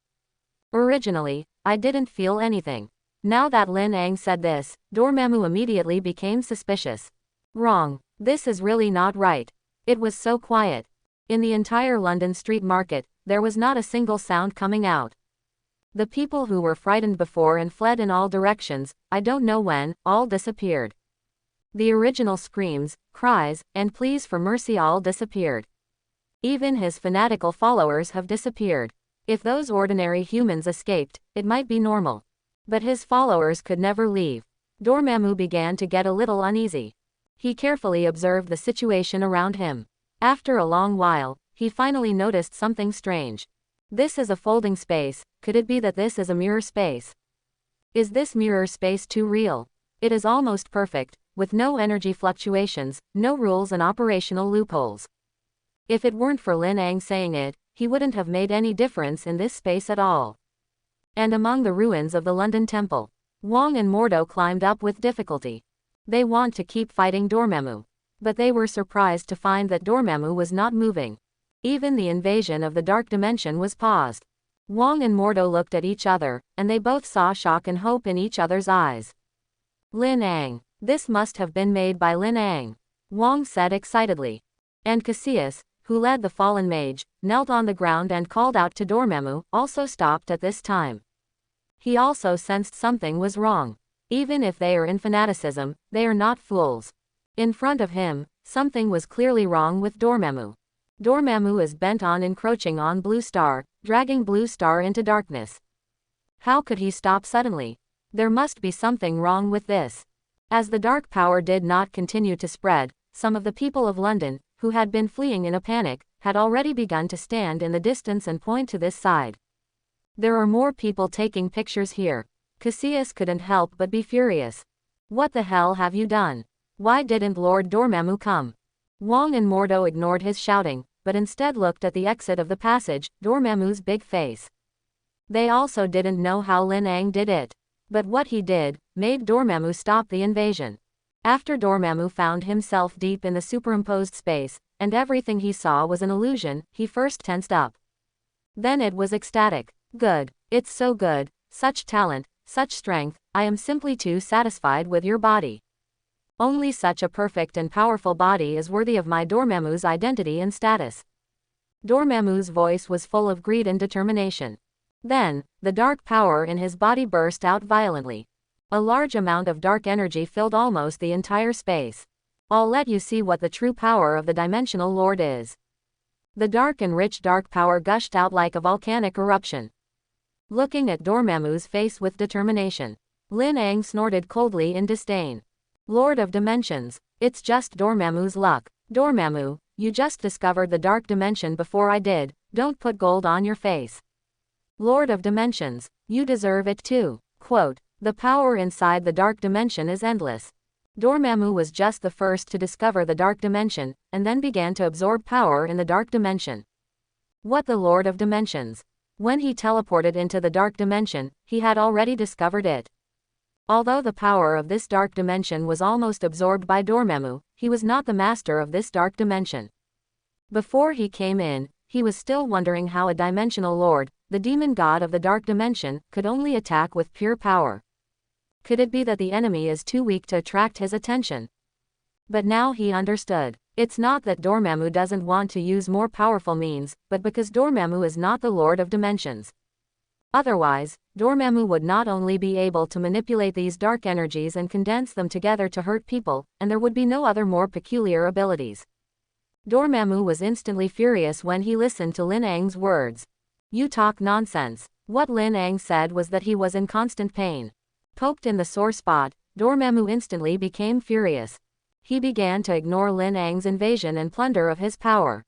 Originally, I didn't feel anything. Now that Lin Ang said this, Dormammu immediately became suspicious. Wrong. This is really not right. It was so quiet. In the entire London street market, there was not a single sound coming out. The people who were frightened before and fled in all directions, I don't know when, all disappeared. The original screams, cries, and pleas for mercy all disappeared. Even his fanatical followers have disappeared. If those ordinary humans escaped, it might be normal. But his followers could never leave. Dormammu began to get a little uneasy. He carefully observed the situation around him. After a long while, he finally noticed something strange. This is a folding space. Could it be that this is a mirror space? Is this mirror space too real? It is almost perfect, with no energy fluctuations, no rules and operational loopholes. If it weren't for Lin Ang saying it, he wouldn't have made any difference in this space at all. And among the ruins of the London Temple, Wong and Mordo climbed up with difficulty. They want to keep fighting Dormammu. But they were surprised to find that Dormammu was not moving. Even the invasion of the Dark Dimension was paused. Wong and Mordo looked at each other, and they both saw shock and hope in each other's eyes. Lin Ang. This must have been made by Lin Ang. Wong said excitedly. And Cassius, who led the fallen mage, knelt on the ground and called out to Dormammu, also stopped at this time. He also sensed something was wrong. Even if they are in fanaticism, they are not fools. In front of him, something was clearly wrong with Dormammu. Dormammu is bent on encroaching on Blue Star, dragging Blue Star into darkness. How could he stop suddenly? There must be something wrong with this. As the dark power did not continue to spread, some of the people of London, who had been fleeing in a panic, had already begun to stand in the distance and point to this side. There are more people taking pictures here. Cassius couldn't help but be furious. What the hell have you done? Why didn't Lord Dormammu come? Wong and Mordo ignored his shouting, but instead looked at the exit of the passage, Dormammu's big face. They also didn't know how Lin Ang did it. But what he did, made Dormammu stop the invasion. After Dormammu found himself deep in the superimposed space, and everything he saw was an illusion, he first tensed up. Then it was ecstatic. Good. It's so good. Such talent, such strength, I am simply too satisfied with your body. Only such a perfect and powerful body is worthy of my Dormammu's identity and status. Dormammu's voice was full of greed and determination. Then, the dark power in his body burst out violently. A large amount of dark energy filled almost the entire space. I'll let you see what the true power of the Dimensional Lord is. The dark and rich dark power gushed out like a volcanic eruption. Looking at Dormammu's face with determination, Lin Ang snorted coldly in disdain. Lord of Dimensions, it's just Dormammu's luck. Dormammu, you just discovered the dark dimension before I did, don't put gold on your face. Lord of Dimensions, you deserve it too. Quote, the power inside the dark dimension is endless. Dormammu was just the first to discover the dark dimension, and then began to absorb power in the dark dimension. What the Lord of Dimensions? When he teleported into the dark dimension, he had already discovered it. Although the power of this dark dimension was almost absorbed by Dormammu, he was not the master of this dark dimension. Before he came in, he was still wondering how a dimensional lord, the demon god of the dark dimension, could only attack with pure power. Could it be that the enemy is too weak to attract his attention? But now he understood. It's not that Dormammu doesn't want to use more powerful means, but because Dormammu is not the Lord of Dimensions. Otherwise, Dormammu would not only be able to manipulate these dark energies and condense them together to hurt people, and there would be no other more peculiar abilities. Dormammu was instantly furious when he listened to Lin Ang's words. You talk nonsense. What Lin Ang said was that he was in constant pain. Poked in the sore spot, Dormammu instantly became furious. He began to ignore Lin Ang's invasion and plunder of his power.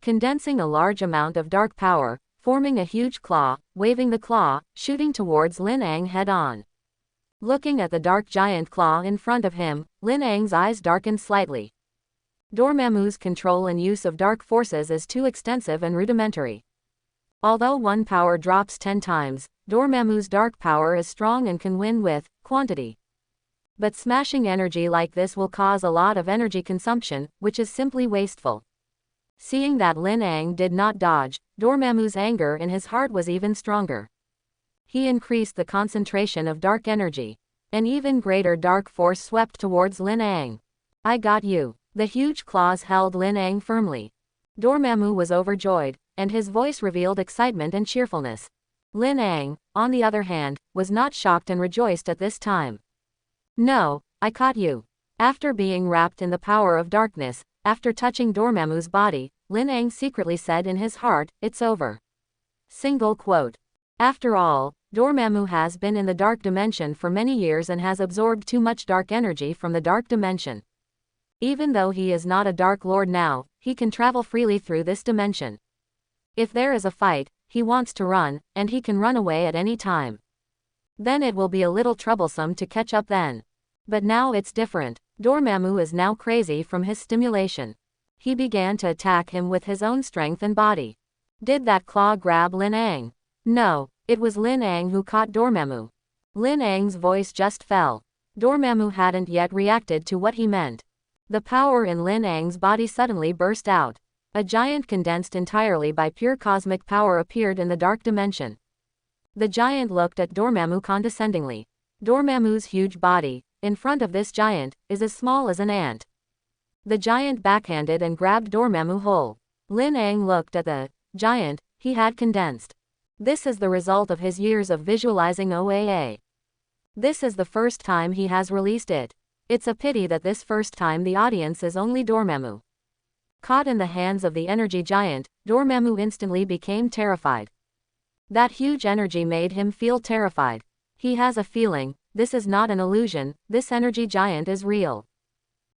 Condensing a large amount of dark power, forming a huge claw, waving the claw, shooting towards Lin Ang head-on. Looking at the dark giant claw in front of him, Lin Ang's eyes darkened slightly. Dormammu's control and use of dark forces is too extensive and rudimentary. Although one power drops 10 times, Dormammu's dark power is strong and can win with quantity. But smashing energy like this will cause a lot of energy consumption, which is simply wasteful. Seeing that Lin Ang did not dodge, Dormammu's anger in his heart was even stronger. He increased the concentration of dark energy. An even greater dark force swept towards Lin Ang. I got you. The huge claws held Lin Ang firmly. Dormammu was overjoyed, and his voice revealed excitement and cheerfulness. Lin Ang, on the other hand, was not shocked and rejoiced at this time. No, I caught you. After being wrapped in the power of darkness, after touching Dormammu's body, Lin Ang secretly said in his heart, it's over. Single quote. After all, Dormammu has been in the dark dimension for many years and has absorbed too much dark energy from the dark dimension. Even though he is not a Dark Lord now, he can travel freely through this dimension. If there is a fight, he wants to run, and he can run away at any time. Then it will be a little troublesome to catch up then. But now it's different. Dormammu is now crazy from his stimulation. He began to attack him with his own strength and body. Did that claw grab Lin Ang? No, it was Lin Ang who caught Dormammu. Lin Ang's voice just fell. Dormammu hadn't yet reacted to what he meant. The power in Lin Ang's body suddenly burst out. A giant condensed entirely by pure cosmic power appeared in the dark dimension. The giant looked at Dormammu condescendingly. Dormammu's huge body, in front of this giant, is as small as an ant. The giant backhanded and grabbed Dormammu whole. Lin Ang looked at the giant he had condensed. This is the result of his years of visualizing OAA. This is the first time he has released it. It's a pity that this first time the audience is only Dormammu. Caught in the hands of the energy giant, Dormammu instantly became terrified. That huge energy made him feel terrified. He has a feeling, this is not an illusion, this energy giant is real.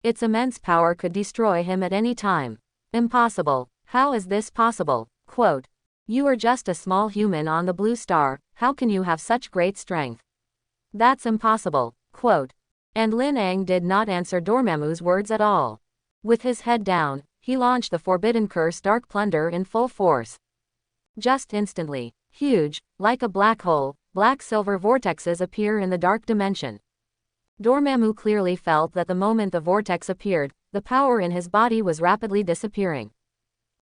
Its immense power could destroy him at any time. Impossible. How is this possible? Quote. You are just a small human on the blue star, how can you have such great strength? That's impossible. Quote. And Lin Ang did not answer Dormammu's words at all. With his head down, he launched the forbidden curse Dark Plunder in full force. Just instantly, huge, like a black hole, black-silver vortexes appear in the dark dimension. Dormammu clearly felt that the moment the vortex appeared, the power in his body was rapidly disappearing.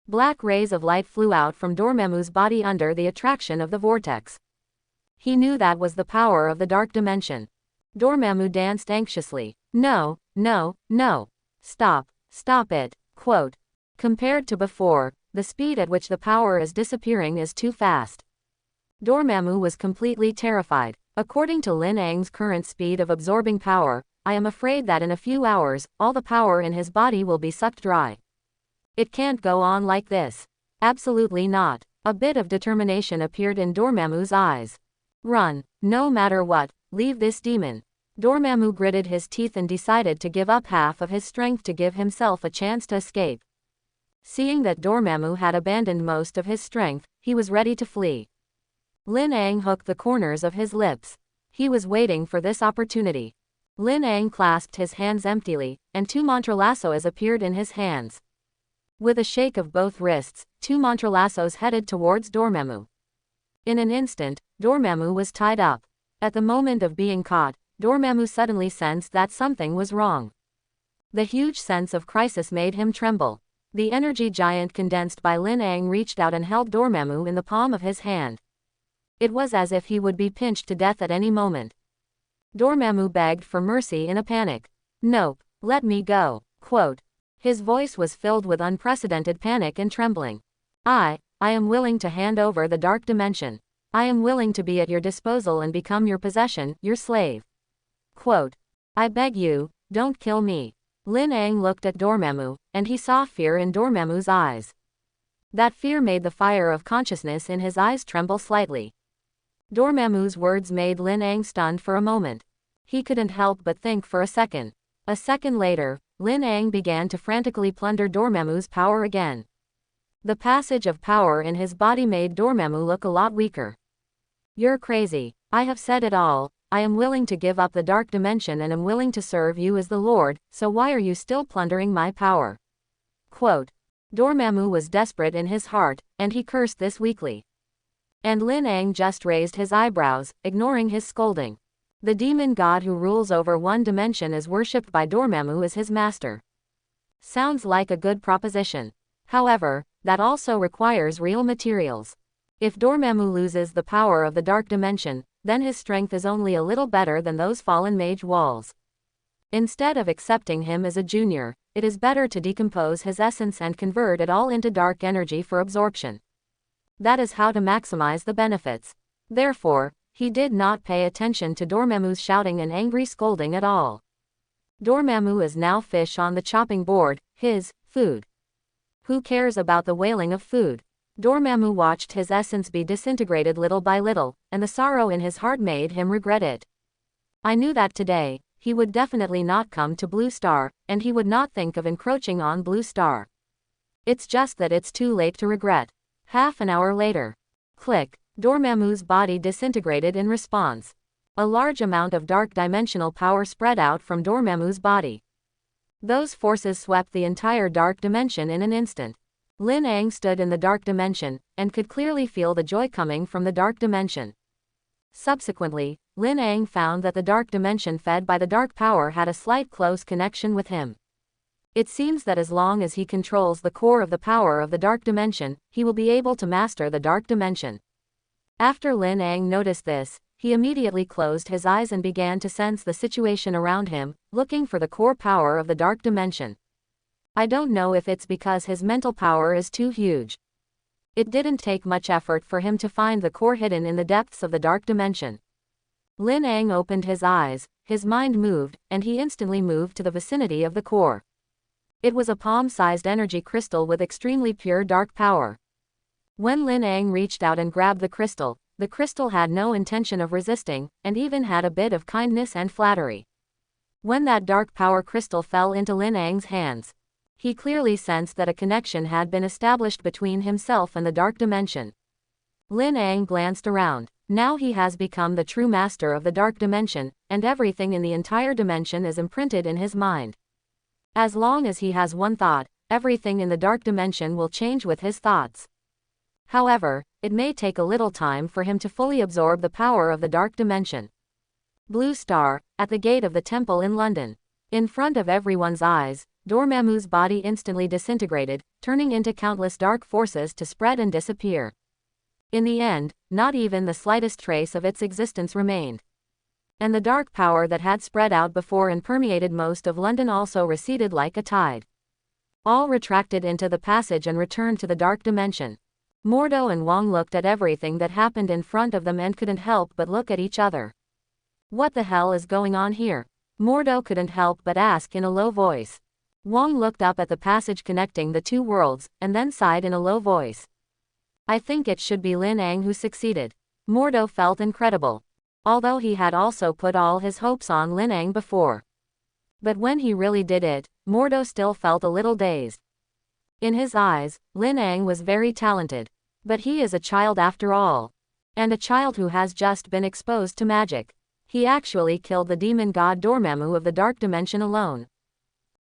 Black rays of light flew out from Dormammu's body under the attraction of the vortex. He knew that was the power of the dark dimension. Dormammu danced anxiously. No, no, no. Stop, stop it. Quote. Compared to before, the speed at which the power is disappearing is too fast. Dormammu was completely terrified. According to Lin Ang's current speed of absorbing power, I am afraid that in a few hours, all the power in his body will be sucked dry. It can't go on like this. Absolutely not. A bit of determination appeared in Dormammu's eyes. Run, no matter what, leave this demon. Dormammu gritted his teeth and decided to give up half of his strength to give himself a chance to escape. Seeing that Dormammu had abandoned most of his strength, he was ready to flee. Lin Ang hooked the corners of his lips. He was waiting for this opportunity. Lin Ang clasped his hands emptily, and two mantralassos appeared in his hands. With a shake of both wrists, two mantralassos headed towards Dormammu. In an instant, Dormammu was tied up. At the moment of being caught, Dormammu suddenly sensed that something was wrong. The huge sense of crisis made him tremble. The energy giant condensed by Lin Ang reached out and held Dormammu in the palm of his hand. It was as if he would be pinched to death at any moment. Dormammu begged for mercy in a panic. "Nope, let me go." Quote. His voice was filled with unprecedented panic and trembling. I am willing to hand over the dark dimension. I am willing to be at your disposal and become your possession, your slave." Quote. "I beg you, don't kill me." Lin Ang looked at Dormammu, and he saw fear in Dormammu's eyes. That fear made the fire of consciousness in his eyes tremble slightly. Dormammu's words made Lin Ang stunned for a moment. He couldn't help but think for a second. A second later, Lin Ang began to frantically plunder Dormammu's power again. The passage of power in his body made Dormammu look a lot weaker. "You're crazy. I have said it all. I am willing to give up the dark dimension and am willing to serve you as the Lord, so why are you still plundering my power?" Quote. Dormammu was desperate in his heart, and he cursed this weakly. And Lin Ang just raised his eyebrows, ignoring his scolding. The demon god who rules over one dimension is worshipped by Dormammu as his master. Sounds like a good proposition. However, that also requires real materials. If Dormammu loses the power of the dark dimension, then his strength is only a little better than those fallen mage walls. Instead of accepting him as a junior, it is better to decompose his essence and convert it all into dark energy for absorption. That is how to maximize the benefits. Therefore, he did not pay attention to Dormammu's shouting and angry scolding at all. Dormammu is now fish on the chopping board, his food. Who cares about the wailing of food? Dormammu watched his essence be disintegrated little by little, and the sorrow in his heart made him regret it. I knew that today, he would definitely not come to Blue Star, and he would not think of encroaching on Blue Star. It's just that it's too late to regret. Half an hour later. Click. Dormammu's body disintegrated in response. A large amount of dark dimensional power spread out from Dormammu's body. Those forces swept the entire dark dimension in an instant. Lin Ang stood in the dark dimension, and could clearly feel the joy coming from the dark dimension. Subsequently, Lin Ang found that the dark dimension fed by the dark power had a slight close connection with him. It seems that as long as he controls the core of the power of the dark dimension, he will be able to master the dark dimension. After Lin Ang noticed this, he immediately closed his eyes and began to sense the situation around him, looking for the core power of the dark dimension. I don't know if it's because his mental power is too huge. It didn't take much effort for him to find the core hidden in the depths of the dark dimension. Lin Ang opened his eyes, his mind moved, and he instantly moved to the vicinity of the core. It was a palm-sized energy crystal with extremely pure dark power. When Lin Ang reached out and grabbed the crystal had no intention of resisting, and even had a bit of kindness and flattery. When that dark power crystal fell into Lin Ang's hands, he clearly sensed that a connection had been established between himself and the dark dimension. Lin Ang glanced around. Now he has become the true master of the dark dimension, and everything in the entire dimension is imprinted in his mind. As long as he has one thought, everything in the dark dimension will change with his thoughts. However, it may take a little time for him to fully absorb the power of the dark dimension. Blue Star, at the gate of the temple in London. In front of everyone's eyes, Dormammu's body instantly disintegrated, turning into countless dark forces to spread and disappear. In the end, not even the slightest trace of its existence remained. And the dark power that had spread out before and permeated most of London also receded like a tide. All retracted into the passage and returned to the dark dimension. Mordo and Wong looked at everything that happened in front of them and couldn't help but look at each other. What the hell is going on here? Mordo couldn't help but ask in a low voice. Wong looked up at the passage connecting the two worlds, and then sighed in a low voice. I think it should be Lin Ang who succeeded. Mordo felt incredible. Although he had also put all his hopes on Lin Ang before. But when he really did it, Mordo still felt a little dazed. In his eyes, Lin Ang was very talented. But he is a child after all. And a child who has just been exposed to magic. He actually killed the demon god Dormammu of the dark dimension alone.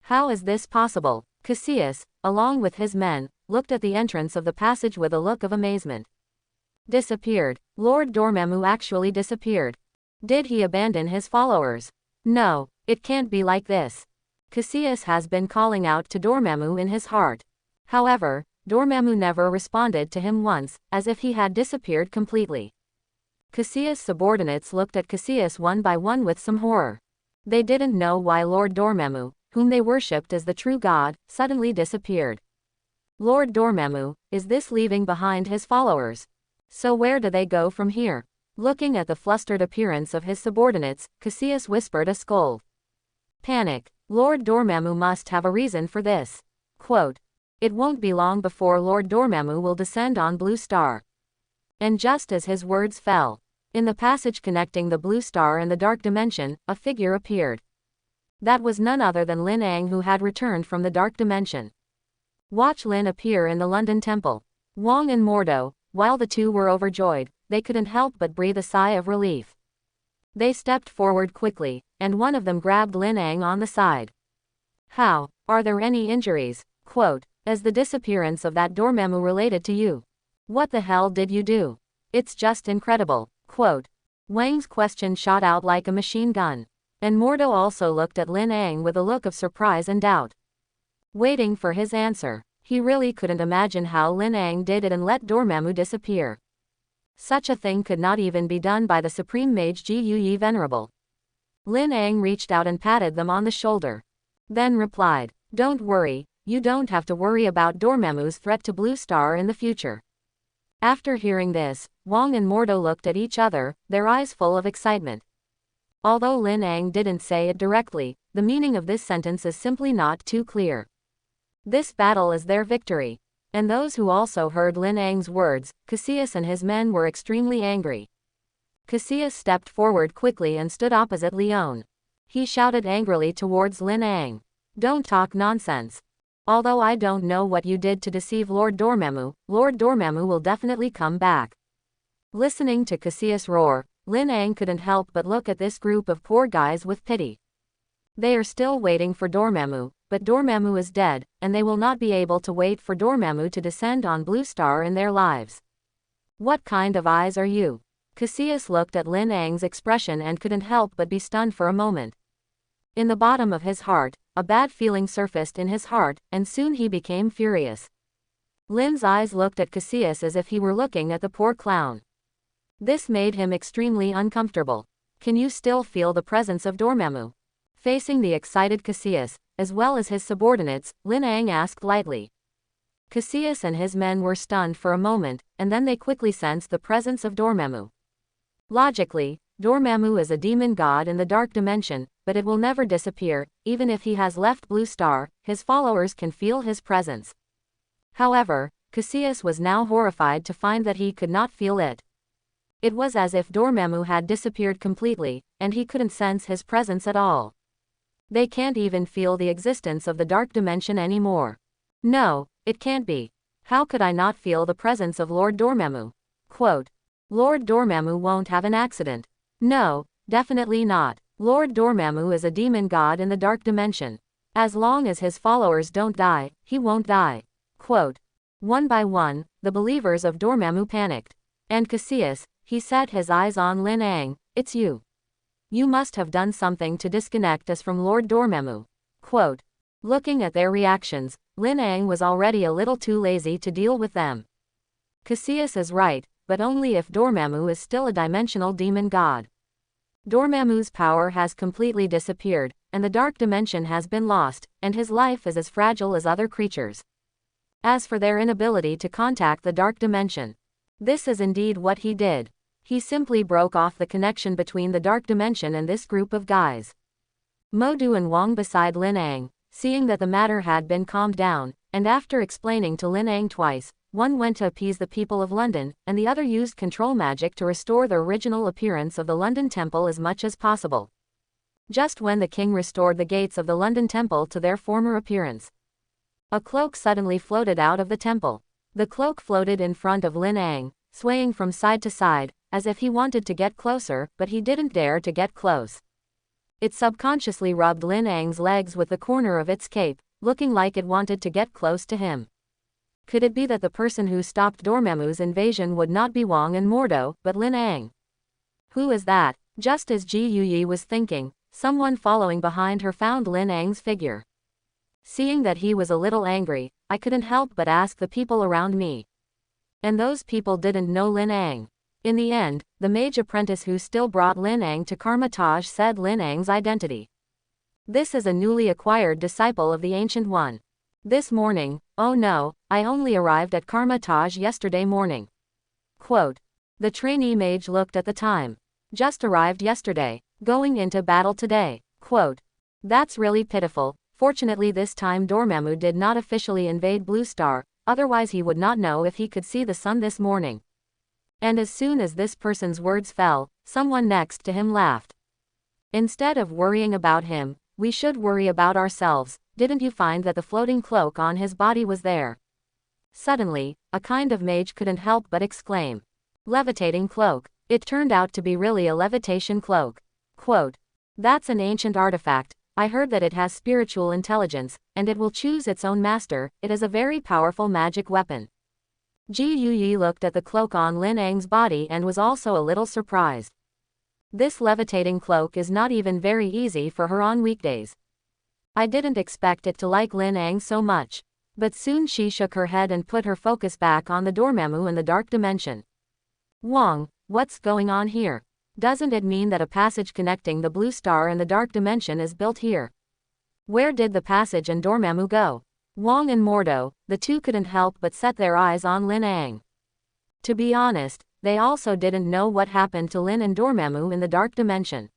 How is this possible? Cassius, along with his men, looked at the entrance of the passage with a look of amazement. Disappeared. Lord Dormammu actually disappeared. Did he abandon his followers? No, it can't be like this. Cassius has been calling out to Dormammu in his heart. However, Dormammu never responded to him once, as if he had disappeared completely. Cassius' subordinates looked at Cassius one by one with some horror. They didn't know why Lord Dormammu, whom they worshipped as the true god, suddenly disappeared. Lord Dormammu, is this leaving behind his followers? So where do they go from here? Looking at the flustered appearance of his subordinates, Cassius whispered a scold. Panic. Lord Dormammu must have a reason for this. Quote, "It won't be long before Lord Dormammu will descend on Blue Star." And just as his words fell, in the passage connecting the Blue Star and the Dark Dimension, a figure appeared. That was none other than Lin Ang, who had returned from the Dark Dimension. Watch Lin appear in the London Temple. Wong and Mordo, while the two were overjoyed, they couldn't help but breathe a sigh of relief. They stepped forward quickly, and one of them grabbed Lin Ang on the side. How? Are there any injuries? Quote, "Is the disappearance of that Dormammu related to you? What the hell did you do? It's just incredible." Quote. Wang's question shot out like a machine gun. And Mordo also looked at Lin Ang with a look of surprise and doubt, waiting for his answer. He really couldn't imagine how Lin Ang did it and let Dormammu disappear. Such a thing could not even be done by the Supreme Mage Ji Yi Venerable. Lin Ang reached out and patted them on the shoulder. Then replied, "Don't worry, you don't have to worry about Dormammu's threat to Blue Star in the future." After hearing this, Wong and Mordo looked at each other, their eyes full of excitement. Although Lin Ang didn't say it directly, the meaning of this sentence is simply not too clear. This battle is their victory. And those who also heard Lin Ang's words, Cassius and his men, were extremely angry. Cassius stepped forward quickly and stood opposite Leon. He shouted angrily towards Lin Ang, "Don't talk nonsense. Although I don't know what you did to deceive Lord Dormammu will definitely come back." Listening to Cassius roar, Lin Ang couldn't help but look at this group of poor guys with pity. They are still waiting for Dormammu, but Dormammu is dead, and they will not be able to wait for Dormammu to descend on Blue Star in their lives. What kind of eyes are you? Cassius looked at Lin Ang's expression and couldn't help but be stunned for a moment. In the bottom of his heart, a bad feeling surfaced in his heart, and soon he became furious. Lin's eyes looked at Cassius as if he were looking at the poor clown. This made him extremely uncomfortable. "Can you still feel the presence of Dormammu?" Facing the excited Cassius, as well as his subordinates, Lin Ang asked lightly. Cassius and his men were stunned for a moment, and then they quickly sensed the presence of Dormammu. Logically, Dormammu is a demon god in the Dark Dimension, but it will never disappear. Even if he has left Blue Star, his followers can feel his presence. However, Cassius was now horrified to find that he could not feel it. It was as if Dormammu had disappeared completely, and he couldn't sense his presence at all. They can't even feel the existence of the Dark Dimension anymore. No, it can't be. How could I not feel the presence of Lord Dormammu? Quote, "Lord Dormammu won't have an accident. No, definitely not. Lord Dormammu is a demon god in the Dark Dimension. As long as his followers don't die, he won't die." Quote. One by one, the believers of Dormammu panicked. And Cassius, he set his eyes on Lin Ang. "It's you. You must have done something to disconnect us from Lord Dormammu." Quote. Looking at their reactions, Lin Ang was already a little too lazy to deal with them. Cassius is right, but only if Dormammu is still a dimensional demon god. Dormammu's power has completely disappeared, and the Dark Dimension has been lost, and his life is as fragile as other creatures. As for their inability to contact the Dark Dimension, this is indeed what he did. He simply broke off the connection between the Dark Dimension and this group of guys. Modu and Wong beside Lin Ang, seeing that the matter had been calmed down, and after explaining to Lin Ang twice, one went to appease the people of London, and the other used control magic to restore the original appearance of the London Temple as much as possible. Just when the king restored the gates of the London Temple to their former appearance, a cloak suddenly floated out of the temple. The cloak floated in front of Lin Ang, swaying from side to side, as if he wanted to get closer, but he didn't dare to get close. It subconsciously rubbed Lin Ang's legs with the corner of its cape, looking like it wanted to get close to him. Could it be that the person who stopped Dormammu's invasion would not be Wong and Mordo, but Lin Ang? "Who is that?" Just as Ji Yuyi was thinking, someone following behind her found Lin Ang's figure. Seeing that he was a little angry, I couldn't help but ask the people around me. And those people didn't know Lin Ang. In the end, the mage apprentice who still brought Lin Ang to Karmatage said Lin Ang's identity. This is a newly acquired disciple of the Ancient One. This morning, oh no, I only arrived at Karmatage yesterday morning. Quote. The trainee mage looked at the time. Just arrived yesterday, going into battle today. Quote. That's really pitiful. Fortunately this time Dormammu did not officially invade Blue Star, otherwise he would not know if he could see the sun this morning. And as soon as this person's words fell, someone next to him laughed. Instead of worrying about him, we should worry about ourselves. Didn't you find that the floating cloak on his body was there? Suddenly, a kind of mage couldn't help but exclaim. Levitating cloak. It turned out to be really a levitation cloak. Quote. That's an ancient artifact. I heard that it has spiritual intelligence, and it will choose its own master. It is a very powerful magic weapon. Ji Yuyi looked at the cloak on Lin Ang's body and was also a little surprised. This levitating cloak is not even very easy for her on weekdays. I didn't expect it to like Lin Ang so much. But soon she shook her head and put her focus back on the Dormammu in the dark dimension. Wong, what's going on here? Doesn't it mean that a passage connecting the Blue Star and the Dark Dimension is built here? Where did the passage and Dormammu go? Wong and Mordo, the two couldn't help but set their eyes on Lin Ang. To be honest, they also didn't know what happened to Lin and Dormammu in the Dark Dimension.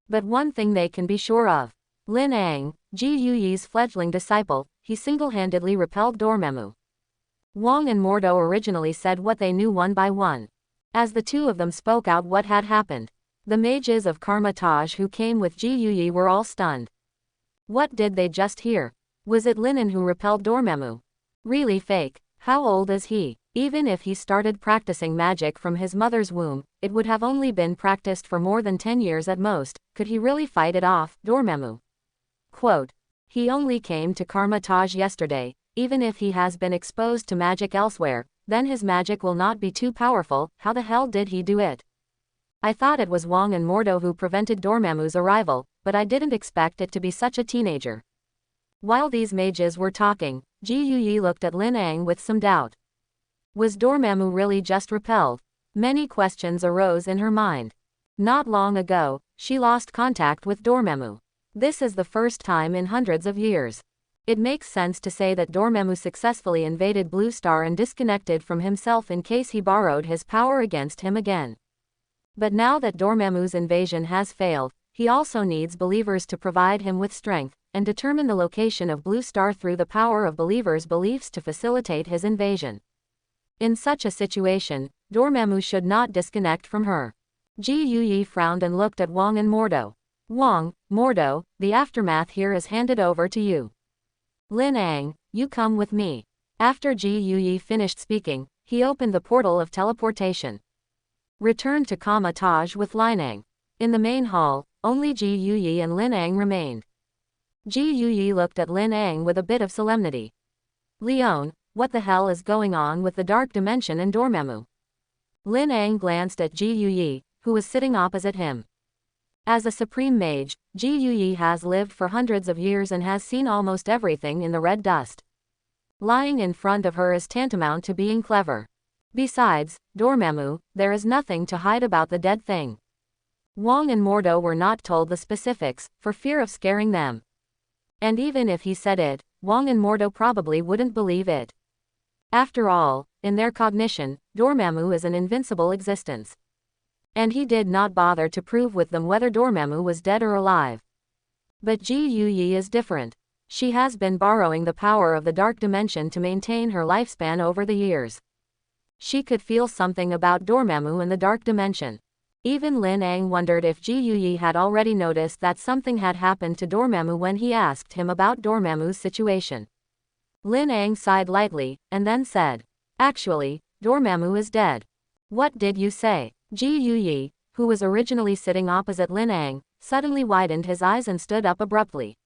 But one thing they can be sure of. Lin Ang, Ji Yuyi's fledgling disciple, he single-handedly repelled Dormammu. Wong and Mordo originally said what they knew one by one. As the two of them spoke out what had happened, the mages of Karmatage who came with Ji Yuyi were all stunned. What did they just hear? Was it Linen who repelled Dormammu? Really fake. How old is he? Even if he started practicing magic from his mother's womb, it would have only been practiced for more than 10 years at most. Could he really fight it off, Dormammu? Quote. He only came to Karmatage yesterday. Even if he has been exposed to magic elsewhere, then his magic will not be too powerful. How the hell did he do it? I thought it was Wong and Mordo who prevented Dormammu's arrival, but I didn't expect it to be such a teenager. While these mages were talking, Ji Yuyi looked at Lin Ang with some doubt. Was Dormammu really just repelled? Many questions arose in her mind. Not long ago, she lost contact with Dormammu. This is the first time in hundreds of years. It makes sense to say that Dormammu successfully invaded Blue Star and disconnected from himself in case he borrowed his power against him again. But now that Dormammu's invasion has failed, he also needs believers to provide him with strength, and determine the location of Blue Star through the power of believers' beliefs to facilitate his invasion. In such a situation, Dormammu should not disconnect from her. Ji Yuyi frowned and looked at Wong and Mordo. Wong, Mordo, the aftermath here is handed over to you. Lin Ang, you come with me. After Ji Yuyi finished speaking, he opened the portal of teleportation. Returned to Karmatage with Lin Ang. In the main hall, only Ji Yuyi and Lin Ang remained. Ji Yuyi looked at Lin Ang with a bit of solemnity. Leon, what the hell is going on with the Dark Dimension and Dormammu? Lin Ang glanced at Ji Yuyi, who was sitting opposite him. As a supreme mage, Ji Yuyi has lived for hundreds of years and has seen almost everything in the red dust. Lying in front of her is tantamount to being clever. Besides, Dormammu, there is nothing to hide about the dead thing. Wong and Mordo were not told the specifics, for fear of scaring them. And even if he said it, Wong and Mordo probably wouldn't believe it. After all, in their cognition, Dormammu is an invincible existence. And he did not bother to prove with them whether Dormammu was dead or alive. But Ji Yuyi is different. She has been borrowing the power of the Dark Dimension to maintain her lifespan over the years. She could feel something about Dormammu in the Dark Dimension. Even Lin Ang wondered if Ji Yuyi had already noticed that something had happened to Dormammu when he asked him about Dormammu's situation. Lin Ang sighed lightly, and then said, Actually, Dormammu is dead. What did you say? Ji Yuyi, who was originally sitting opposite Lin Ang, suddenly widened his eyes and stood up abruptly.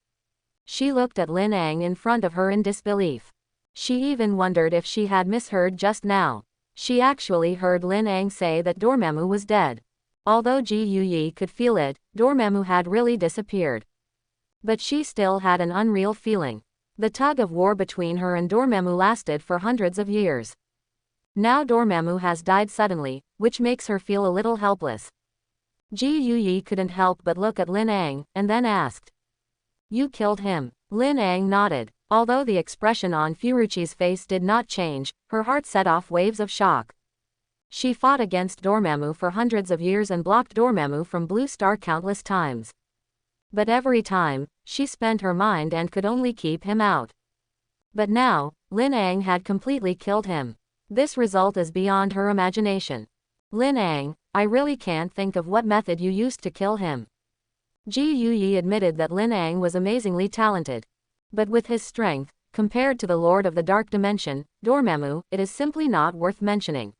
She looked at Lin Ang in front of her in disbelief. She even wondered if she had misheard just now. She actually heard Lin Ang say that Dormammu was dead. Although Ji Yuyi could feel it, Dormammu had really disappeared. But she still had an unreal feeling. The tug of war between her and Dormammu lasted for hundreds of years. Now Dormammu has died suddenly, which makes her feel a little helpless. Ji Yuyi couldn't help but look at Lin Ang, and then asked, "You killed him?" Lin Ang nodded. Although the expression on Furuchi's face did not change, her heart set off waves of shock. She fought against Dormammu for hundreds of years and blocked Dormammu from Blue Star countless times. But every time, she spent her mind and could only keep him out. But now, Lin Ang had completely killed him. This result is beyond her imagination. Lin Ang, I really can't think of what method you used to kill him. Ji Yuyi admitted that Lin Ang was amazingly talented. But with his strength, compared to the Lord of the Dark Dimension, Dormammu, it is simply not worth mentioning.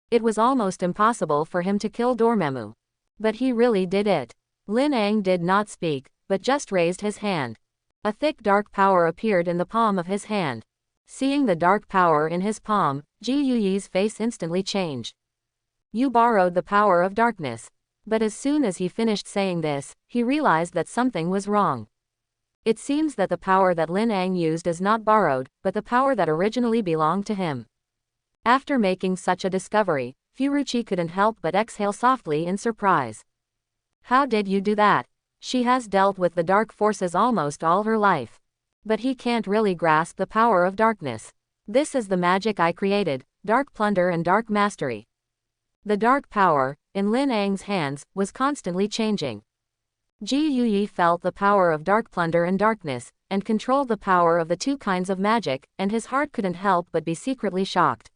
It was almost impossible for him to kill Dormammu. But he really did it. Lin Ang did not speak, but just raised his hand. A thick dark power appeared in the palm of his hand. Seeing the dark power in his palm, Ji Yuyi's face instantly changed. You borrowed the power of darkness. But as soon as he finished saying this, he realized that something was wrong. It seems that the power that Lin Ang used is not borrowed, but the power that originally belonged to him. After making such a discovery, Furuchi couldn't help but exhale softly in surprise. How did you do that? She has dealt with the dark forces almost all her life. But he can't really grasp the power of darkness. This is the magic I created, dark plunder and dark mastery. The dark power, in Lin Ang's hands, was constantly changing. Ji Yuyi felt the power of dark plunder and darkness, and controlled the power of the two kinds of magic, and his heart couldn't help but be secretly shocked.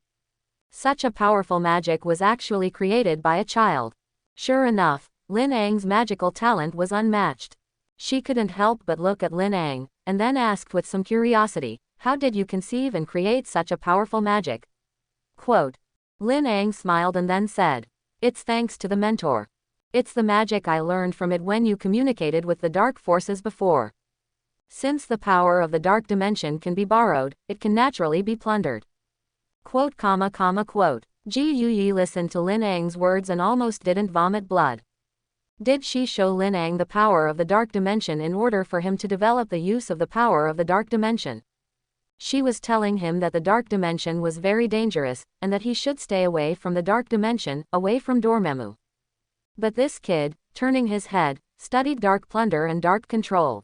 Such a powerful magic was actually created by a child. Sure enough, Lin Ang's magical talent was unmatched. She couldn't help but look at Lin Ang, and then asked with some curiosity, how did you conceive and create such a powerful magic? Quote. Lin Ang smiled and then said, it's thanks to the mentor. It's the magic I learned from it when you communicated with the dark forces before. Since the power of the dark dimension can be borrowed, it can naturally be plundered. Quote. Ji Yuyi listened to Lin Ang's words and almost didn't vomit blood. Did she show Lin Ang the power of the dark dimension in order for him to develop the use of the power of the dark dimension? She was telling him that the dark dimension was very dangerous, and that he should stay away from the dark dimension, away from Dormammu. But this kid, turning his head, studied dark plunder and dark control.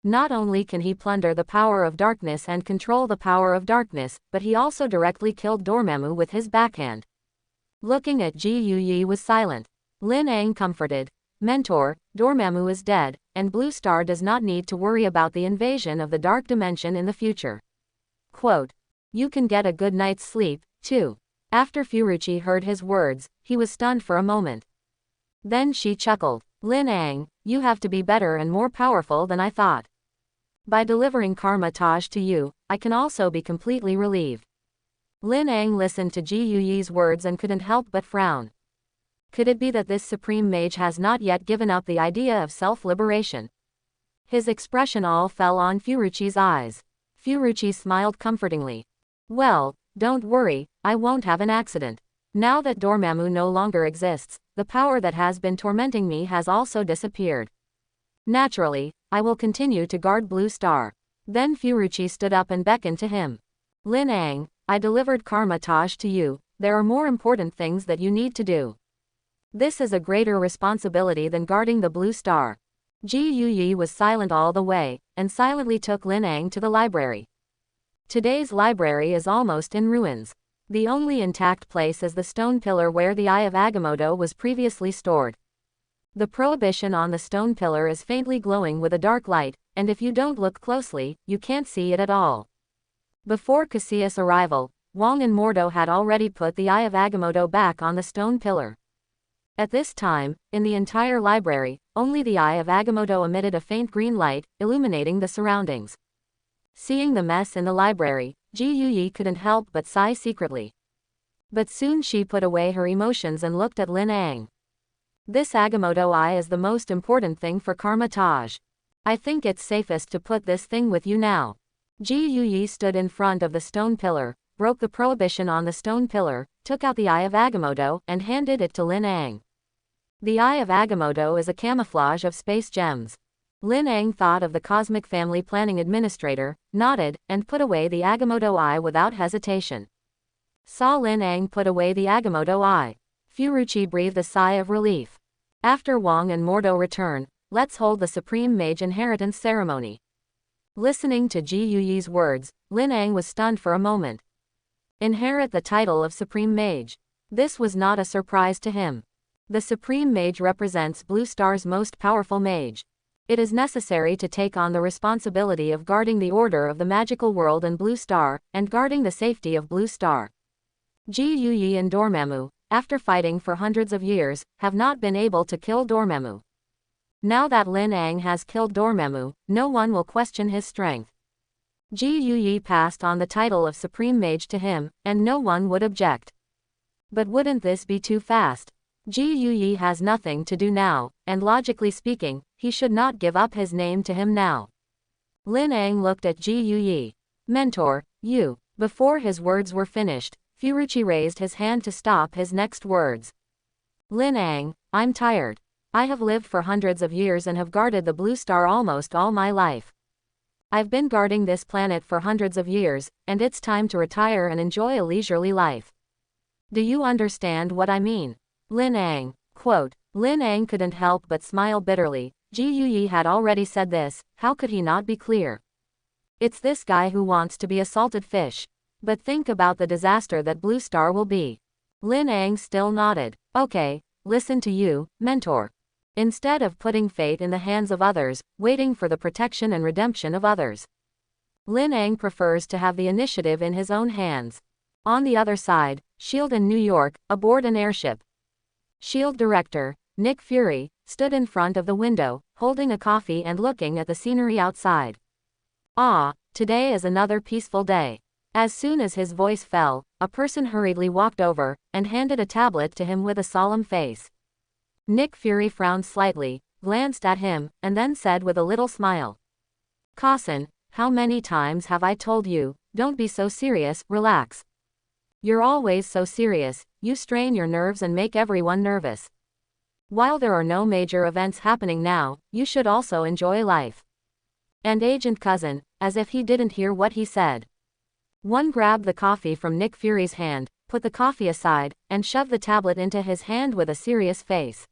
Not only can he plunder the power of darkness and control the power of darkness, but he also directly killed Dormammu with his backhand. Looking at Ji Yuyi was silent. Lin Ang comforted. Mentor, Dormammu is dead, and Blue Star does not need to worry about the invasion of the dark dimension in the future. Quote. You can get a good night's sleep, too. After Furuchi heard his words, he was stunned for a moment. Then she chuckled. Lin Ang, you have to be better and more powerful than I thought. By delivering Karma Taj to you, I can also be completely relieved. Lin Ang listened to Ji Yuyi's words and couldn't help but frown. Could it be that this supreme mage has not yet given up the idea of self-liberation? His expression all fell on Furuchi's eyes. Furuchi smiled comfortingly. Well, don't worry, I won't have an accident. Now that Dormammu no longer exists, the power that has been tormenting me has also disappeared. Naturally, I will continue to guard Blue Star. Then Furuchi stood up and beckoned to him. Lin Ang, I delivered Karma Taj to you, there are more important things that you need to do. This is a greater responsibility than guarding the Blue Star. Ji Yuyi was silent all the way, and silently took Lin Ang to the library. Today's library is almost in ruins. The only intact place is the stone pillar where the Eye of Agamotto was previously stored. The prohibition on the stone pillar is faintly glowing with a dark light, and if you don't look closely, you can't see it at all. Before Cassius' arrival, Wong and Mordo had already put the Eye of Agamotto back on the stone pillar. At this time, in the entire library, only the Eye of Agamotto emitted a faint green light, illuminating the surroundings. Seeing the mess in the library, Ji Yuyi couldn't help but sigh secretly. But soon she put away her emotions and looked at Lin Ang. This Agamotto Eye is the most important thing for Karma Taj. I think it's safest to put this thing with you now. Ji Yuyi stood in front of the stone pillar, broke the prohibition on the stone pillar, took out the Eye of Agamotto, and handed it to Lin Ang. The Eye of Agamotto is a camouflage of space gems. Lin Ang thought of the Cosmic Family Planning Administrator, nodded, and put away the Agamotto Eye without hesitation. Saw Lin Ang put away the Agamotto Eye. Furuichi breathed a sigh of relief. After Wang and Mordo return, let's hold the Supreme Mage Inheritance Ceremony. Listening to Ji Yuyi's words, Lin Ang was stunned for a moment. Inherit the title of Supreme Mage. This was not a surprise to him. The Supreme Mage represents Blue Star's most powerful mage. It is necessary to take on the responsibility of guarding the order of the magical world and Blue Star, and guarding the safety of Blue Star. Ji Yuyi and Dormammu, after fighting for hundreds of years, have not been able to kill Dormammu. Now that Lin Ang has killed Dormammu, no one will question his strength. Ji Yuyi passed on the title of Supreme Mage to him, and no one would object. But wouldn't this be too fast? Ji Yuyi has nothing to do now, and logically speaking, he should not give up his name to him now. Lin Ang looked at Ji Yuyi. Mentor, you. Before his words were finished, Furuichi raised his hand to stop his next words. Lin Ang, I'm tired. I have lived for hundreds of years and have guarded the Blue Star almost all my life. I've been guarding this planet for hundreds of years, and it's time to retire and enjoy a leisurely life. Do you understand what I mean? Lin Ang, quote. Lin Ang couldn't help but smile bitterly. Ji Yuyi had already said this, how could he not be clear? It's this guy who wants to be a salted fish. But think about the disaster that Blue Star will be. Lin Ang still nodded. Okay, listen to you, mentor. Instead of putting fate in the hands of others, waiting for the protection and redemption of others, Lin Ang prefers to have the initiative in his own hands. On the other side, S.H.I.E.L.D. in New York, aboard an airship. S.H.I.E.L.D. director, Nick Fury, stood in front of the window, holding a coffee and looking at the scenery outside. Ah, today is another peaceful day. As soon as his voice fell, a person hurriedly walked over, and handed a tablet to him with a solemn face. Nick Fury frowned slightly, glanced at him, and then said with a little smile. Cousin, how many times have I told you, don't be so serious, relax. You're always so serious, you strain your nerves and make everyone nervous. While there are no major events happening now, you should also enjoy life. And Agent Cousin, as if he didn't hear what he said. One grabbed the coffee from Nick Fury's hand, put the coffee aside, and shoved the tablet into his hand with a serious face.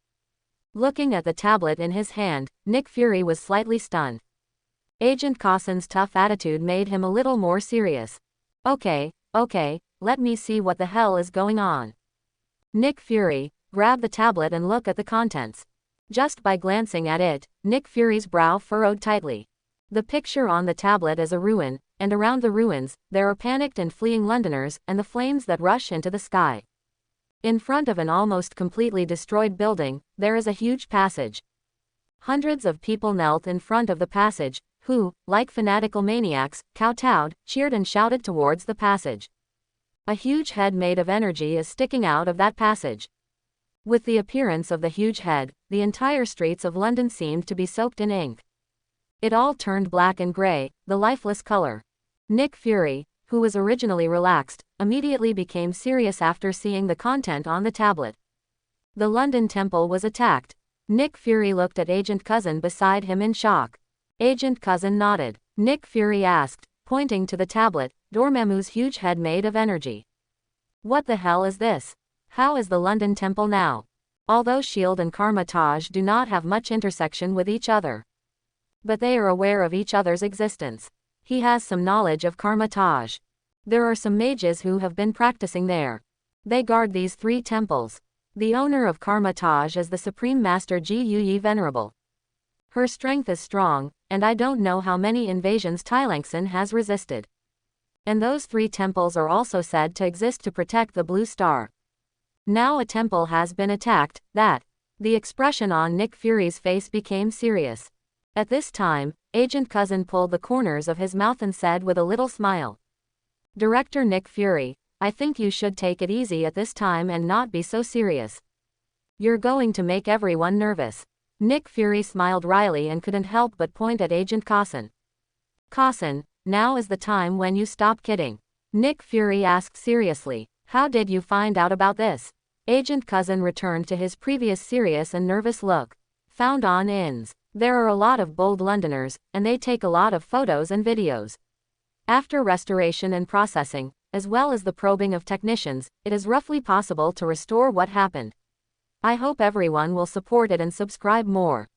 Looking at the tablet in his hand, Nick Fury was slightly stunned. Agent Cousin's tough attitude made him a little more serious. Okay, let me see what the hell is going on. Nick Fury, grab the tablet and look at the contents. Just by glancing at it, Nick Fury's brow furrowed tightly. The picture on the tablet is a ruin, and around the ruins, there are panicked and fleeing Londoners and the flames that rush into the sky. In front of an almost completely destroyed building, there is a huge passage. Hundreds of people knelt in front of the passage, who, like fanatical maniacs, kowtowed, cheered and shouted towards the passage. A huge head made of energy is sticking out of that passage. With the appearance of the huge head, the entire streets of London seemed to be soaked in ink. It all turned black and gray, the lifeless color. Nick Fury, who was originally relaxed, immediately became serious after seeing the content on the tablet. The London Temple was attacked. Nick Fury looked at Agent Cousin beside him in shock. Agent Cousin nodded. Nick Fury asked, pointing to the tablet, Dormammu's huge head made of energy. What the hell is this? How is the London Temple now? Although S.H.I.E.L.D. and Karma Taj do not have much intersection with each other, but they are aware of each other's existence. He has some knowledge of Karma Taj. There are some mages who have been practicing there. They guard these 3 temples. The owner of Karma Taj is the Supreme Master Ji Yuyi Venerable. Her strength is strong, and I don't know how many invasions Tylangson has resisted. And those 3 temples are also said to exist to protect the Blue Star. Now a temple has been attacked, The expression on Nick Fury's face became serious. At this time, Agent Cousin pulled the corners of his mouth and said with a little smile. Director Nick Fury, I think you should take it easy at this time and not be so serious. You're going to make everyone nervous. Nick Fury smiled wryly and couldn't help but point at Agent Cousin. Cousin, now is the time when you stop kidding. Nick Fury asked seriously, how did you find out about this? Agent Cousin returned to his previous serious and nervous look. Found on INS. There are a lot of bold Londoners, and they take a lot of photos and videos. After restoration and processing, as well as the probing of technicians, it is roughly possible to restore what happened. I hope everyone will support it and subscribe more.